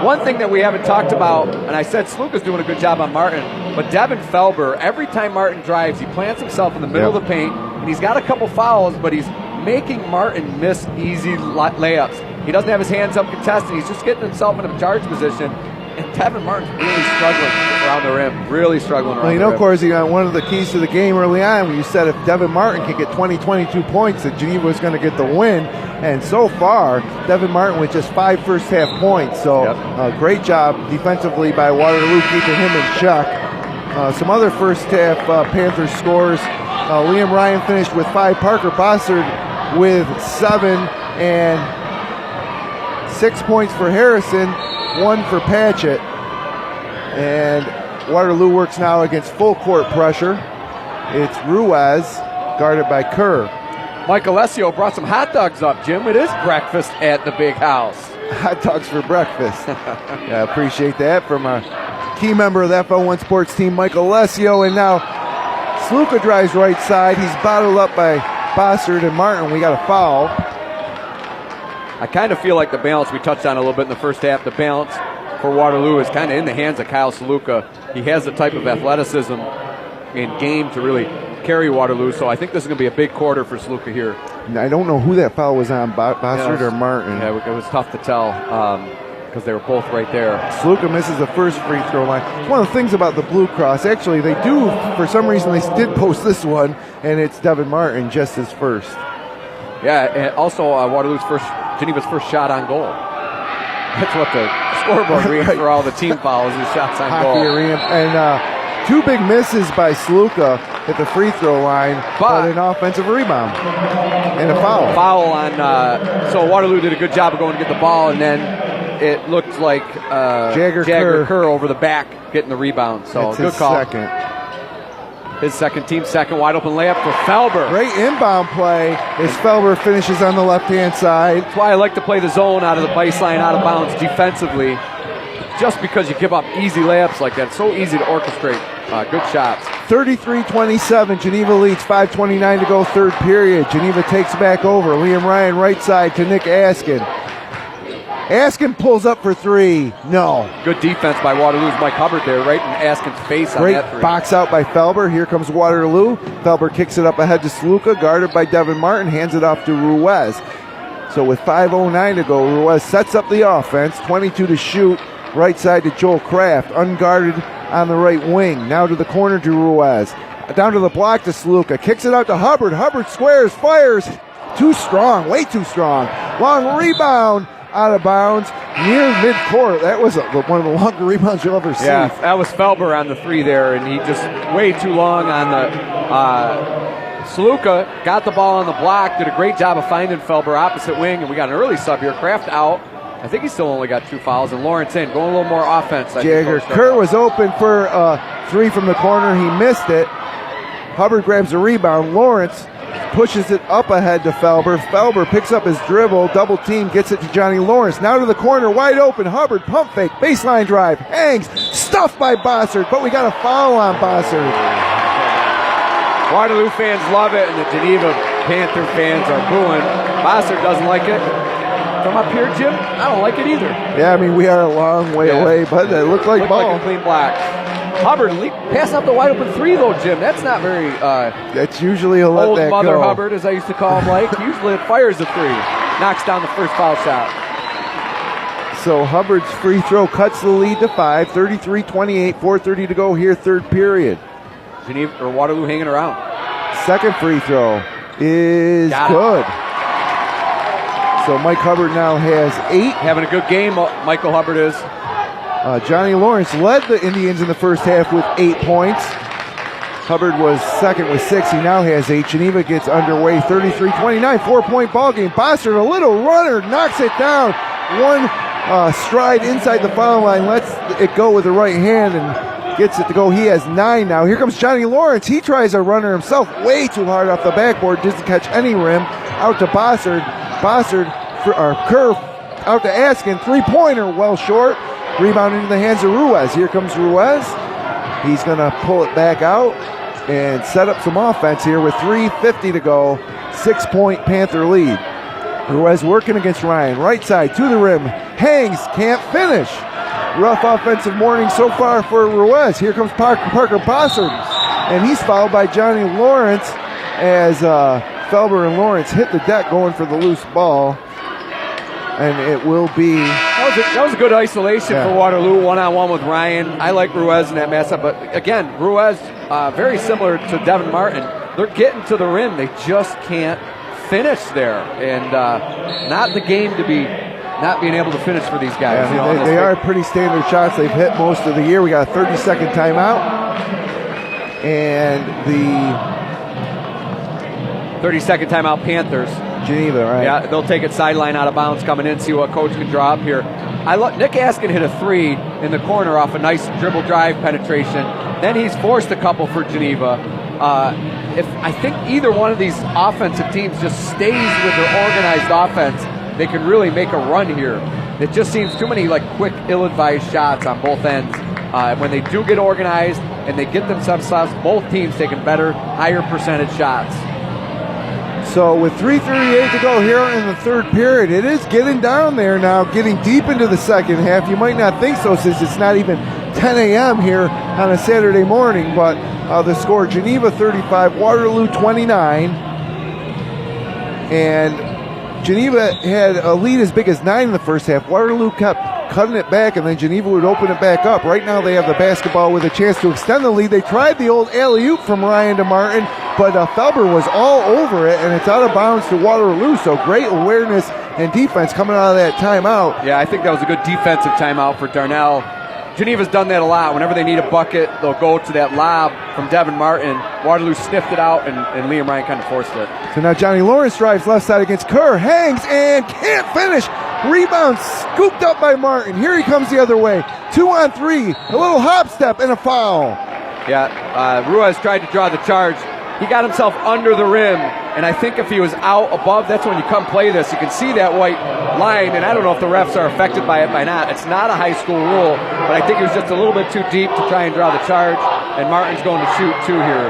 One thing that we haven't talked about, and I said Sluka's doing a good job on Martin, but Devin Felber, every time Martin drives, he plants himself in the middle of the paint, and he's got a couple fouls, but he's making Martin miss easy layups. He doesn't have his hands up contested. He's just getting himself in a charge position. And Devin Martin's really struggling around the rim. Really struggling around the rim. Corzy, one of the keys to the game early on, when you said if Devin Martin could get 20, 22 points, that Geneva was going to get the win. And so far, Devin Martin with just 5 first-half points. So great job defensively by Waterloo, keeping him in check. Some other first-half Panthers scores. Liam Ryan finished with 5. Parker Bossard with 7. And 6 points for Harrison, 1 for Patchett. And Waterloo works now against full court pressure. It's Ruiz, guarded by Kerr. Mike Alessio brought some hot dogs up, Jim. It is breakfast at the big house. Hot dogs for breakfast. I appreciate that from our key member of the FL1 Sports team, Mike Alessio. And now Sluka drives right side. He's bottled up by Bossard and Martin. We got a foul. I kind of feel like the balance, we touched on a little bit in the first half, the balance for Waterloo is kind of in the hands of Kyle Sluka. He has the type of athleticism and game to really carry Waterloo, so I think this is going to be a big quarter for Sluka here. I don't know who that foul was on, Bossard or Martin. Yeah, it was tough to tell because they were both right there. Sluka misses the first free throw line. It's one of the things about the Blue Cross. Actually, they do, for some reason, they did post this one, and it's Devin Martin, just his first. Yeah, and also Geneva's first shot on goal. That's what the scoreboard reads for all the team fouls and shots on goal. And 2 big misses by Sluka. at the free throw line, but an offensive rebound and a foul. Foul on, so Waterloo did a good job of going to get the ball, and then it looked like Jagger Kerr over the back getting the rebound. So it's good call. His team's second wide open layup for Felber. Great inbound play as Felber finishes on the left-hand side. That's why I like to play the zone out of the baseline, out of bounds defensively, just because you give up easy layups like that. It's so easy to orchestrate good shots. 33-27, Geneva leads, 5:29 to go, third period. Geneva takes back over. Liam Ryan right side to Nick Askin. Askin pulls up for three. No. Good defense by Waterloo's Mike Hubbard there, right in Askin's face on that three. Great box out by Felber. Here comes Waterloo. Felber kicks it up ahead to Sluka, guarded by Devin Martin, hands it off to Ruiz. So with 5:09 to go, Ruiz sets up the offense, 22 to shoot, right side to Joel Kraft, unguarded on the right wing. Now to the corner to Ruiz. Down to the block to Sluka, kicks it out to Hubbard. Hubbard squares, fires. Too strong, way too strong. Long rebound. Out of bounds near midcourt. That was one of the longer rebounds you'll ever see. Yeah, that was Felber on the three there, and he just way too long on the Sluka. Got the ball on the block, did a great job of finding Felber opposite wing, and we got an early sub here. Kraft out. I think he still only got 2 fouls, and Lawrence in, going a little more offense. Jagger Kerr was open for three from the corner. He missed it. Hubbard grabs the rebound. Lawrence pushes it up ahead to Felber. Felber picks up his dribble, double team, gets it to Johnny Lawrence. Now to the corner, wide open. Hubbard, pump fake, baseline drive, hangs, stuffed by Bossard, but we got a foul on Bossard. Waterloo fans love it, and the Geneva Panther fans are booing. Bossard doesn't like it. From up here, Jim, I don't like it either. Yeah, I mean, we are a long way away, but it looked like ball. Like a clean black. Hubbard passing up the wide open three, though, Jim. That's not very that's usually a let old that Mother go. Hubbard, as I used to call him, like. Usually it fires the three. Knocks down the first foul shot. So Hubbard's free throw cuts the lead to 5. 33-28, 4:30 to go here, third period. Waterloo hanging around. Second free throw is good. So Mike Hubbard now has 8. Having a good game, Michael Hubbard is. Johnny Lawrence led the Indians in the first half with 8 points. Hubbard was second with 6. He now has 8. Geneva gets underway, 33-29, 4-point ball game. Bossard, a little runner, knocks it down. One stride inside the foul line, lets it go with the right hand and gets it to go. He has 9 now. Here comes Johnny Lawrence. He tries a runner himself, way too hard off the backboard, doesn't catch any rim. Out to Bossard. Kerr out to Askin. 3-pointer, well short. Rebound into the hands of Ruiz. Here comes Ruiz. He's going to pull it back out and set up some offense here with 3:50 to go. 6-point Panther lead. Ruiz working against Ryan. Right side to the rim. Hangs. Can't finish. Rough offensive morning so far for Ruiz. Here comes Parker Bossard. And he's fouled by Johnny Lawrence as Felber and Lawrence hit the deck going for the loose ball. And it will be... That was a good isolation for Waterloo, one-on-one with Ryan. I like Ruiz in that matchup, but again, Ruiz, very similar to Devin Martin. They're getting to the rim. They just can't finish there. And not the game to be not being able to finish for these guys. Yeah, they are pretty standard shots they've hit most of the year. We got a 30-second timeout. And the 30-second timeout, Panthers. Geneva, right? Yeah, they'll take it sideline out of bounds coming in, see what coach can draw up here. Nick Askin hit a 3 in the corner off a nice dribble drive penetration. Then he's forced a couple for Geneva. If I think either one of these offensive teams just stays with their organized offense, they can really make a run here. It just seems too many quick, ill-advised shots on both ends. When they do get organized and they get themselves stops, both teams taking better, higher percentage shots. So with 3:38 to go here in the third period, it is getting down there now, getting deep into the second half. You might not think so since it's not even 10 a.m. here on a Saturday morning, but the score, Geneva 35, Waterloo 29. And Geneva had a lead as big as 9 in the first half. Waterloo kept cutting it back, and then Geneva would open it back up. Right now they have the basketball with a chance to extend the lead. They tried the old alley-oop from Ryan to Martin, but Felber was all over it, and it's out of bounds to Waterloo. So great awareness and defense coming out of that timeout. Yeah, I think that was a good defensive timeout for Darnell. Geneva's done that a lot. Whenever they need a bucket, they'll go to that lob from Devin Martin. Waterloo sniffed it out, and Liam Ryan kind of forced it. So now Johnny Lawrence drives left side against Kerr, hangs and can't finish. Rebound scooped up by Martin. Here he comes the other way. 2-on-3, a little hop step and a foul. Yeah, Ruiz tried to draw the charge. He got himself under the rim, and I think if he was out above, that's when you come play this. You can see that white line, and I don't know if the refs are affected by it by not. It's not a high school rule, but I think he was just a little bit too deep to try and draw the charge, and Martin's going to shoot too here.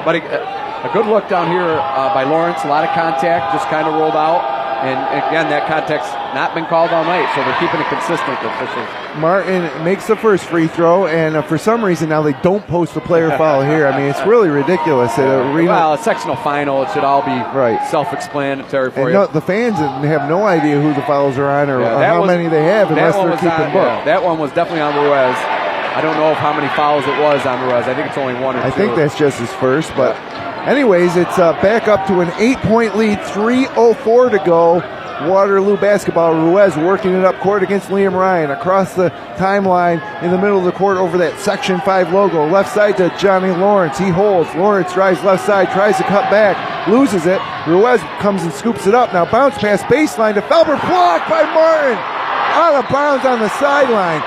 But a good look down here by Lawrence. A lot of contact, just kind of rolled out. And again, that contact's not been called all night, so they're keeping it consistent, the officials. Martin makes the first free throw, and for some reason now they don't post a player foul here. I mean, it's really ridiculous. Well, a sectional final, it should all be self-explanatory for you. The fans have no idea who the fouls are on or how many they have unless they're keeping book. Yeah, that one was definitely on Ruiz. I don't know how many fouls it was on Ruiz. I think it's only one or two. I think that's just his first, but... Anyways, it's back up to an 8-point lead, 3:04 to go. Waterloo basketball. Ruiz working it up court against Liam Ryan. Across the timeline in the middle of the court over that Section 5 logo. Left side to Johnny Lawrence. He holds. Lawrence drives left side, tries to cut back, loses it. Ruiz comes and scoops it up. Now bounce pass baseline to Felber. Blocked by Martin. Out of bounds on the sideline.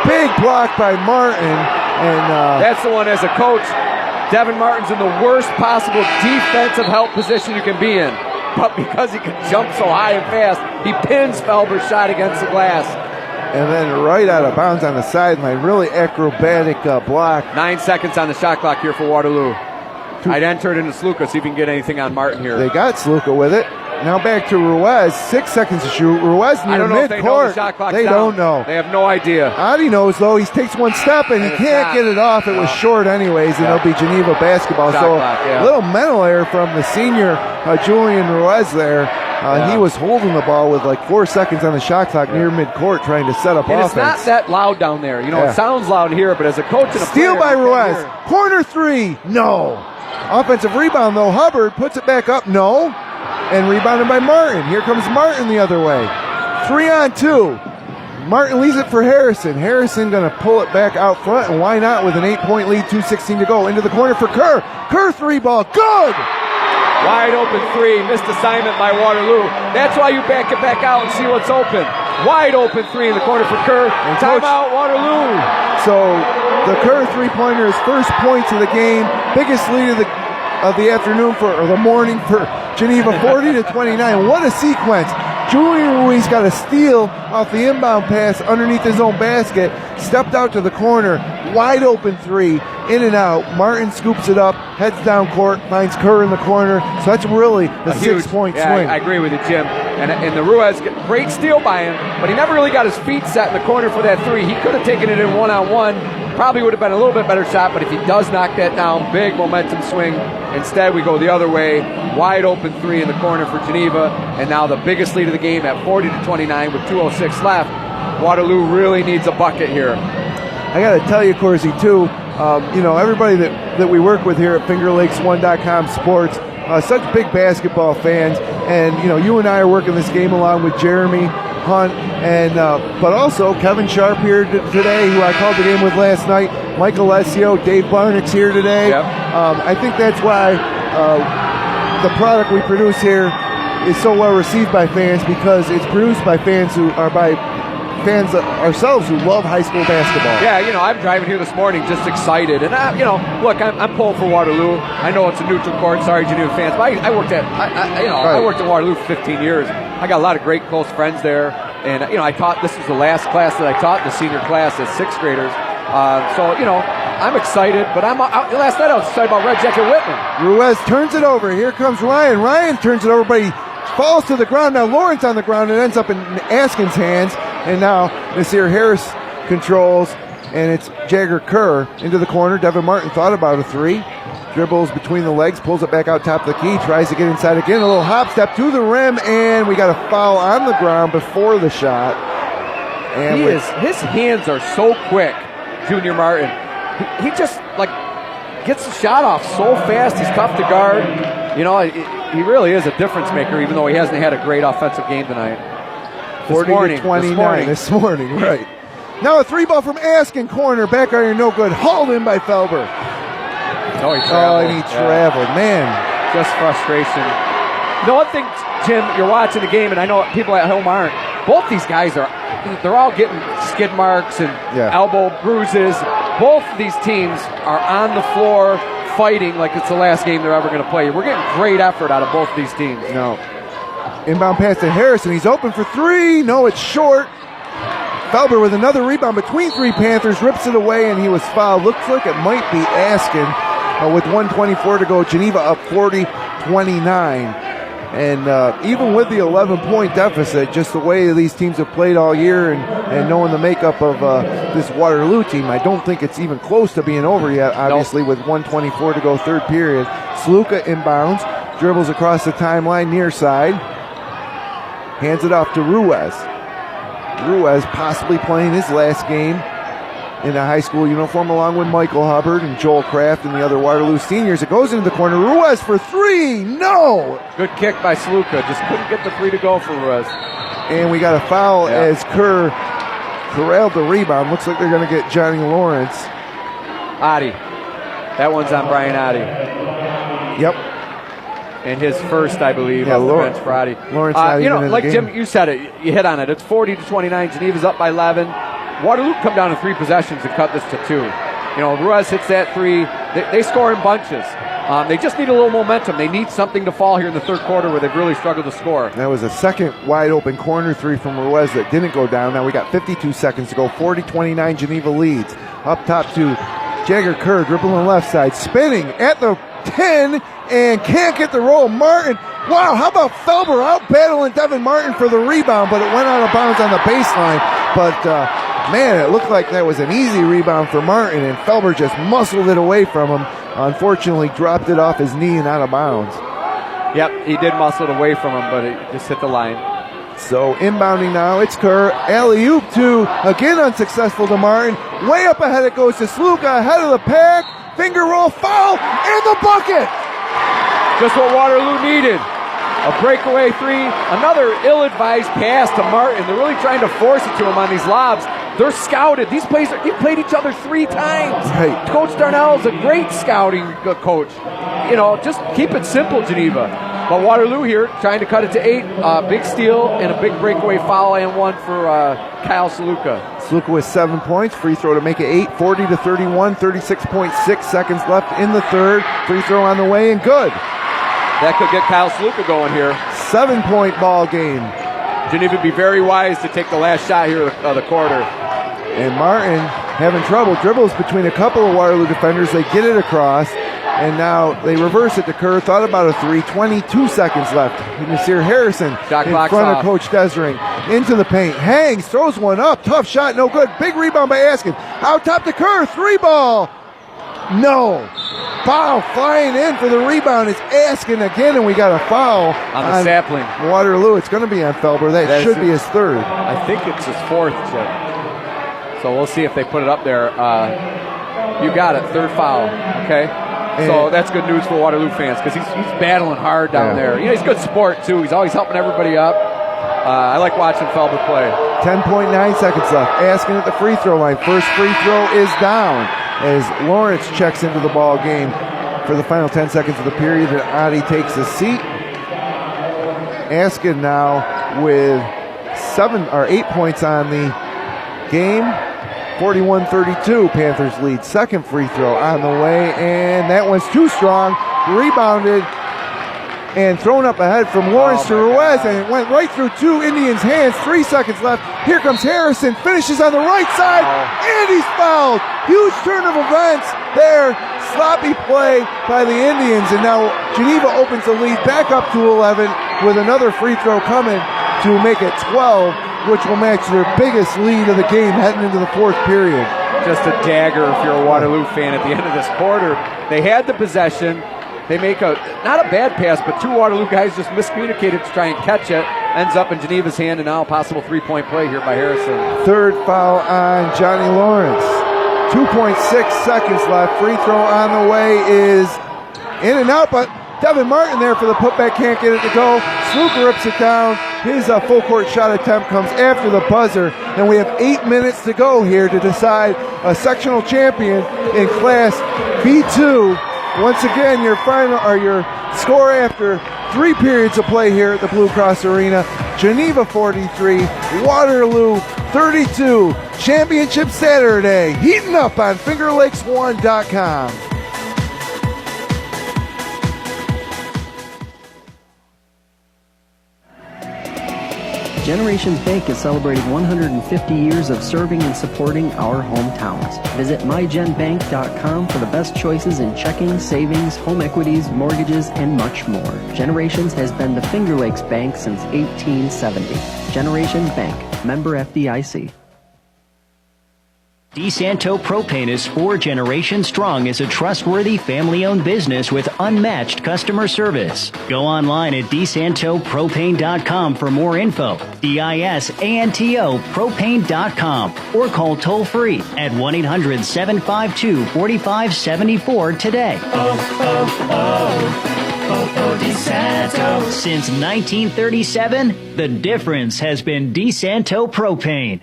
Big block by Martin. And that's the one as a coach. Devin Martin's in the worst possible defensive help position you can be in. But because he can jump so high and fast, he pins Felber's shot against the glass. And then right out of bounds on the sideline. Really acrobatic block. 9 seconds on the shot clock here for Waterloo. I'd enter it into Sluka, see if we can get anything on Martin here. They got Sluka with it. Now back to Ruiz. 6 seconds to shoot. Ruiz near midcourt. They know the shot clock's They down. don't know. They have no idea. Adi knows, though. He takes one step and he can't get it off. It was short anyways, and it'll be Geneva basketball. Shot so clock, a little mental error from the senior Julian Ruiz there. He was holding the ball with like 4 seconds on the shot clock near midcourt trying to set up offense. It's not that loud down there. You know, it sounds loud here, but as a coach and a Steal player, by Ruiz. Corner three. No. Offensive rebound, though. Hubbard puts it back up. No. And rebounded by Martin. Here comes Martin the other way. 3-on-2. Martin leaves it for Harrison. Harrison going to pull it back out front, and why not with an 8-point lead, 2:16 to go. Into the corner for Kerr. Kerr three ball. Good! Wide open three. Missed assignment by Waterloo. That's why you back it back out and see what's open. Wide open three in the corner for Kerr. Timeout, Waterloo. So the Kerr three-pointer is first points of the game. Biggest lead of the afternoon or the morning for Geneva, 40-29. What a sequence. Julian Ruiz got a steal off the inbound pass underneath his own basket, stepped out to the corner, wide open three, in and out. Martin scoops it up, heads down court, finds Kerr in the corner. So that's really a 6-point swing. I agree with you, Jim. And the Ruiz, great steal by him, but he never really got his feet set in the corner for that three. He could have taken it in one-on-one. Probably would have been a little bit better shot, but if he does knock that down, big momentum swing. Instead, we go the other way. Wide open three in the corner for Geneva, and now the biggest lead of the game at 40-29 with 2:06 left. Waterloo really needs a bucket here. I got to tell you, Corsi, too, everybody that we work with here at FingerLakes1.com Sports, such big basketball fans, and, you and I are working this game along with Jeremy Hunt, and but also Kevin Sharp here today, who I called the game with last night. Mike Alessio, Dave Barnick's here today. Yep. I think that's why the product we produce here is so well received by fans, because it's produced by fans who are fans ourselves who love high school basketball. Yeah, I'm driving here this morning just excited, and look, I'm pulling for Waterloo. I know it's a neutral court. Sorry, Geneva fans, but I worked at Waterloo for 15 years. I got a lot of great close friends there, and I taught. This was the last class that I taught, the senior class as 6th graders. So I'm excited, but last night I was excited about Red Jacket Whitman. Ruiz turns it over. Here comes Ryan. Ryan turns it over, but he falls to the ground. Now Lawrence on the ground and ends up in Askin's hands. And now Nasir Harris controls, and it's Jagger Kerr into the corner. Devin Martin thought about a three. Dribbles between the legs, pulls it back out top of the key, tries to get inside again. A little hop step to the rim, and we got a foul on the ground before the shot. And his hands are so quick, Junior Martin. He just gets the shot off so fast. He's tough to guard. He really is a difference maker, even though he hasn't had a great offensive game tonight. 40-29 this morning, right. Now a 3-ball from Askin, corner, back iron, no good. Hauled in by Felber. Oh, he traveled. And he traveled. Man. Just frustration. The one thing, Jim, you're watching the game, and I know people at home aren't. Both these guys they're all getting skid marks and elbow bruises. Both of these teams are on the floor fighting like it's the last game they're ever going to play. We're getting great effort out of both of these teams. No. Inbound pass to Harrison. He's open for 3. No, it's short. Felber with another rebound between 3 Panthers, rips it away, and he was fouled. Looks like it might be Askin with 1:24 to go. Geneva up 40-29. And even with the 11-point deficit, just the way these teams have played all year and knowing the makeup of this Waterloo team, I don't think it's even close to being over yet, obviously, with 1:24 to go, third period. Sluka inbounds, dribbles across the timeline, near side, hands it off to Ruiz. Ruiz possibly playing his last game in a high school uniform along with Michael Hubbard and Joel Kraft and the other Waterloo seniors. It goes into the corner. Ruiz for 3. No! Good kick by Sluka. Just couldn't get the 3 to go for Ruiz. And we got a foul as Kerr corralled the rebound. Looks like they're going to get Johnny Lawrence. Adi. That one's on Brian Adi. Yep. And his first, I believe, on the bench for Adi. Lawrence not even in like the Jim, game. you said it. You hit on it. It's 40-29. Geneva's up by 11. Waterloo come down to 3 possessions and cut this to 2. Ruiz hits that 3. They score in bunches. They just need a little momentum. They need something to fall here in the third quarter where they've really struggled to score. That was a second wide open corner 3 from Ruiz that didn't go down. Now we got 52 seconds to go. 40-29, Geneva leads. Up top to Jagger Kerr, dribbling left side, spinning at the 10 and can't get the roll. Martin, wow, how about Felber out battling Devin Martin for the rebound, but it went out of bounds on the baseline. But man, it looked like that was an easy rebound for Martin, and Felber just muscled it away from him. Unfortunately, dropped it off his knee and out of bounds. Yep, he did muscle it away from him, but it just hit the line. So inbounding now, it's Kerr. Alley-oop to, again unsuccessful to Martin. Way up ahead it goes to Sluka, ahead of the pack. Finger roll, foul, and the bucket! Just what Waterloo needed. A breakaway 3, another ill-advised pass to Martin. They're really trying to force it to him on these lobs. They're scouted. These players, you played each other 3 times. Right. Coach Darnell is a great scouting coach. Just keep it simple, Geneva. But Waterloo here trying to cut it to 8. Big steal and a big breakaway foul and 1 for Kyle Sluka. Sluka with 7 points. Free throw to make it 8, 40-31, 36.6 seconds left in the third. Free throw on the way and good. That could get Kyle Sluka going here. 7-point ball game. Geneva be very wise to take the last shot here of the quarter. And Martin having trouble. Dribbles between a couple of Waterloo defenders. They get it across. And now they reverse it to Kerr. Thought about a 3. 22 seconds left. Nasir Harrison Shot in clock's front off. of Coach Desering. Into the paint. Hangs. Throws one up. Tough shot. No good. Big rebound by Askin. Out top to Kerr. 3-ball. No. Foul flying in for the rebound. It's Askin again, and we got a foul on the sapling. Waterloo. It's going to be on Felber. That should be his third. I think it's his 4th, Chip. So we'll see if they put it up there. You got it. 3rd foul. Okay. So that's good news for Waterloo fans because he's battling hard down there. He's a good sport, too. He's always helping everybody up. I like watching Felber play. 10.9 seconds left. Askin at the free throw line. First free throw is down as Lawrence checks into the ball game for the final 10 seconds of the period, and Adi takes a seat. Askin now with 8 points on the game. 41-32, Panthers lead. Second free throw on the way, and that one's too strong. Rebounded and thrown up ahead from Lawrence to Ruiz, and it went right through 2 Indians' hands. 3 seconds left. Here comes Harrison, finishes on the right side, and he's fouled. Huge turn of events there. Sloppy play by the Indians, and now Geneva opens the lead back up to 11 with another free throw coming to make it 12. Which will match their biggest lead of the game heading into the 4th period. Just a dagger if you're a Waterloo fan at the end of this quarter. They had the possession. They make not a bad pass, but 2 Waterloo guys just miscommunicated to try and catch it. Ends up in Geneva's hand, and now a possible 3-point play here by Harrison. 3rd foul on Johnny Lawrence. 2.6 seconds left. Free throw on the way is in and out, but Devin Martin there for the putback, can't get it to go. Sluka rips it down. His full court shot attempt comes after the buzzer, and we have 8 minutes to go here to decide a sectional champion in Class B2. Once again, your final or your score after 3 periods of play here at the Blue Cross Arena: Geneva 43, Waterloo 32. Championship Saturday, heating up on FingerLakes1.com. Generations Bank is celebrating 150 years of serving and supporting our hometowns. Visit mygenbank.com for the best choices in checking, savings, home equities, mortgages, and much more. Generations has been the Finger Lakes Bank since 1870. Generations Bank, member FDIC. DeSanto Propane is 4 generations strong as a trustworthy family-owned business with unmatched customer service. Go online at DeSantoPropane.com for more info. DISANTO Propane.com or call toll-free at 1-800-752-4574 today. DeSanto. Since 1937, the difference has been DeSanto Propane.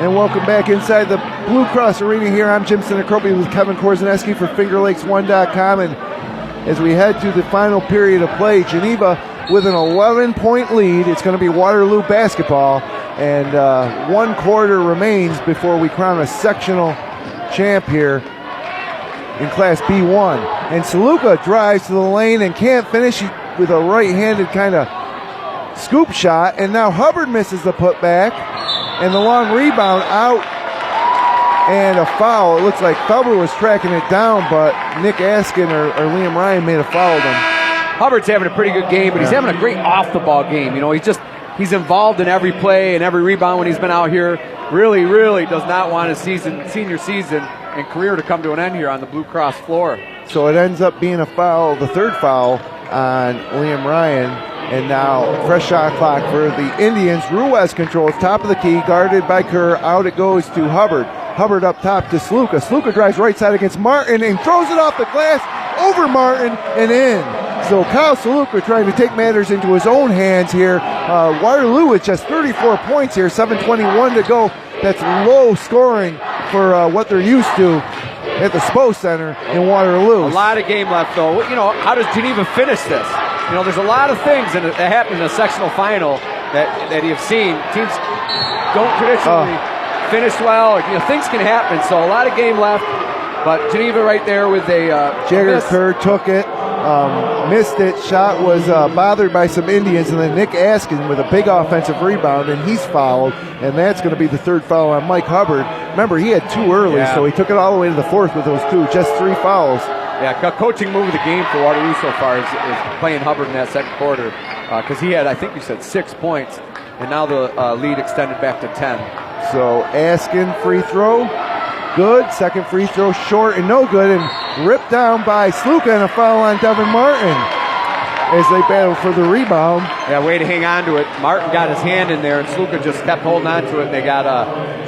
And welcome back inside the Blue Cross Arena here. I'm Jim Sinicropi with Kevin Korzeniewski for FingerLakes1.com. And as we head to the final period of play, Geneva with an 11-point lead. It's going to be Waterloo basketball. And 1 quarter remains before we crown a sectional champ here in Class B1. And Saluka drives to the lane and can't finish with a right-handed kind of scoop shot. And now Hubbard misses the putback. And the long rebound out, and a foul. It looks like Hubbard was tracking it down, but Nick Askin or Liam Ryan may have fouled him. Hubbard's having a pretty good game, but he's having a great off-the-ball game. You know, he's involved in every play and every rebound when he's been out here. Really, really does not want his senior season and career to come to an end here on the Blue Cross floor. So it ends up being a foul, the 3rd foul on Liam Ryan. And now, fresh shot clock for the Indians. Ruiz controls top of the key, guarded by Kerr. Out it goes to Hubbard. Hubbard up top to Sluka. Sluka drives right side against Martin and throws it off the glass over Martin and in. So Kyle Saluka trying to take matters into his own hands here. Waterloo with just 34 points here, 7:21 to go. That's low scoring for what they're used to at the SPO Center in Waterloo. A lot of game left, though. You know, how does Geneva finish this? You know, there's a lot of things that happen in a sectional final that you've seen. Teams don't traditionally finish well. You know, things can happen. So a lot of game left. But Geneva right there with a Jagger Kerr took it, missed it. Shot was bothered by some Indians, and then Nick Askin with a big offensive rebound, and he's fouled. And that's going to be the 3rd foul on Mike Hubbard. Remember, he had 2 early, so he took it all the way to the 4th with those 2, just 3 fouls. Yeah, coaching move of the game for Waterloo so far is playing Hubbard in that 2nd quarter because he had, I think you said, 6 points, and now the lead extended back to 10. So Askin free throw, good. 2nd free throw short and no good, and ripped down by Sluka, and a foul on Devin Martin as they battle for the rebound. Yeah, way to hang on to it. Martin got his hand in there, and Sluka just kept holding on to it, and they got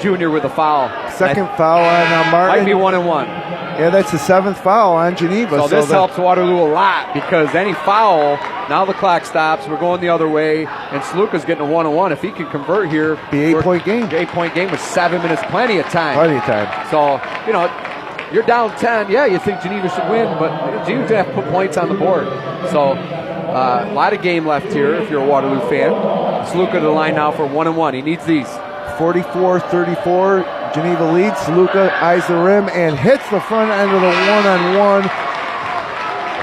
Junior with a foul. 2nd foul on Martin. Might be 1-1. Yeah, that's the 7th foul on Geneva. So this helps Waterloo a lot because any foul, now the clock stops, we're going the other way, and Sluka's getting a 1-1. If he can convert here, be 8-point game. 8-point game with 7 minutes, plenty of time. Plenty of time. So, you know, you're down 10. Yeah, you think Geneva should win, but Geneva have to put points on the board. So, a lot of game left here if you're a Waterloo fan. Sluka to the line now for 1-1. He needs these. 44-34. Geneva leads. Saluka eyes the rim and hits the front end of the one-on-one.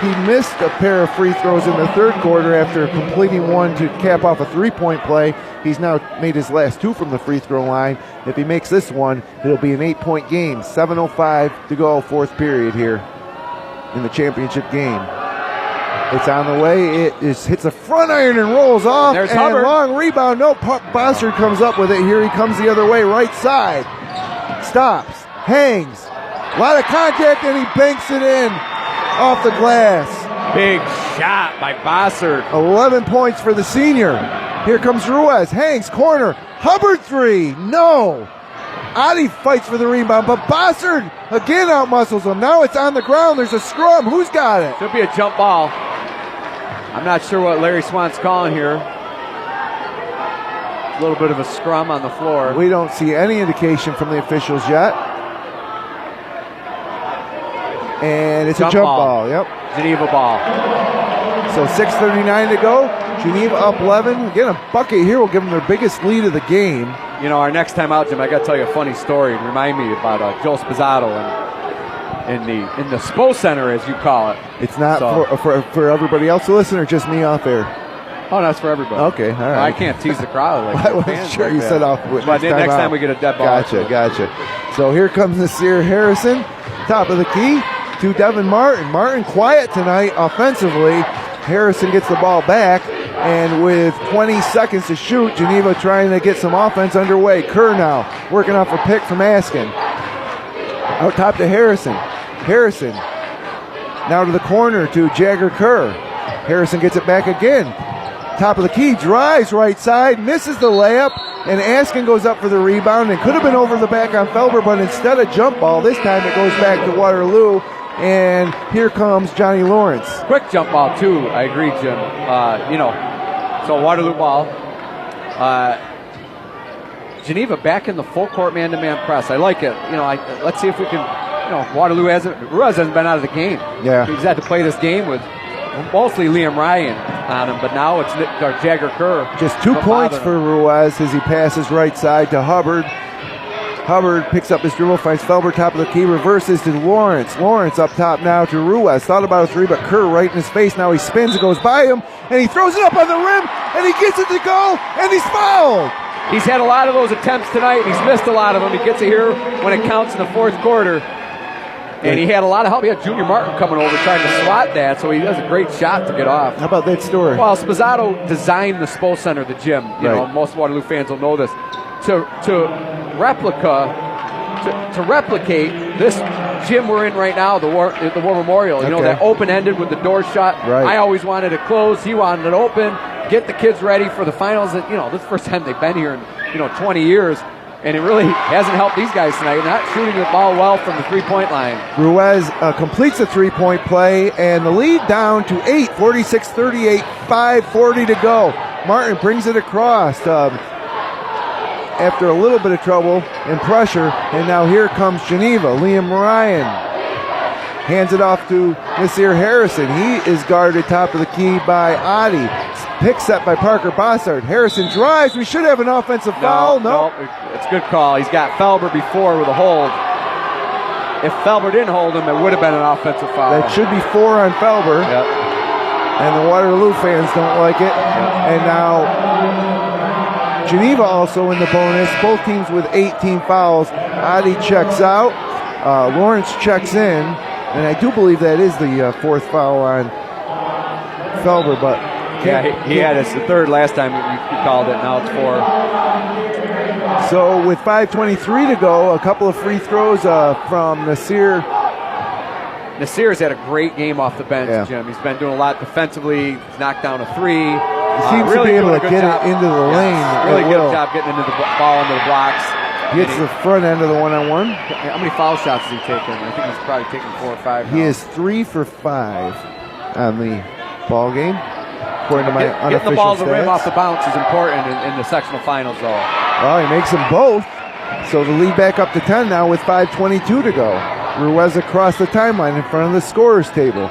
He missed a pair of free throws in the 3rd quarter after completing one to cap off a 3-point play. He's now made his last 2 from the free throw line. If he makes this one, it'll be an 8-point game. 7:05 to go, 4th period here in the championship game. It's on the way. It hits a front iron and rolls off. There's and Hubbard. Long rebound. No, Bossard comes up with it. Here he comes the other way, right side. Stops, hangs. A lot of contact, and he banks it in off the glass. Big shot by Bossard. 11 points for the senior. Here comes Ruiz. Hangs, corner. Hubbard 3. No. Adi fights for the rebound, but Bossard again outmuscles him. Now it's on the ground. There's a scrum. Who's got it? Should be a jump ball. I'm not sure what Larry Swan's calling here. A little bit of a scrum on the floor. We don't see any indication from the officials yet. And it's a jump ball. Yep. Geneva ball. So 6:39 to go. Geneva up 11. Again, a bucket here will give them their biggest lead of the game. You know, our next time out, Jim, I got to tell you a funny story. Remind me about Joe Spazzato in the SPO Center, as you call it. It's not for everybody else to listen, or just me off air? Oh, that's for everybody. Okay, all right. I can't tease the crowd. I wasn't sure you said off. But next time we get a dead ball. Gotcha. So here comes Nasir Harrison, top of the key to Devin Martin. Martin quiet tonight offensively. Harrison gets the ball back, and with 20 seconds to shoot, Geneva trying to get some offense underway. Kerr now working off a pick from Askin. Out top to Harrison. Harrison now to the corner to Jagger Kerr. Harrison gets it back again. Top of the key, drives right side, misses the layup, and Askin goes up for the rebound and could have been over the back on Felber, but instead of jump ball, this time it goes back to Waterloo. And here comes Johnny Lawrence. Quick jump ball, too. I agree, Jim. So Waterloo ball. Geneva back in the full court man-to-man press. I like it. Let's see if we can. Waterloo Ruiz hasn't been out of the game. Yeah. He's had to play this game with mostly Liam Ryan on him, but now it's Jagger Kerr. Just 2 points for Ruiz as he passes right side to Hubbard. Hubbard picks up his dribble, finds Felber top of the key, reverses to Lawrence. Lawrence up top now to Ruiz. Thought about a three, but Kerr right in his face. Now he spins and goes by him, and he throws it up on the rim, and he gets it to go, and he's fouled. He's had a lot of those attempts tonight, and he's missed a lot of them. He gets it here when it counts in the fourth quarter. And he had a lot of help. He had Junior Martin coming over trying to swat that, so he does a great shot to get off. How about that story? Well, Spazzato designed the SPO Center, the gym. You know, most Waterloo fans will know this. To replicate this gym we're in right now, the War Memorial. You know, that open-ended with the door shut. Right. I always wanted it closed. He wanted it open. Get the kids ready for the finals. And, this is the first time they've been here in 20 years. And it really hasn't helped these guys tonight. Not shooting the ball well from the three-point line. Ruiz completes a three-point play, and the lead down to 8, 46-38, 5:40 to go. Martin brings it across after a little bit of trouble and pressure, and now here comes Geneva. Liam Ryan hands it off to Nasir Harrison. He is guarded top of the key by Adi. Pick set by Parker Bossard. Harrison drives. We should have an offensive foul. No. It's a good call. He's got Felber before with a hold. If Felber didn't hold him, it would have been an offensive foul. That should be 4 on Felber. Yep. And the Waterloo fans don't like it. Yep. And now Geneva also in the bonus. Both teams with 18 fouls. Adi checks out. Lawrence checks in. And I do believe that is the fourth foul on Felber, but he had his third last time you called it. Now it's 4. So with 5:23 to go, a couple of free throws from Nasir. Nasir's had a great game off the bench, Jim. He's been doing a lot defensively. He's knocked down a 3. He seems to be able to get it into the lane. Really good job getting into the ball into the blocks. He hits the front end of the one-on-one. How many foul shots has he taken? I think he's probably taken 4 or 5 now. He is 3 for 5 on the ball game, according to my unofficial getting the ball to the rim stats. off the bounce is important in the sectional finals, though. Well, he makes them both. So the lead back up to 10 now with 5:22 to go. Ruiz across the timeline in front of the scorer's table.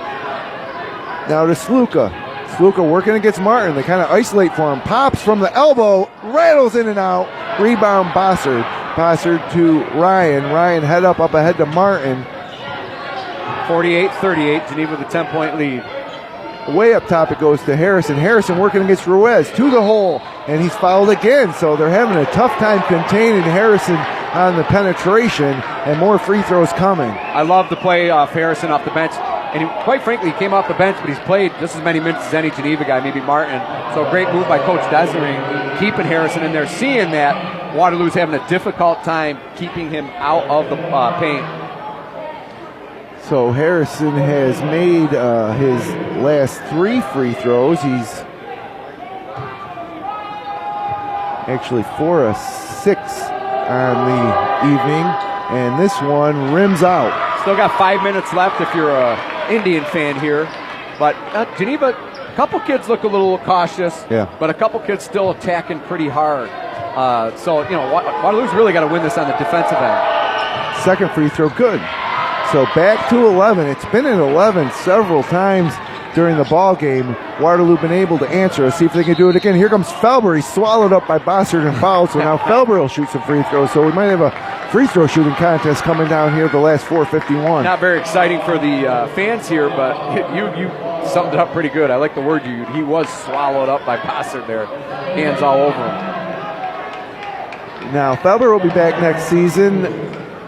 Now to Sluka. Sluka working against Martin. They kind of isolate for him. Pops from the elbow, rattles in and out. Rebound Bossard. Bossard to Ryan. Ryan head up ahead to Martin. 48-38, Geneva with a 10-point lead. Way up top it goes to Harrison. Harrison working against Ruiz to the hole, and he's fouled again. So they're having a tough time containing Harrison on the penetration, and more free throws coming. I love the play off Harrison off the bench. And quite frankly, he came off the bench, but he's played just as many minutes as any Geneva guy, maybe Martin. So a great move by Coach Desering, keeping Harrison in there, seeing that Waterloo's having a difficult time keeping him out of the paint. So Harrison has made his last 3 free throws. He's actually 4 of 6 on the evening, and this one rims out. Still got 5 minutes left if you're a Indian fan here, but Geneva couple kids look a little cautious, Yeah. but a couple kids still attacking pretty hard. So, Waterloo's really got to win this on the defensive end. Second free throw, good. So back to 11. It's been at 11 several times during the ball game. Waterloo been able to answer. Let's see if they can do it again. Here comes Felber. He's swallowed up by Bossard and fouled. So now Felber will shoot some free throws. So we might have a free throw shooting contest coming down here the last 4:51. Not very exciting for the fans here, but you summed it up pretty good. I like the word you used. He was swallowed up by Bossard there. Hands all over him. Now Felber will be back next season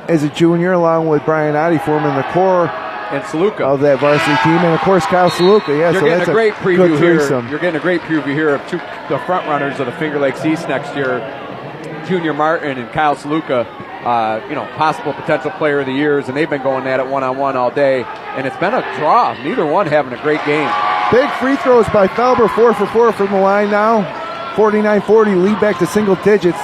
as a junior, along with Brian Oddie, forming the core and Saluka of that varsity team, and of course Kyle Saluka. Yeah, You're so getting that's a great preview good here. threesome. You're getting a great preview here of the front runners of the Finger Lakes East next year, Junior Martin and Kyle Saluka. Possible potential player of the years, and they've been going at it one-on-one all day, and it's been a draw. Neither one having a great game. Big free throws by Felber, 4 for 4 from the line now. 49-40, lead back to single digits.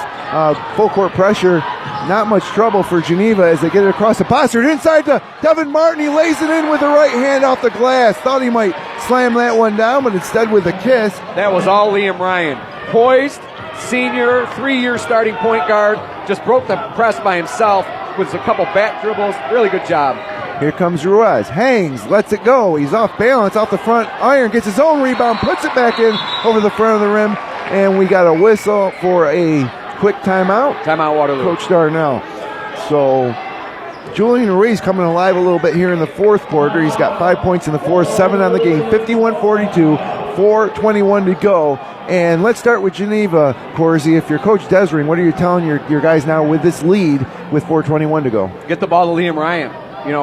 Full court pressure. Not much trouble for Geneva as they get it across the Bossard. Inside to Devin Martin. He lays it in with the right hand off the glass. Thought he might slam that one down, but instead with a kiss. That was all Liam Ryan. Poised, senior, 3-year starting point guard. Just broke the press by himself with a couple back dribbles. Really good job. Here comes Ruiz. Hangs, lets it go. He's off balance, off the front iron. Gets his own rebound, puts it back in over the front of the rim. And we got a whistle for a quick timeout. Timeout, Waterloo. Coach Darnell. So Julian Ruiz coming alive a little bit here in the fourth quarter. He's got 5 points in the fourth, 7 on the game, 51-42, 4:21 to go. And let's start with Geneva, Korzy. If you're Coach Desring, what are you telling your guys now with this lead with 4:21 to go? Get the ball to Liam Ryan.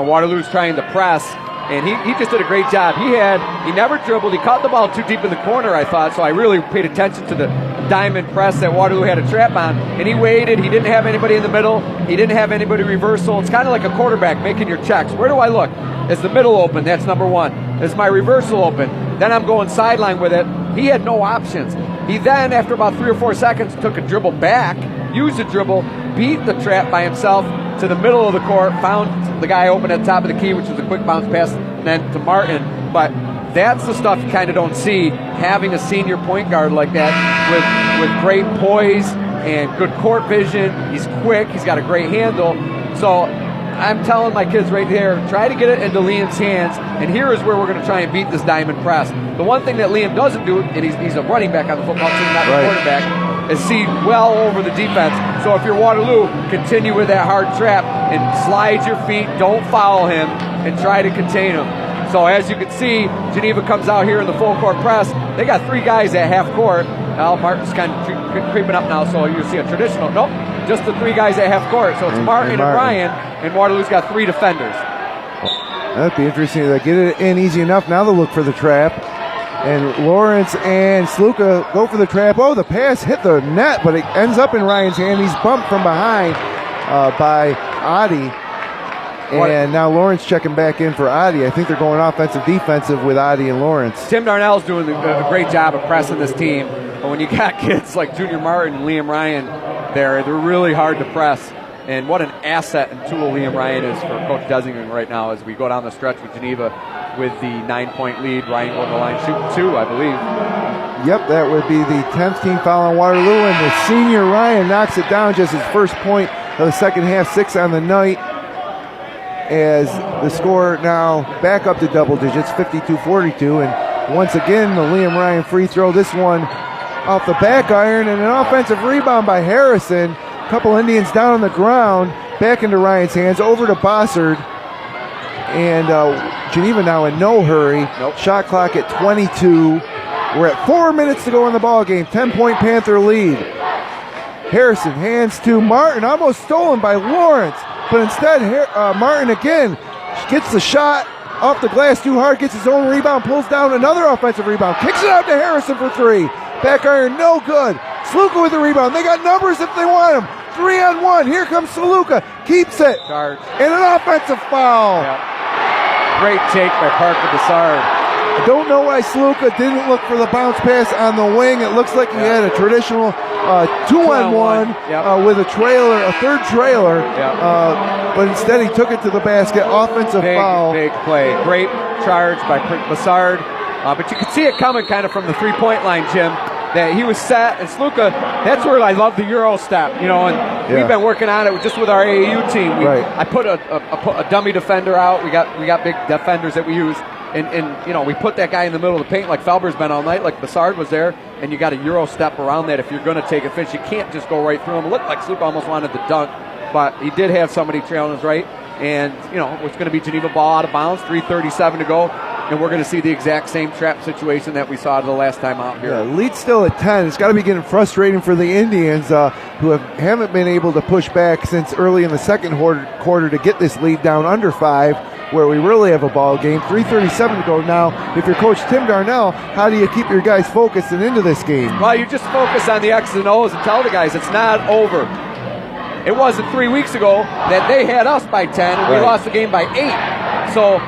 Waterloo's trying to press, and he just did a great job. He never dribbled. He caught the ball too deep in the corner, I thought, so I really paid attention to the diamond press that Waterloo had a trap on, and he waited. He didn't have anybody in the middle. He didn't have anybody reversal. It's kind of like a quarterback making your checks. Where do I look? Is the middle open? That's number one. Is my reversal open? Then I'm going sideline with it. He had no options. He then, after about 3 or 4 seconds, took a dribble back, used the dribble, beat the trap by himself to the middle of the court, found the guy open at the top of the key, which was a quick bounce pass, and then to Martin. But that's the stuff you kind of don't see, having a senior point guard like that with great poise and good court vision. He's quick. He's got a great handle. So I'm telling my kids right there, try to get it into Liam's hands, and here is where we're going to try and beat this diamond press. The one thing that Liam doesn't do, and he's a running back on the football team, not a quarterback, is see well over the defense. So if you're Waterloo, continue with that hard trap and slide your feet, don't foul him, and try to contain him. So as you can see, Geneva comes out here in the full court press. They got 3 guys at half court. Al Martin's kind of creeping up now, so you see a traditional. Nope, just the 3 guys at half court. So it's Martin and Ryan, and Waterloo's got 3 defenders. That'd be interesting. They get it in easy enough. Now they'll look for the trap. And Lawrence and Saluka go for the trap. Oh, the pass hit the net, but it ends up in Ryan's hand. He's bumped from behind by Oddie. And now Lawrence checking back in for Oddie. I think they're going offensive-defensive with Oddie and Lawrence. Tim Darnell's doing a great job of pressing this team. But when you got kids like Junior Martin and Liam Ryan there, they're really hard to press. And what an asset and tool Liam Ryan is for Coach Desingen right now as we go down the stretch with Geneva with the 9-point lead. Ryan going to the line shooting 2, I believe. Yep, that would be the 10th team foul on Waterloo, and the senior Ryan knocks it down, just his first point of the second half, 6 on the night, as the score now back up to double digits, 52-42, and once again the Liam Ryan free throw, this one off the back iron, and an offensive rebound by Harrison. A couple Indians down on the ground, back into Ryan's hands, over to Bossard, and Geneva now in no hurry. Nope. Shot clock at 22. We're at 4 minutes to go in the ball game. 10-point Panther lead. Harrison hands to Martin, almost stolen by Lawrence, but instead Martin again gets the shot off the glass too hard, gets his own rebound, pulls down another offensive rebound, kicks it out to Harrison for 3. Back iron, no good. Saluka with the rebound. They got numbers if they want them. 3-on-1. Here comes Saluka. Keeps it. Charge. And an offensive foul. Yep. Great take by Parker Bessard. I don't know why Saluka didn't look for the bounce pass on the wing. It looks like he had a traditional 2-on-1 with a trailer, a third trailer. But instead he took it to the basket. Offensive foul. Big play. Great charge by Bessard. But you could see it coming kind of from the three-point line, Jim, that he was set. And Sluka, that's where I love the Euro step, and we've been working on it just with our AAU team. I put a dummy defender out. We got big defenders that we use. And we put that guy in the middle of the paint like Felber's been all night, like Bassard was there, and you got a Euro step around that if you're going to take a finish. You can't just go right through him. It looked like Sluka almost wanted to dunk, but he did have somebody trailing his right. And, it's going to be Geneva ball out of bounds, 3:37 to go, and we're going to see the exact same trap situation that we saw the last time out here. Lead still at 10. It's got to be getting frustrating for the Indians, who haven't been able to push back since early in the second quarter to get this lead down under 5, where we really have a ball game. 3:37 to go now. If you're Coach Tim Darnell, how do you keep your guys focused and into this game? Well, you just focus on the X's and O's and tell the guys it's not over. It wasn't 3 weeks ago that they had us by 10 and we lost the game by 8. So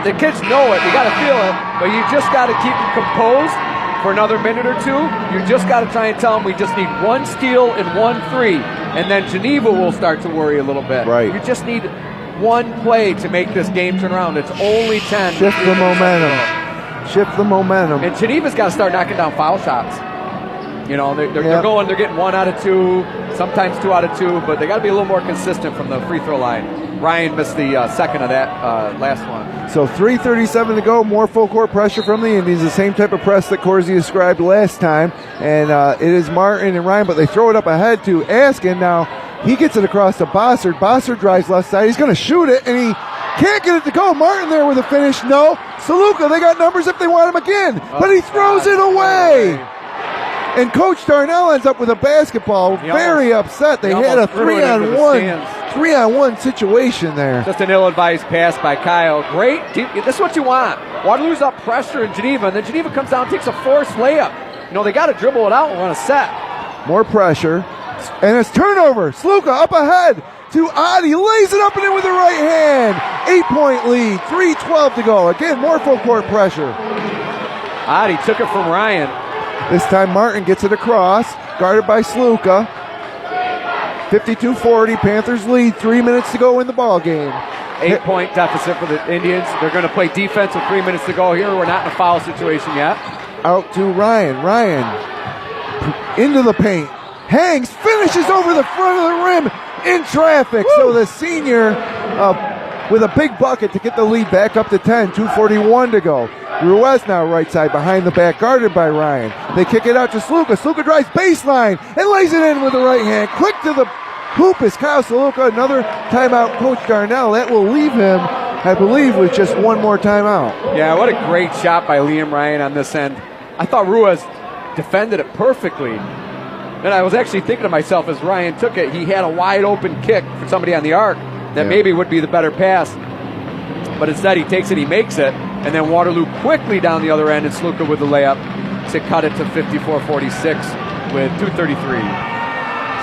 the kids know it. You got to feel it, but you just got to keep them composed for another minute or two. You just got to try and tell them we just need 1 steal and 1 3, and then Geneva will start to worry a little bit. Right. You just need 1 play to make this game turn around. It's only 10. Shift the momentum. Shift the momentum. And Geneva's got to start knocking down foul shots. They're getting 1 out of 2, sometimes 2 out of 2, but they got to be a little more consistent from the free throw line. Ryan missed the second of that last one. So 3:37 to go, more full court pressure from the Indians, the same type of press that Korzy described last time, and it is Martin and Ryan, but they throw it up ahead to Askin. Now he gets it across to Bossard. Bossard drives left side. He's going to shoot it, and he can't get it to go. Martin there with a finish. No. Saluka, they got numbers if they want him again, but he throws it away. And Coach Darnell ends up with a basketball, very upset. They had a 3-on-1 situation there. Just an ill-advised pass by Kyle. Great. This is what you want. Waterloo's up pressure in Geneva, and then Geneva comes down and takes a forced layup. They got to dribble it out and run a set. More pressure. And it's turnover. Sluka up ahead to Adi. Lays it up and in with the right hand. 8-point lead. 3:12 to go. Again, more full court pressure. Adi took it from Ryan. This time Martin gets it across, guarded by Sluka. 52-40, Panthers lead, 3 minutes to go in the ball game. 8-point deficit for the Indians. They're going to play defense with 3 minutes to go here. We're not in a foul situation yet. Out to Ryan. Ryan into the paint. Hangs, finishes over the front of the rim in traffic. Woo! So the senior with a big bucket to get the lead back up to 10, 2:41 to go. Ruiz now right side behind the back, guarded by Ryan. They kick it out to Sluka. Sluka drives baseline and lays it in with the right hand. Quick to the hoop is Kyle Sluka. Another timeout, Coach Darnell. That will leave him, I believe, with just one more timeout. Yeah, what a great shot by Liam Ryan on this end. I thought Ruiz defended it perfectly. And I was actually thinking to myself as Ryan took it, he had a wide open kick for somebody on the arc that maybe would be the better pass. But instead he takes it, he makes it, and then Waterloo quickly down the other end and Sluka with the layup to cut it to 54-46 with 2:33.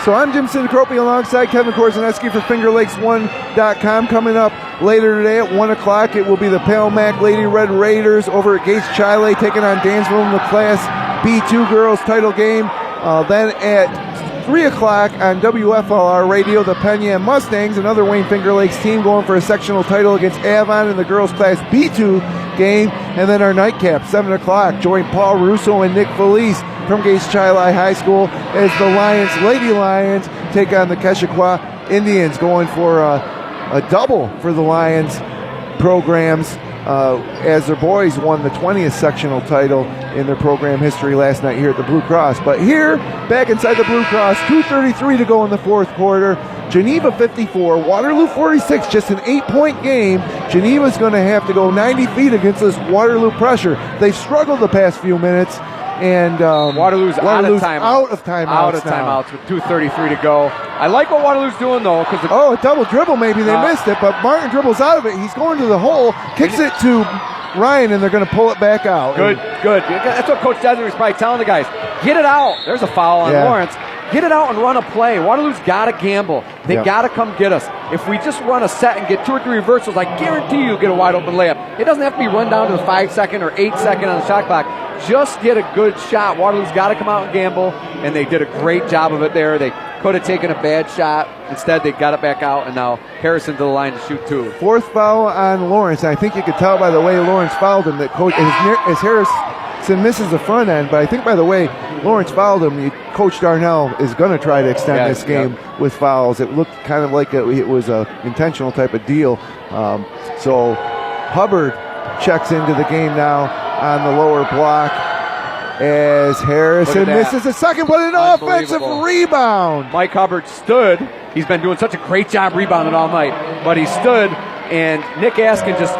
So I'm Jim Sinicropi alongside Kevin Korzeniewski for FingerLakes1.com. Coming up later today at 1 o'clock, it will be the Pale Mac Lady Red Raiders over at Gates Chile taking on Dansville in the Class B2 girls title game. Then at 3 o'clock on WFLR Radio, the Pena Mustangs, another Wayne Finger Lakes team, going for a sectional title against Avon in the girls' Class B2 game. And then our nightcap, 7 o'clock, join Paul Russo and Nick Felice from Gates Chile High School as the Lady Lions take on the Keshequa Indians, going for a double for the Lions programs. As their boys won the 20th sectional title in their program history last night here at the Blue Cross. But here, back inside the Blue Cross, 2:33 to go in the fourth quarter. Geneva 54, Waterloo 46, just an 8-point game. Geneva's going to have to go 90 feet against this Waterloo pressure. They've struggled the past few minutes. And Waterloo's out of timeouts with 2:33 to go. I like what Waterloo's doing, though. A double dribble maybe. They missed it, but Martin dribbles out of it. He's going to the hole, kicks it to Ryan, and they're going to pull it back out. Good. That's what Coach Desiree was probably telling the guys. Get it out. There's a foul on Lawrence. Get it out and run a play. Waterloo's got to gamble. They got to come get us. If we just run a set and get 2 or 3 reversals, I guarantee you'll get a wide open layup. It doesn't have to be run down to the 5-second or 8-second on the shot clock. Just get a good shot. Waterloo's got to come out and gamble, and they did a great job of it there. They could have taken a bad shot. Instead, they got it back out, and now Harrison to the line to shoot 2. 4th foul on Lawrence. And I think you could tell by the way Lawrence fouled him that as Harrison misses the front end, but I think by the way Lawrence fouled him, Coach Darnell is going to try to extend this game with fouls. It looked kind of like it was an intentional type of deal. So Hubbard checks into the game now on the lower block as Harrison misses a second, but an offensive rebound. Mike Hubbard stood. He's been doing such a great job rebounding all night, but he stood, and Nick Askin just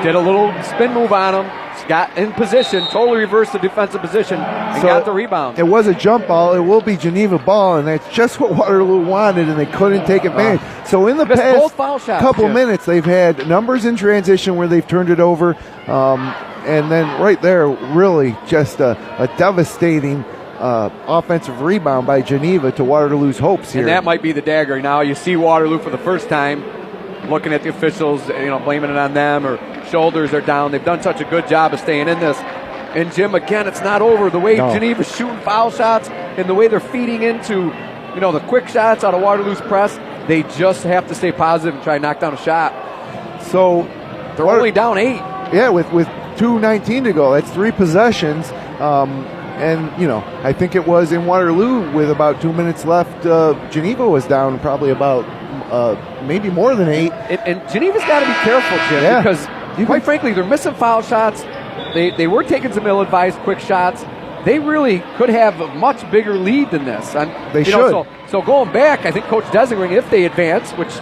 did a little spin move on him, got in position, totally reversed the defensive position, and got the rebound. It was a jump ball. It will be Geneva ball, and that's just what Waterloo wanted, and they couldn't take advantage. So in the past couple minutes, they've had numbers in transition where they've turned it over, and then right there, really just a devastating offensive rebound by Geneva to Waterloo's hopes here. And that might be the dagger. Now you see Waterloo for the first time looking at the officials, blaming it on them, or shoulders are down. They've done such a good job of staying in this. And Jim, again, it's not over. The way Geneva's shooting foul shots and the way they're feeding into, the quick shots out of Waterloo's press, they just have to stay positive and try to knock down a shot. So they're only down 8. Yeah, with 2:19 to go. That's 3 possessions. And, I think it was in Waterloo with about 2 minutes left. Geneva was down probably about maybe more than 8. And Geneva's got to be careful, Jim, because quite frankly, they're missing foul shots. They were taking some ill-advised quick shots. They really could have a much bigger lead than this. They should. So going back, I think Coach Desingring, if they advance, which,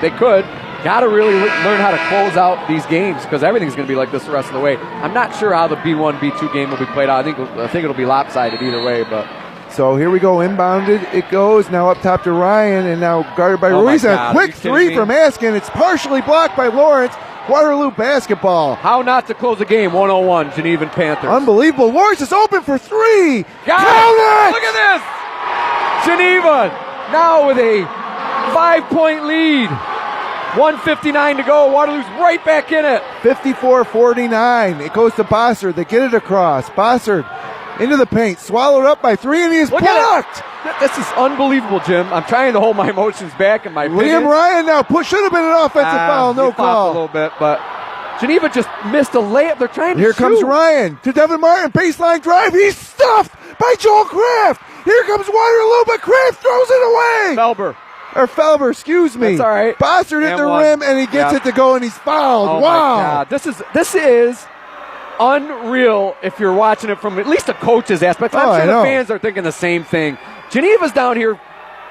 they could, got to really learn how to close out these games, because everything's going to be like this the rest of the way. I'm not sure how the B1, B2 game will be played out. I think it'll be lopsided either way. But so here we go, inbounded. It goes now up top to Ryan, and now guarded by Ruiz. A quick 3 from Askin. It's partially blocked by Lawrence. Waterloo basketball. How not to close the game, 101, Geneva Panthers. Unbelievable. Lawrence is open for 3. Got it! Look at this! Geneva now with a 5-point lead. 1:59 to go. Waterloo's right back in it. 54-49. It goes to Bossard. They get it across. Bossard into the paint. Swallowed up by 3, and he is blocked. This is unbelievable, Jim. I'm trying to hold my emotions back in my opinion. Liam Ryan now should have been an offensive foul. No call. A little bit, but Geneva just missed a layup. They're trying to Here comes Ryan to Devin Martin. Baseline drive. He's stuffed by Joel Kraft. Here comes Waterloo, but Kraft throws it away. Felber, excuse me. That's all right. Bossard hit the rim, and he gets it to go, and he's fouled. Oh wow. My God. This is unreal if you're watching it from at least a coach's aspect. I'm sure the fans are thinking the same thing. Geneva's down here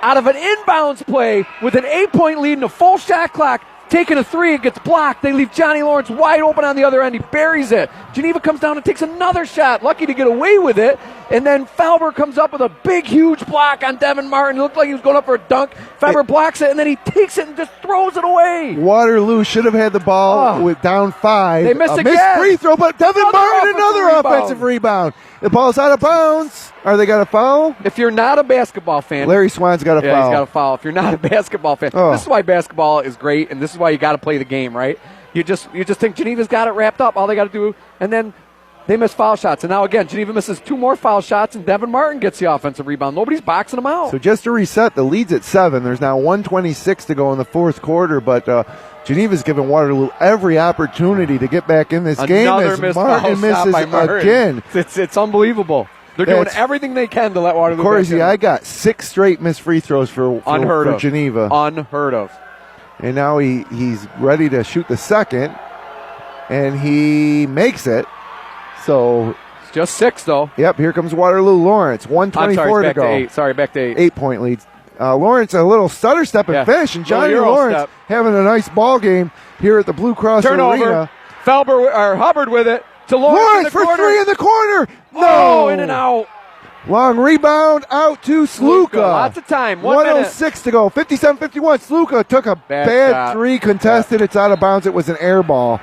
out of an inbounds play with an 8-point lead and a full shot clock. Taking a 3, it gets blocked. They leave Johnny Lawrence wide open on the other end. He buries it. Geneva comes down and takes another shot. Lucky to get away with it. And then Felber comes up with a big, huge block on Devin Martin. It looked like he was going up for a dunk. Felber blocks it, and then he takes it and just throws it away. Waterloo should have had the ball with down 5. They missed again. Missed free throw, but Devin Martin, another offensive rebound. The ball's out of bounds. Are they got a foul? If you're not a basketball fan. Larry Swan's got a foul. He's got a foul. If you're not a basketball fan. This is why basketball is great, and this is why you got to play the game, right? You just think Geneva's got it wrapped up. All they got to do, and then they miss foul shots. And now, again, Geneva misses 2 more foul shots, and Devin Martin gets the offensive rebound. Nobody's boxing them out. So just to reset, the lead's at 7. There's now 1:26 to go in the 4th quarter, but Geneva's given Waterloo every opportunity to get back in this game as Martin misses again. It's unbelievable. They're doing everything they can to let Waterloo Corsi, I got 6 straight missed free throws for Geneva. Unheard of. And now he's ready to shoot the second, and he makes it. So it's just 6, though. Yep, here comes Waterloo Lawrence. 1:24 to go. Back to 8. 8-point lead. Lawrence, a little stutter step and finish, and Johnny Lawrence having a nice ball game here at the Blue Cross Arena. Hubbard with it to Lawrence for 3 in the corner. No, in and out. Long rebound out to Sluka. Lots of time. 1:06 to go. 57-51. Sluka took a bad 3 contested. It's out of bounds. It was an air ball.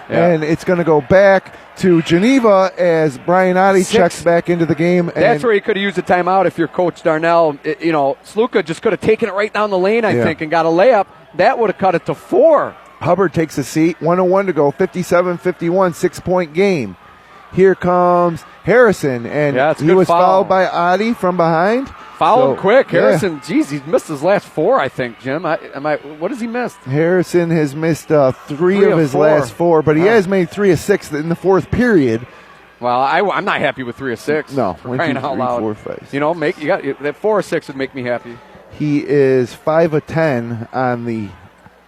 And it's going to go back to Geneva as Brian Oddie checks back into the game. That's where he could have used a timeout if you're Coach Darnell. Sluka just could have taken it right down the lane, I think, and got a layup. That would have cut it to 4. Hubbard takes a seat. 1:01 to go. 57-51. 6-point game. Here comes Harrison, and he was fouled by Oddie from behind. Foul him quick. Harrison, geez, he's missed his last 4, I think, Jim. What has he missed? Harrison has missed 3 of his 4. last 4, but he has made 3 of 6 in the 4th period. Well, I'm not happy with 3 of 6. No, crying out loud. 4, 5. You know, that 4 or 6 would make me happy. He is 5 of 10 on the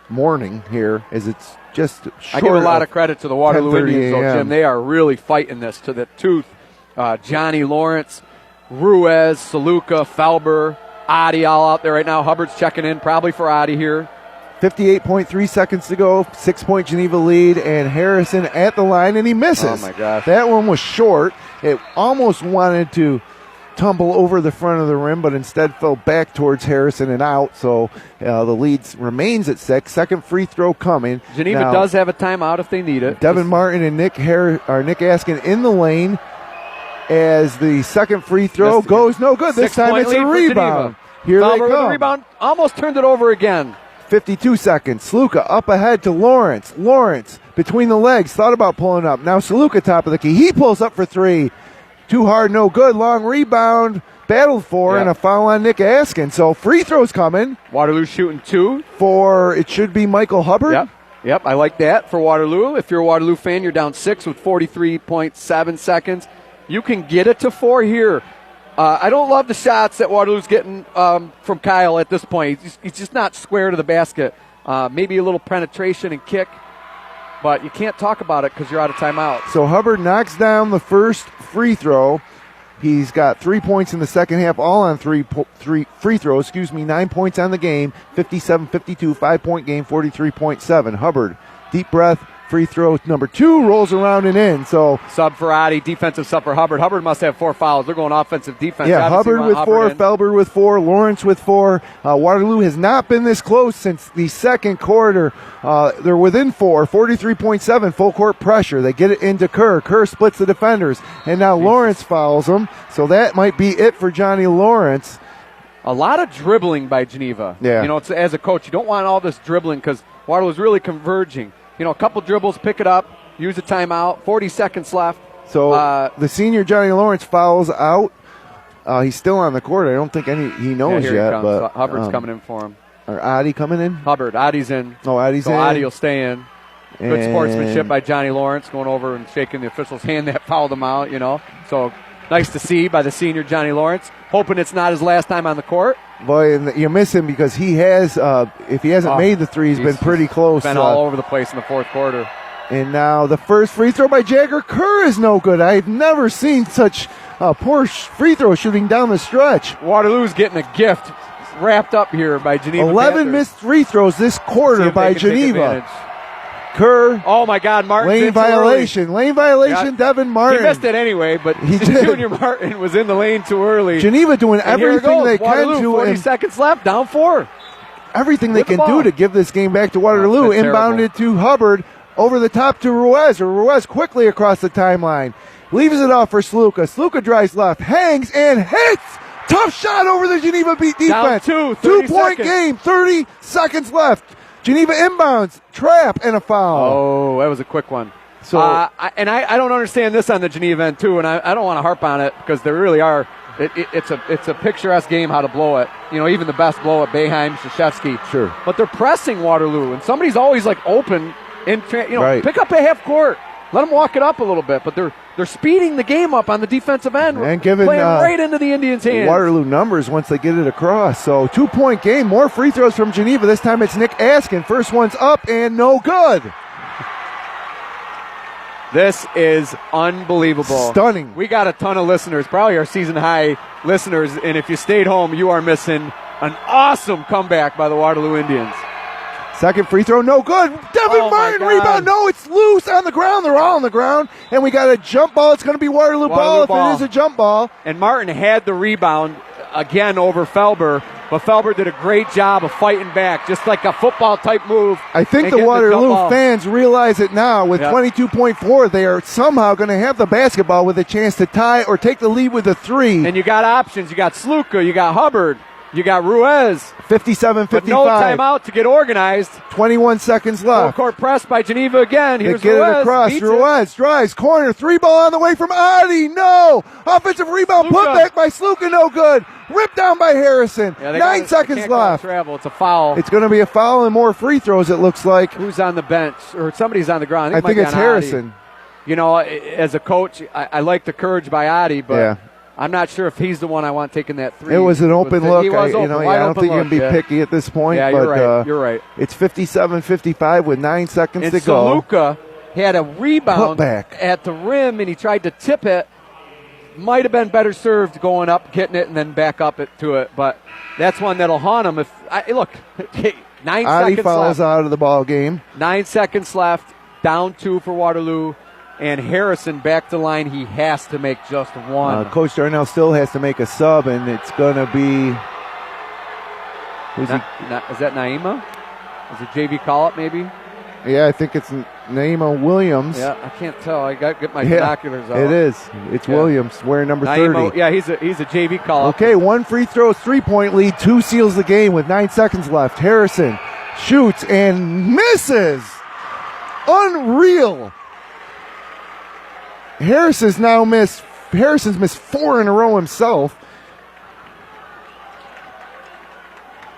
morning here, as it's just short. I give a lot of credit to the Waterloo Indians, though, a.m. Jim. They are really fighting this to the tooth. Johnny Lawrence, Ruiz, Saluka, Felber, Adi all out there right now. Hubbard's checking in probably for Adi here. 58.3 seconds to go, 6-point Geneva lead, and Harrison at the line, and he misses. Oh, my gosh. That one was short. It almost wanted to tumble over the front of the rim, but instead fell back towards Harrison and out, so the lead remains at 6. Second free throw coming. Geneva does have a timeout if they need it. Devin Martin and Nick Askin in the lane as the second free throw goes no good. This time it's a rebound. Here they come. With the rebound, almost turned it over again. 52 seconds. Saluka up ahead to Lawrence. Lawrence between the legs, thought about pulling up. Now Saluka top of the key. He pulls up for 3. Too hard, no good. Long rebound, battled for, and a foul on Nick Askin. So free throws coming. Waterloo shooting 2. For, it should be Michael Hubbard. Yep, I like that for Waterloo. If you're a Waterloo fan, you're down 6 with 43.7 seconds. You can get it to 4 here. I don't love the shots that Waterloo's getting from Kyle at this point. He's just not square to the basket. Maybe a little penetration and kick, but you can't talk about it because you're out of timeout. So Hubbard knocks down the first free throw. He's got 3 points in the second half, all on three free throws. 9 points on the game, 57-52, 5-point game, 43.7. Hubbard, deep breath. Free throw number 2 rolls around and in. So sub for Adi, defensive sub for Hubbard. Hubbard must have 4 fouls. They're going offensive defense. Yeah, Hubbard with 4, Felber with 4, Lawrence with 4. Waterloo has not been this close since the second quarter. They're within 4, 43.7 full court pressure. They get it into Kerr. Kerr splits the defenders, and now Lawrence fouls them. So that might be it for Johnny Lawrence. A lot of dribbling by Geneva. Yeah. You know, as a coach, you don't want all this dribbling because Waterloo's really converging. You know, a couple dribbles, pick it up, use a timeout, 40 seconds left. So the senior Johnny Lawrence fouls out. He's still on the court. I don't think he knows here yet. He but Hubbard's coming in for him. Or Adi coming in? Hubbard. Adi's in. Oh, Adi's in. Adi will stay in. Good sportsmanship by Johnny Lawrence, going over and shaking the official's hand that fouled him out, you know. So nice to see by the senior Johnny Lawrence. Hoping it's not his last time on the court. Boy, and you miss him because he has, if he hasn't made the 3, he's been pretty close. Been all over the place in the fourth quarter. And now the first free throw by Jagger Kerr is no good. I've never seen such poor free throw shooting down the stretch. Waterloo's getting a gift wrapped up here by Geneva 11 Panthers. Missed free throws this quarter by Geneva. Kerr. Oh, my God, Martin. Lane violation. Yeah. Devin Martin. He missed it anyway, but Junior Martin was in the lane too early. Geneva doing everything they Waterloo, can to. 40 seconds left, down 4. Everything they can do to give this game back to Waterloo. Inbounded to Hubbard. Over the top to Ruiz. Ruiz quickly across the timeline. Leaves it off for Saluka. Saluka drives left. Hangs and hits. Tough shot over the Geneva defense. Down 2. 2-point game. 30 seconds left. Geneva inbounds, trap, and a foul. Oh, that was a quick one. So, I don't understand this on the Geneva end, too, and I don't want to harp on it because there really are. It's a picturesque game how to blow it. You know, even the best blow it, Boeheim, Krzyzewski. Sure. But they're pressing Waterloo, and somebody's always, like, open. Right. Pick up a half court. Let them walk it up a little bit, but they're speeding the game up on the defensive end. And giving playing right into the Indians' hands. Waterloo numbers once they get it across. So 2-point game, more free throws from Geneva. This time it's Nick Askin. First one's up and no good. This is unbelievable. Stunning. We got a ton of listeners, probably our season high listeners, and if you stayed home, you are missing an awesome comeback by the Waterloo Indians. Second free throw, no good. Devin Martin rebound. No, it's loose on the ground. They're all on the ground. And we got a jump ball. It's going to be Waterloo ball if it is a jump ball. And Martin had the rebound again over Felber, but Felber did a great job of fighting back, just like a football-type move. I think the Waterloo fans realize it now. With 22.4, they are somehow going to have the basketball with a chance to tie or take the lead with a 3. And you got options. You got Saluka. You got Hubbard. You got Ruiz. 57-55. But no timeout to get organized. 21 seconds left. Full court press by Geneva again. Here's they get it across. Ruiz drives, corner, 3 ball on the way from Adi. No. Offensive rebound, put back by Saluka, no good. Ripped down by Harrison. 9 seconds left. Travel. It's a foul. It's going to be a foul and more free throws, it looks like. Who's on the bench? Or somebody's on the ground. I think it's Harrison. You know, as a coach, I like the courage by Adi, but yeah. I'm not sure if he's the one I want taking that three. It was an open look. I don't think you can be picky picky at this point. Yeah, you're right. It's 57-55 with 9 seconds to go. And Luka had a rebound back at the rim, and he tried to tip it. Might have been better served going up, getting it, and then back up to it. But that's one that'll haunt him. Look, 9 Adi seconds fouls left. out of the ball game. 9 seconds left. Down 2 for Waterloo. And Harrison back to line. He has to make just one. Coach Darnell still has to make a sub, and it's going to be. Is that Naima? Is it JV call-up maybe? Yeah, I think it's Naima Williams. Yeah, I can't tell. I got to get my binoculars out. It is. It's Williams wearing number 30. Yeah, he's a JV call-up. Okay, 1 free throw, 3-point lead. 2 seals the game with 9 seconds left. Harrison shoots and misses. Unreal. Harrison's missed 4 in a row himself.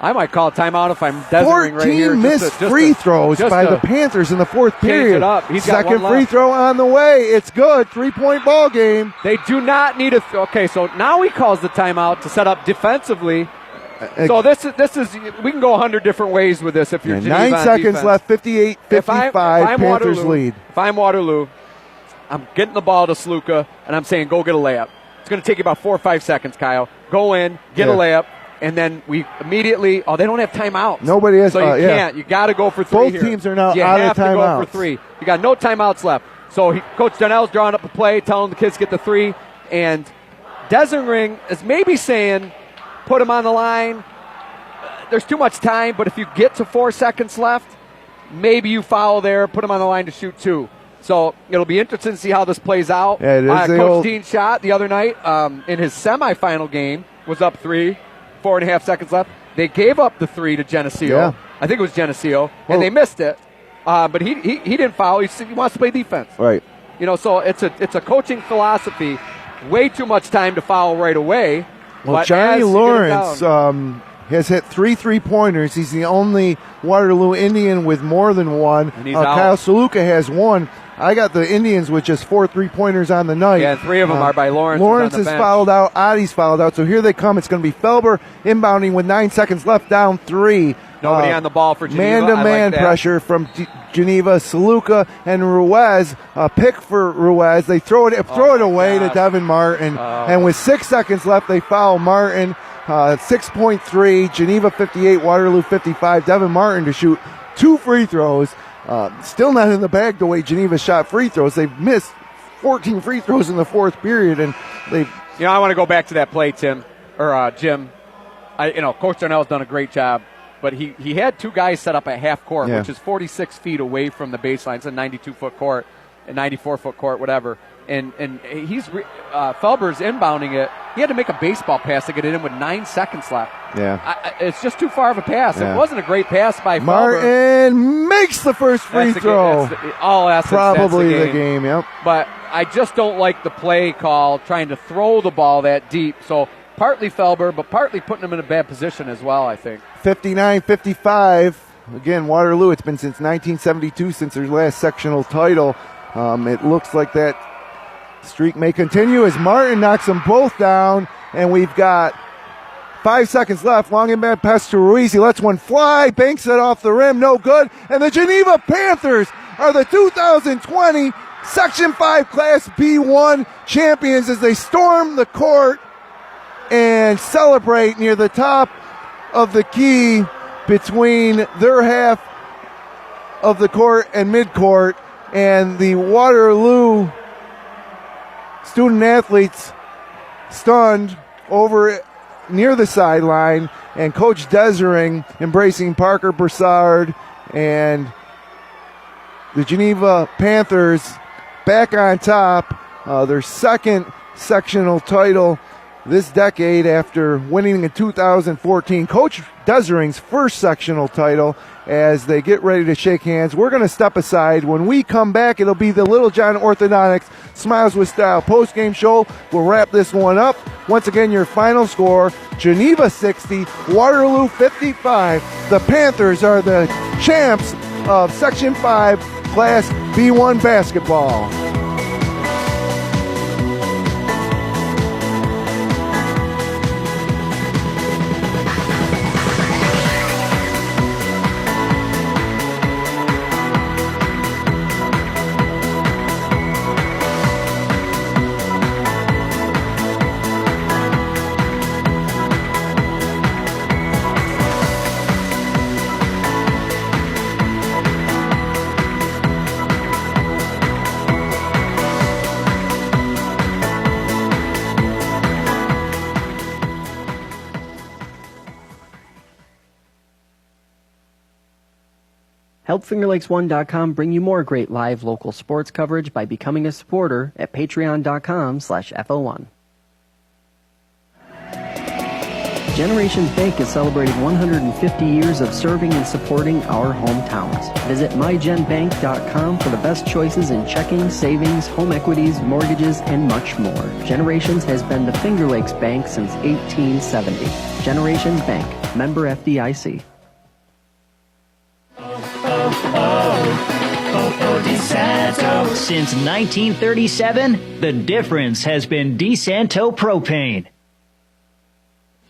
I might call a timeout if I'm designating right here. 14 missed free throws by the Panthers in the fourth period. Second free throw on the way. It's good. 3-point ball game. They do not need okay, so now he calls the timeout to set up defensively. So this is we can go 100 different ways with this if you're Geneva 9 seconds left, 58-55, Panthers Waterloo, lead. If I'm Waterloo, I'm getting the ball to Sluka, and I'm saying go get a layup. It's going to take you about 4 or 5 seconds, Kyle. Go in, get a layup, and then we immediately – they don't have timeouts. Nobody has – So you can't. You got to go for 3 Both teams are now out of timeouts. You have to go for 3. You got no timeouts left. So Coach Darnell's drawing up a play, telling the kids to get the 3, and Desering is maybe saying put him on the line. There's too much time, but if you get to 4 seconds left, maybe you foul there, put him on the line to shoot 2. So it'll be interesting to see how this plays out. Yeah, it is Coach Dean shot the other night in his semifinal game, was up 3, 4.5 seconds left. They gave up the 3 to Geneseo. Yeah. I think it was Geneseo, and they missed it. But he didn't foul. He wants to play defense. Right. You know, so it's a coaching philosophy. Way too much time to foul right away. Well, Johnny Lawrence has hit 3 3-pointers. He's the only Waterloo Indian with more than one. And he's Kyle Saluka has 1. I got the Indians with just 4 3-pointers on the night. Yeah, and 3 of them are by Lawrence. Lawrence is fouled out. Adi's fouled out. So here they come. It's going to be Felber inbounding with 9 seconds left, down 3. Nobody on the ball for Geneva. Man-to-man pressure from Geneva. Saluka and Ruiz. Pick for Ruiz. They throw it away to Devin Martin. And with 6 seconds left, they foul Martin. 6.3. Geneva 58, Waterloo 55. Devin Martin to shoot 2 free throws. Still not in the bag the way Geneva shot free throws. They've missed 14 free throws in the fourth period, and they've. I want to go back to that play, Jim. Coach Darnell's done a great job, but he had 2 guys set up at half court, which is 46 feet away from the baseline. It's a 92-foot court, a 94-foot court, whatever. And he's Felber's inbounding it. He had to make a baseball pass to get it in with 9 seconds left. Yeah, it's just too far of a pass. Yeah. It wasn't a great pass by Felber. Martin makes the first free throw. Probably the game. Yep. But I just don't like the play call trying to throw the ball that deep. So partly Felber, but partly putting him in a bad position as well, I think. 59-55. Again, Waterloo. It's been since 1972 since their last sectional title. It looks like that streak may continue as Martin knocks them both down, and we've got 5 seconds left. Long and bad pass to Ruiz. He lets one fly, banks it off the rim, no good. And the Geneva Panthers are the 2020 Section 5 Class B1 champions as they storm the court and celebrate near the top of the key between their half of the court and midcourt, and the Waterloo student athletes stunned over near the sideline, and Coach Desering embracing Parker Broussard, and the Geneva Panthers back on top, their second sectional title this decade after winning in 2014 Coach Desering's first sectional title. As they get ready to shake hands, we're going to step aside. When we come back, it'll be the Little John Orthodontics Smiles with Style post-game show. We'll wrap this one up. Once again, your final score, Geneva 60, Waterloo 55. The Panthers are the champs of Section 5 Class B1 basketball. Help FingerLakes1.com bring you more great live local sports coverage by becoming a supporter at patreon.com/FL1. Generations Bank is celebrating 150 years of serving and supporting our hometowns. Visit mygenbank.com for the best choices in checking, savings, home equities, mortgages, and much more. Generations has been the Finger Lakes Bank since 1870. Generations Bank, member FDIC. Since 1937, the difference has been DeSanto Propane.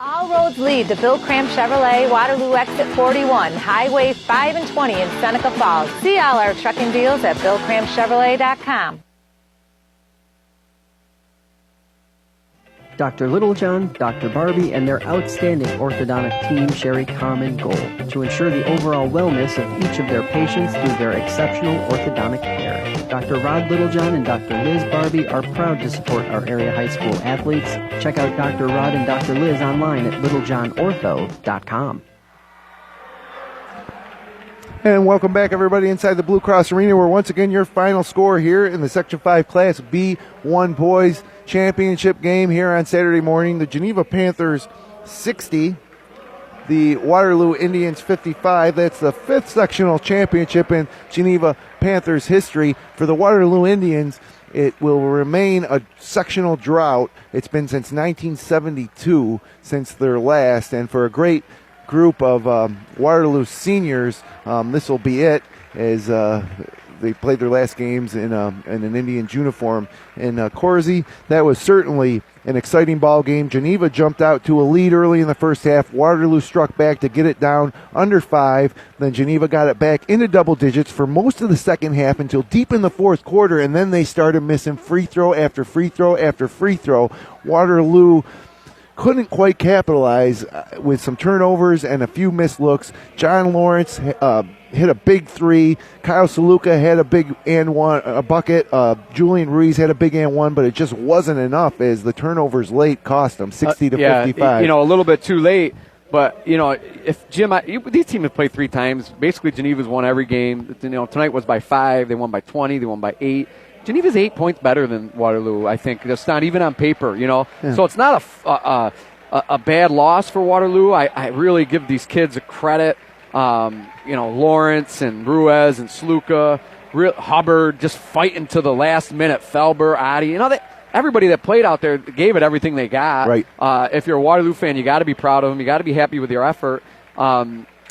All roads lead to Bill Cram Chevrolet, Waterloo Exit 41, Highway 5 and 20 in Seneca Falls. See all our trucking deals at BillCramChevrolet.com. Dr. Littlejohn, Dr. Barbie, and their outstanding orthodontic team share a common goal: to ensure the overall wellness of each of their patients through their exceptional orthodontic care. Dr. Rod Littlejohn and Dr. Liz Barbie are proud to support our area high school athletes. Check out Dr. Rod and Dr. Liz online at littlejohnortho.com. And welcome back, everybody, inside the Blue Cross Arena, where once again your final score here in the Section 5 Class B1 Boys Championship game here on Saturday morning. The Geneva Panthers 60, the Waterloo Indians 55. That's the fifth sectional championship in Geneva Panthers history. For the Waterloo Indians, it will remain a sectional drought. It's been since 1972 since their last, and for a great group of Waterloo seniors, this will be it, as they played their last games in an Indians uniform in Corsi. That was certainly an exciting ball game. Geneva jumped out to a lead early in the first half. Waterloo struck back to get it down under 5. Then Geneva got it back into double digits for most of the second half until deep in the fourth quarter, and then they started missing free throw after free throw after free throw. Waterloo couldn't quite capitalize with some turnovers and a few missed looks. John Lawrence hit a big three. Kyle Saluka had a big and one, a bucket. Julian Ruiz had a big and one, but it just wasn't enough as the turnovers late cost them 60 to 55. A little bit too late. But, if Jim, these teams have played 3 times. Basically, Geneva's won every game. Tonight was by 5. They won by 20. They won by 8. Geneva's 8 points better than Waterloo, I think. It's not even on paper, Yeah. So it's not a bad loss for Waterloo. I really give these kids a credit. Lawrence and Ruiz and Sluka, Hubbard just fighting to the last minute. Felber, Adi, everybody that played out there gave it everything they got. Right. If you're a Waterloo fan, you got to be proud of them. You got to be happy with your effort.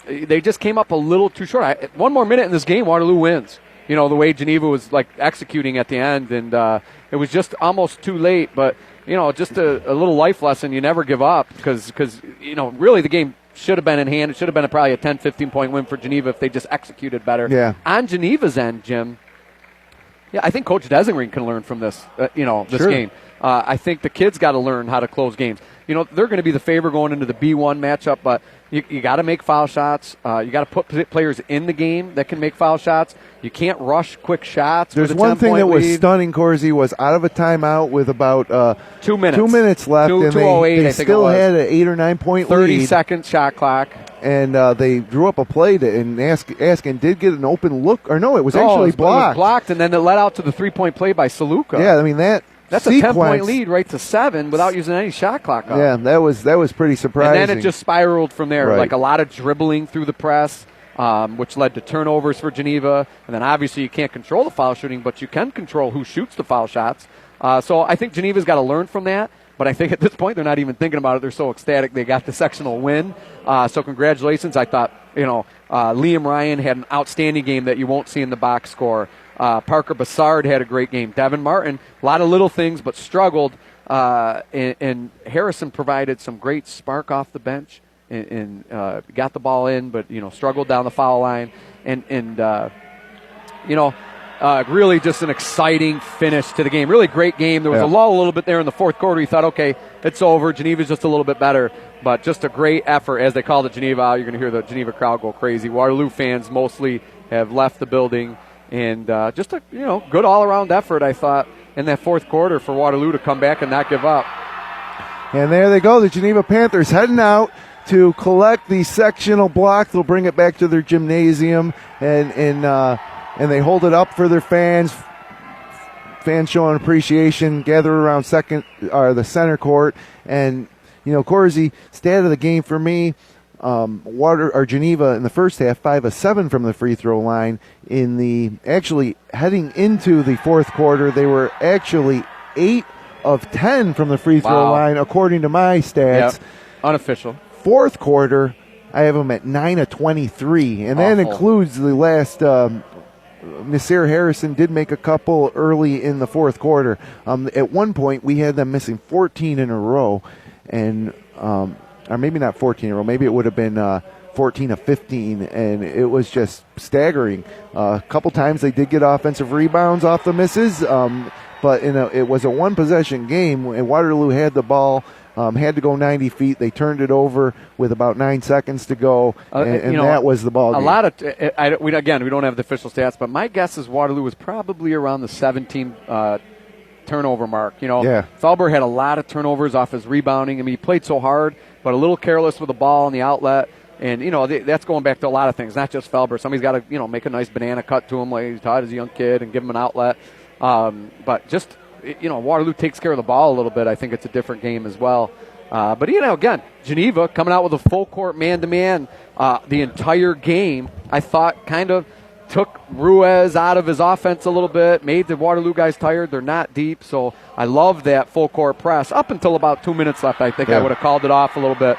They just came up a little too short. One more minute in this game, Waterloo wins. The way Geneva was executing at the end, and it was just almost too late. But just a little life lesson: you never give up, because really the game should have been in hand. It should have been probably a 10, 15-point win for Geneva if they just executed better. Yeah. On Geneva's end, Jim. Yeah, I think Coach Desingring can learn from this. This game. I think the kids got to learn how to close games. They're going to be the favorite going into the B1 matchup, but you got to make foul shots. You got to put players in the game that can make foul shots. You can't rush quick shots. There's one thing that was stunning, Corsi, was out of a timeout with about 2 minutes. 2 minutes left, and they still had an 8 or 9 point lead. 30-second shot clock. And they drew up a play and Askin did get an open look. Or no, it was actually blocked. It was blocked, and then it led out to the 3-point play by Saluka. Yeah, I mean, That's a 10-point lead right to 7 without using any shot clock up. Yeah, that was pretty surprising. And then it just spiraled from there, like a lot of dribbling through the press, which led to turnovers for Geneva. And then obviously you can't control the foul shooting, but you can control who shoots the foul shots. So I think Geneva's got to learn from that. But I think at this point they're not even thinking about it. They're so ecstatic they got the sectional win. So congratulations. I thought, Liam Ryan had an outstanding game that you won't see in the box score. Parker Bassard had a great game. Devin Martin, a lot of little things, but struggled. And Harrison provided some great spark off the bench and got the ball in, but, struggled down the foul line. Really just an exciting finish to the game. Really great game. There was a lull a little bit there in the fourth quarter. You thought, okay, it's over. Geneva's just a little bit better. But just a great effort. As they called it Geneva, you're going to hear the Geneva crowd go crazy. Waterloo fans mostly have left the building. And just a good all-around effort, I thought, in that fourth quarter for Waterloo to come back and not give up. And there they go, the Geneva Panthers heading out to collect the sectional block. They'll bring it back to their gymnasium, and they hold it up for their fans. Fans showing appreciation, gather around the center court. And, Korzy, stat of the game for me, Geneva in the first half, 5 of 7 from the free throw line. Actually heading into the fourth quarter, they were actually 8 of 10 from the free throw line, according to my stats. Yep. Unofficial. Fourth quarter, I have them at 9 of 23, and that includes the last. Nasir Harrison did make a couple early in the fourth quarter. At one point, we had them missing 14 in a row, and or maybe not 14 in a row. Maybe it would have been 14 of 15, and it was just staggering. A couple times they did get offensive rebounds off the misses, but it was a one-possession game, and Waterloo had the ball. Had to go 90 feet. They turned it over with about 9 seconds to go, and that was the ball game. A lot of we don't have the official stats, but my guess is Waterloo was probably around the 17 turnover mark. Felber had a lot of turnovers off his rebounding. I mean, he played so hard, but a little careless with the ball on the outlet. And, that's going back to a lot of things, not just Felber. Somebody's got to, make a nice banana cut to him like he's taught as a young kid and give him an outlet. But just, Waterloo takes care of the ball a little bit. I think it's a different game as well. But, again, Geneva coming out with a full court man-to-man the entire game, I thought kind of took Ruiz out of his offense a little bit, made the Waterloo guys tired. They're not deep, so I love that full court press. Up until about 2 minutes left, I think I would have called it off a little bit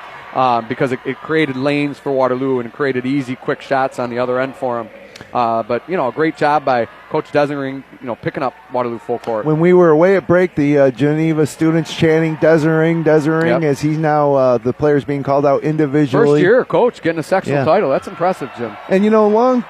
because it created lanes for Waterloo and created easy, quick shots on the other end for them. But, a great job by Coach Desering, picking up Waterloo full court. When we were away at break, the Geneva students chanting Desering, as he's now the players being called out individually. First year coach getting a sectional title. That's impressive, Jim. And,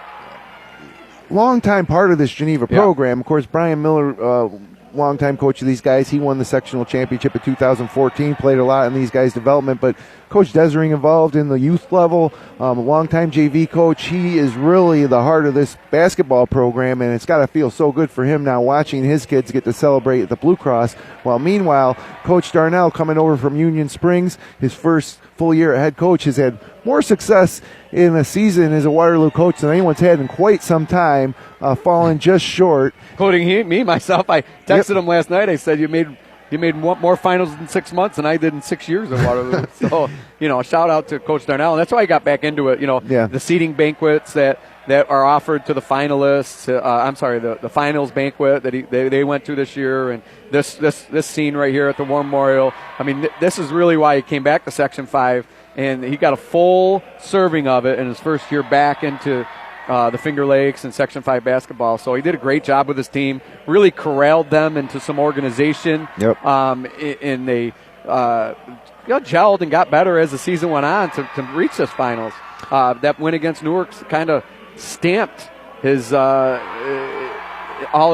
long time part of this Geneva program. Of course, Brian Miller, longtime coach of these guys. He won the sectional championship in 2014, played a lot in these guys' development, but Coach Desering involved in the youth level, longtime JV coach. He is really the heart of this basketball program, and it's got to feel so good for him now watching his kids get to celebrate at the Blue Cross. While meanwhile, Coach Darnell coming over from Union Springs, his first full year at head coach, has had more success in a season as a Waterloo coach than anyone's had in quite some time, falling just short. Including me, myself. I texted him last night. I said, you made more finals in 6 months than I did in 6 years at Waterloo. So, a shout out to Coach Darnell. And that's why I got back into it. The seating banquets that are offered to the finalists. The finals banquet that they went to this year. And this scene right here at the War Memorial. I mean, this is really why he came back to Section 5. And he got a full serving of it in his first year back into the Finger Lakes and Section 5 basketball. So he did a great job with his team, really corralled them into some organization. Yep. And they gelled and got better as the season went on to reach this finals. That win against Newark kind of stamped his all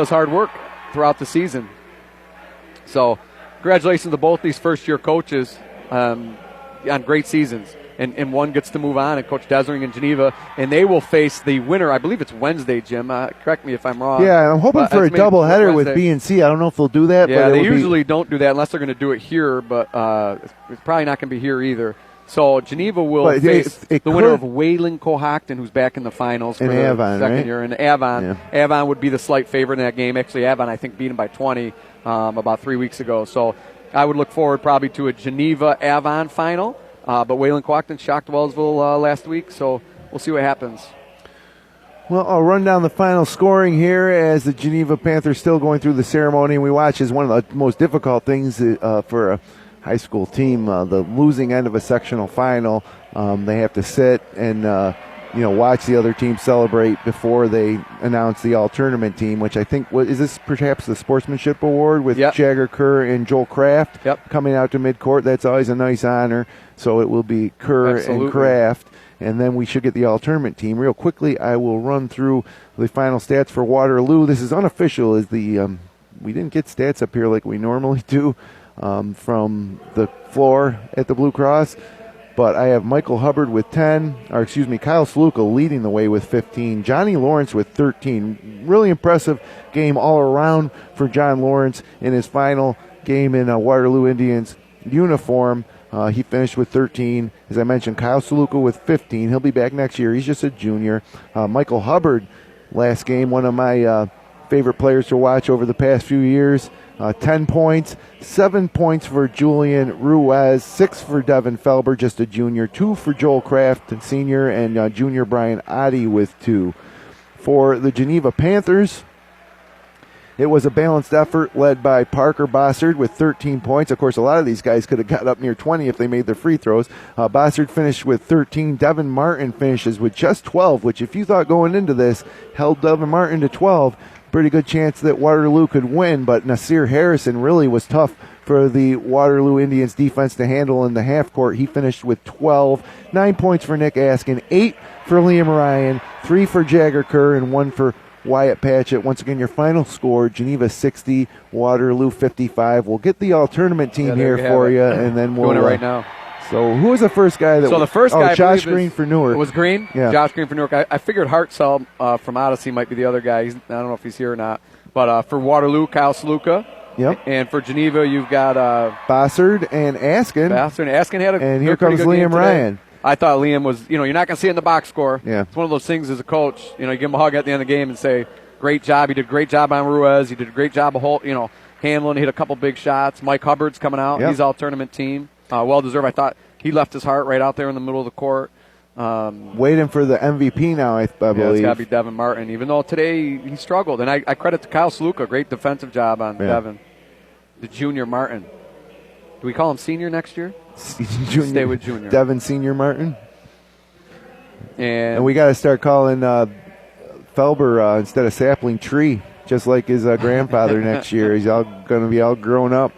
his hard work throughout the season. So congratulations to both these first-year coaches on great seasons. And one gets to move on, and Coach Desering in Geneva, and they will face the winner. I believe it's Wednesday, Jim. Correct me if I'm wrong. Yeah, I'm hoping for a doubleheader with B&C. I don't know if they'll do that. Yeah, but they usually don't do that unless they're going to do it here, but it's probably not going to be here either. So Geneva will face the winner of Wayland Cohocton, who's back in the finals for the second year. And Avon. Yeah. Avon would be the slight favorite in that game. Actually, Avon, I think, beat them by 20 about 3 weeks ago. So I would look forward probably to a Geneva-Avon final. But Wayland Cohocton shocked Wellsville last week, so we'll see what happens. Well, I'll run down the final scoring here as the Geneva Panthers still going through the ceremony. And we watch as one of the most difficult things for a high school team, the losing end of a sectional final. They have to sit and watch the other team celebrate before they announce the all-tournament team, which I think, is this perhaps the Sportsmanship Award with Jagger Kerr and Joel Kraft coming out to midcourt? That's always a nice honor. So it will be Kerr and Kraft, and then we should get the all-tournament team. Real quickly, I will run through the final stats for Waterloo. This is unofficial, as we didn't get stats up here like we normally do from the floor at the Blue Cross. But I have Michael Hubbard with 10, Kyle Sluka leading the way with 15, Johnny Lawrence with 13. Really impressive game all around for John Lawrence in his final game in Waterloo Indians uniform. He finished with 13. As I mentioned, Kyle Sluka with 15. He'll be back next year. He's just a junior. Michael Hubbard, last game, one of my favorite players to watch over the past few years. 10 points, 7 points for Julian Ruiz, 6 for Devin Felber, just a junior, 2 for Joel Kraft, senior, and junior Brian Oddie with 2. For the Geneva Panthers, it was a balanced effort led by Parker Bossard with 13 points. Of course, a lot of these guys could have got up near 20 if they made their free throws. Bossard finished with 13. Devin Martin finishes with just 12, which if you thought going into this held Devin Martin to 12, pretty good chance that Waterloo could win, but Nasir Harrison really was tough for the Waterloo Indians defense to handle in the half court. He finished with 12, 9 points for Nick Askin, 8 for Liam Ryan, 3 for Jagger Kerr, and 1 for Wyatt Patchett. Once again, your final score, Geneva 60, Waterloo 55. We'll get the all-tournament team here for you, and then we'll... Doing it right now. So who was the first guy that... So the first guy... Josh Green for Newark. It was Green? Yeah. Josh Green for Newark. I figured Hartzell from Odyssey might be the other guy. I don't know if he's here or not. But for Waterloo, Kyle Sluka. Yep. And for Geneva, you've got... Bossard and Askin. Askin had a And here comes Liam Ryan. I thought Liam was... you're not going to see it in the box score. Yeah. It's one of those things as a coach. You give him a hug at the end of the game and say, great job. You did a great job on Ruiz. You did a great job of handling. Hit a couple big shots. Mike Hubbard's coming out. Yep. He's all-tournament team. Well-deserved. I thought he left his heart right out there in the middle of the court. Waiting for the MVP now, I believe. Yeah, it's got to be Devin Martin, even though today he struggled. And I credit to Kyle Sluka, great defensive job on Devin. The junior Martin. Do we call him senior next year? Stay with junior. Devin Senior Martin. And we got to start calling Felber instead of Sapling Tree, just like his grandfather next year. He's going to be all grown up.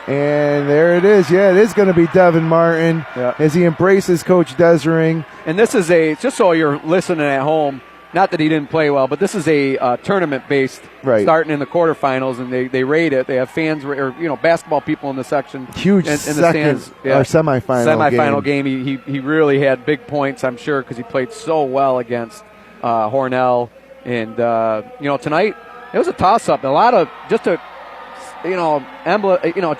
And there it is. Yeah, it is going to be Devin Martin as he embraces Coach Desring. And this is just so you're listening at home, not that he didn't play well, but this is a tournament-based starting in the quarterfinals, and they rate it. They have fans or basketball people in the section. Huge in the second stands. Or semifinal game. He really had big points, I'm sure, because he played so well against Hornell. And, tonight it was a toss-up. A lot of just a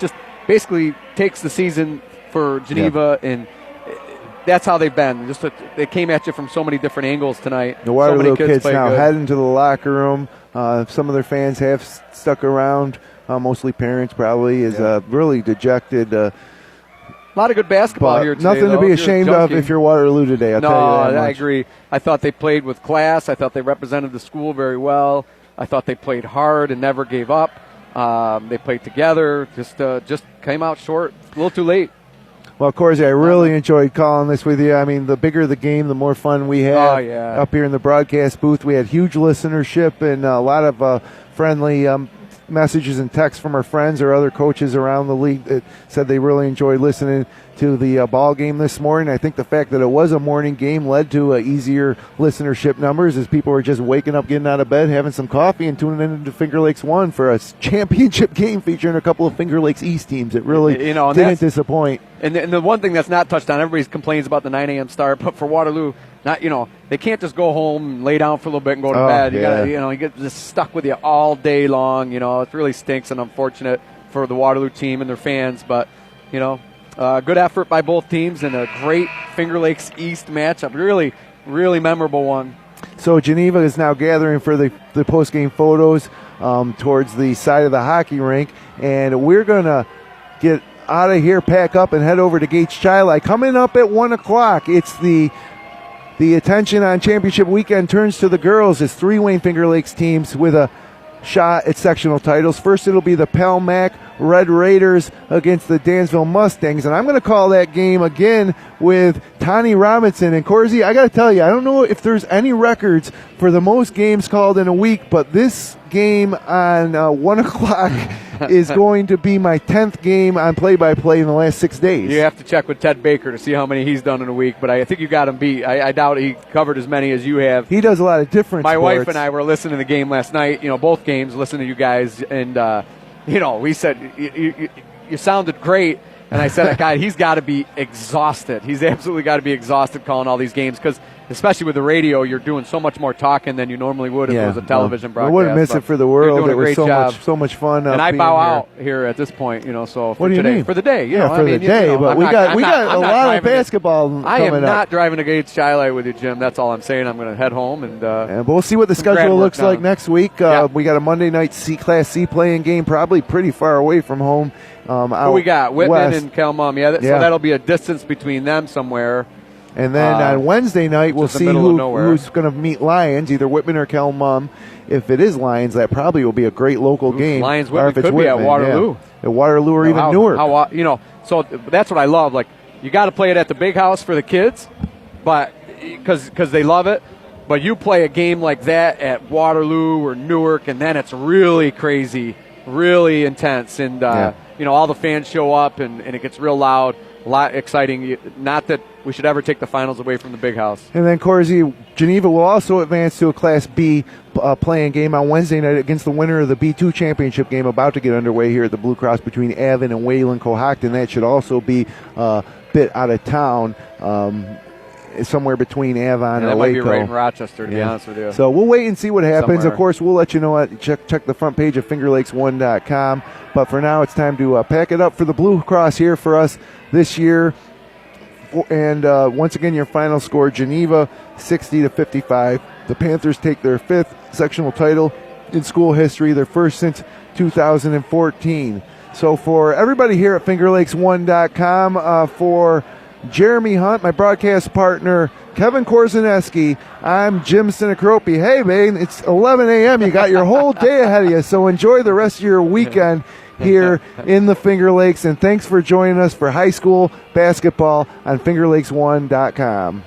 just basically takes the season for Geneva, and that's how they've been. They came at you from so many different angles tonight. The Waterloo kids now good. heading to the locker room. Some of their fans have stuck around, mostly parents probably, is really dejected. A lot of good basketball here today. Nothing to be ashamed of if you're Waterloo today, I'll tell you that much. I agree. I thought they played with class. I thought they represented the school very well. I thought they played hard and never gave up. They played together, just came out short, a little too late. Well, Corsi, I really enjoyed calling this with you. I mean, the bigger the game, the more fun we have. Oh, yeah. Up here in the broadcast booth, we had huge listenership and a lot of friendly messages and texts from our friends or other coaches around the league that said they really enjoyed listening to the ball game this morning. I think the fact that it was a morning game led to easier listenership numbers as people were just waking up, getting out of bed, having some coffee, and tuning into Finger Lakes 1 for a championship game featuring a couple of Finger Lakes East teams. It really didn't disappoint. And the one thing that's not touched on, everybody complains about the 9 a.m. start, but for Waterloo, they can't just go home and lay down for a little bit and go to bed. You gotta, you get just stuck with you all day long. It really stinks and unfortunate for the Waterloo team and their fans, but Good effort by both teams and a great Finger Lakes East matchup. Really, really memorable one. So Geneva is now gathering for the post-game photos towards the side of the hockey rink, and we're going to get out of here, pack up, and head over to Gates Chi-Li. Coming up at 1 o'clock, it's the attention on championship weekend turns to the girls as 3 Wayne Finger Lakes teams with a shot at sectional titles. First, it'll be the Palmac Red Raiders against the Dansville Mustangs, and I'm going to call that game again with Tani Robinson. And Korzy, I got to tell you, I don't know if there's any records for the most games called in a week, but this game on 1 o'clock is going to be my 10th game on play-by-play in the last 6 days. You have to check with Ted Baker to see how many he's done in a week, but I think you got him beat. I doubt he covered as many as you have. He does a lot of different My sports. wife and I were listening to the game last night, both games, listening to you guys, and, we said, you sounded great, and I said, God, he's got to be exhausted. He's absolutely got to be exhausted calling all these games because, especially with the radio, you're doing so much more talking than you normally would if it was a television broadcast. I wouldn't miss it for the world. It was so much fun. And I bow out here at this point, so for what do you today, mean? for the day, for the day. But we got a lot of basketball coming up. I am not driving to Gates Chi-Li with you, Jim. That's all I'm saying. I'm going to head home and we'll see what the schedule looks like next week. We got a Monday night Class C playing game, probably pretty far away from home. Who we got? Whitman and Kelmum. So that'll be a distance between them somewhere. And then on Wednesday night, we'll see who's going to meet Lions, either Whitman or Kelmum. If it is Lions, that probably will be a great local game. Lions Whitman could be at Waterloo. Yeah. At Waterloo or even Newark. So that's what I love. Like, you got to play it at the big house for the kids, but because they love it. But you play a game like that at Waterloo or Newark, and then it's really crazy, really intense, and all the fans show up, and it gets real loud, a lot exciting. Not that we should ever take the finals away from the big house. And then, Korzy, Geneva will also advance to a Class B playing game on Wednesday night against the winner of the B2 championship game about to get underway here at the Blue Cross between Avon and Wayland Cohocton. That should also be a bit out of town. Somewhere between Avon and that Waco. Might be right in Rochester, to be honest with you. So we'll wait and see what happens. Somewhere. Of course, we'll let you know. Check the front page of FingerLakes1.com. But for now, it's time to pack it up for the Blue Cross here for us this year. And once again, your final score: Geneva 60-55. The Panthers take their 5th sectional title in school history, their first since 2014. So for everybody here at FingerLakes1.com, for Jeremy Hunt, my broadcast partner, Kevin Korzeniewski, I'm Jim Sinicropi. Hey, man, it's 11 a.m. You got your whole day ahead of you, so enjoy the rest of your weekend here in the Finger Lakes, and thanks for joining us for high school basketball on FingerLakes1.com.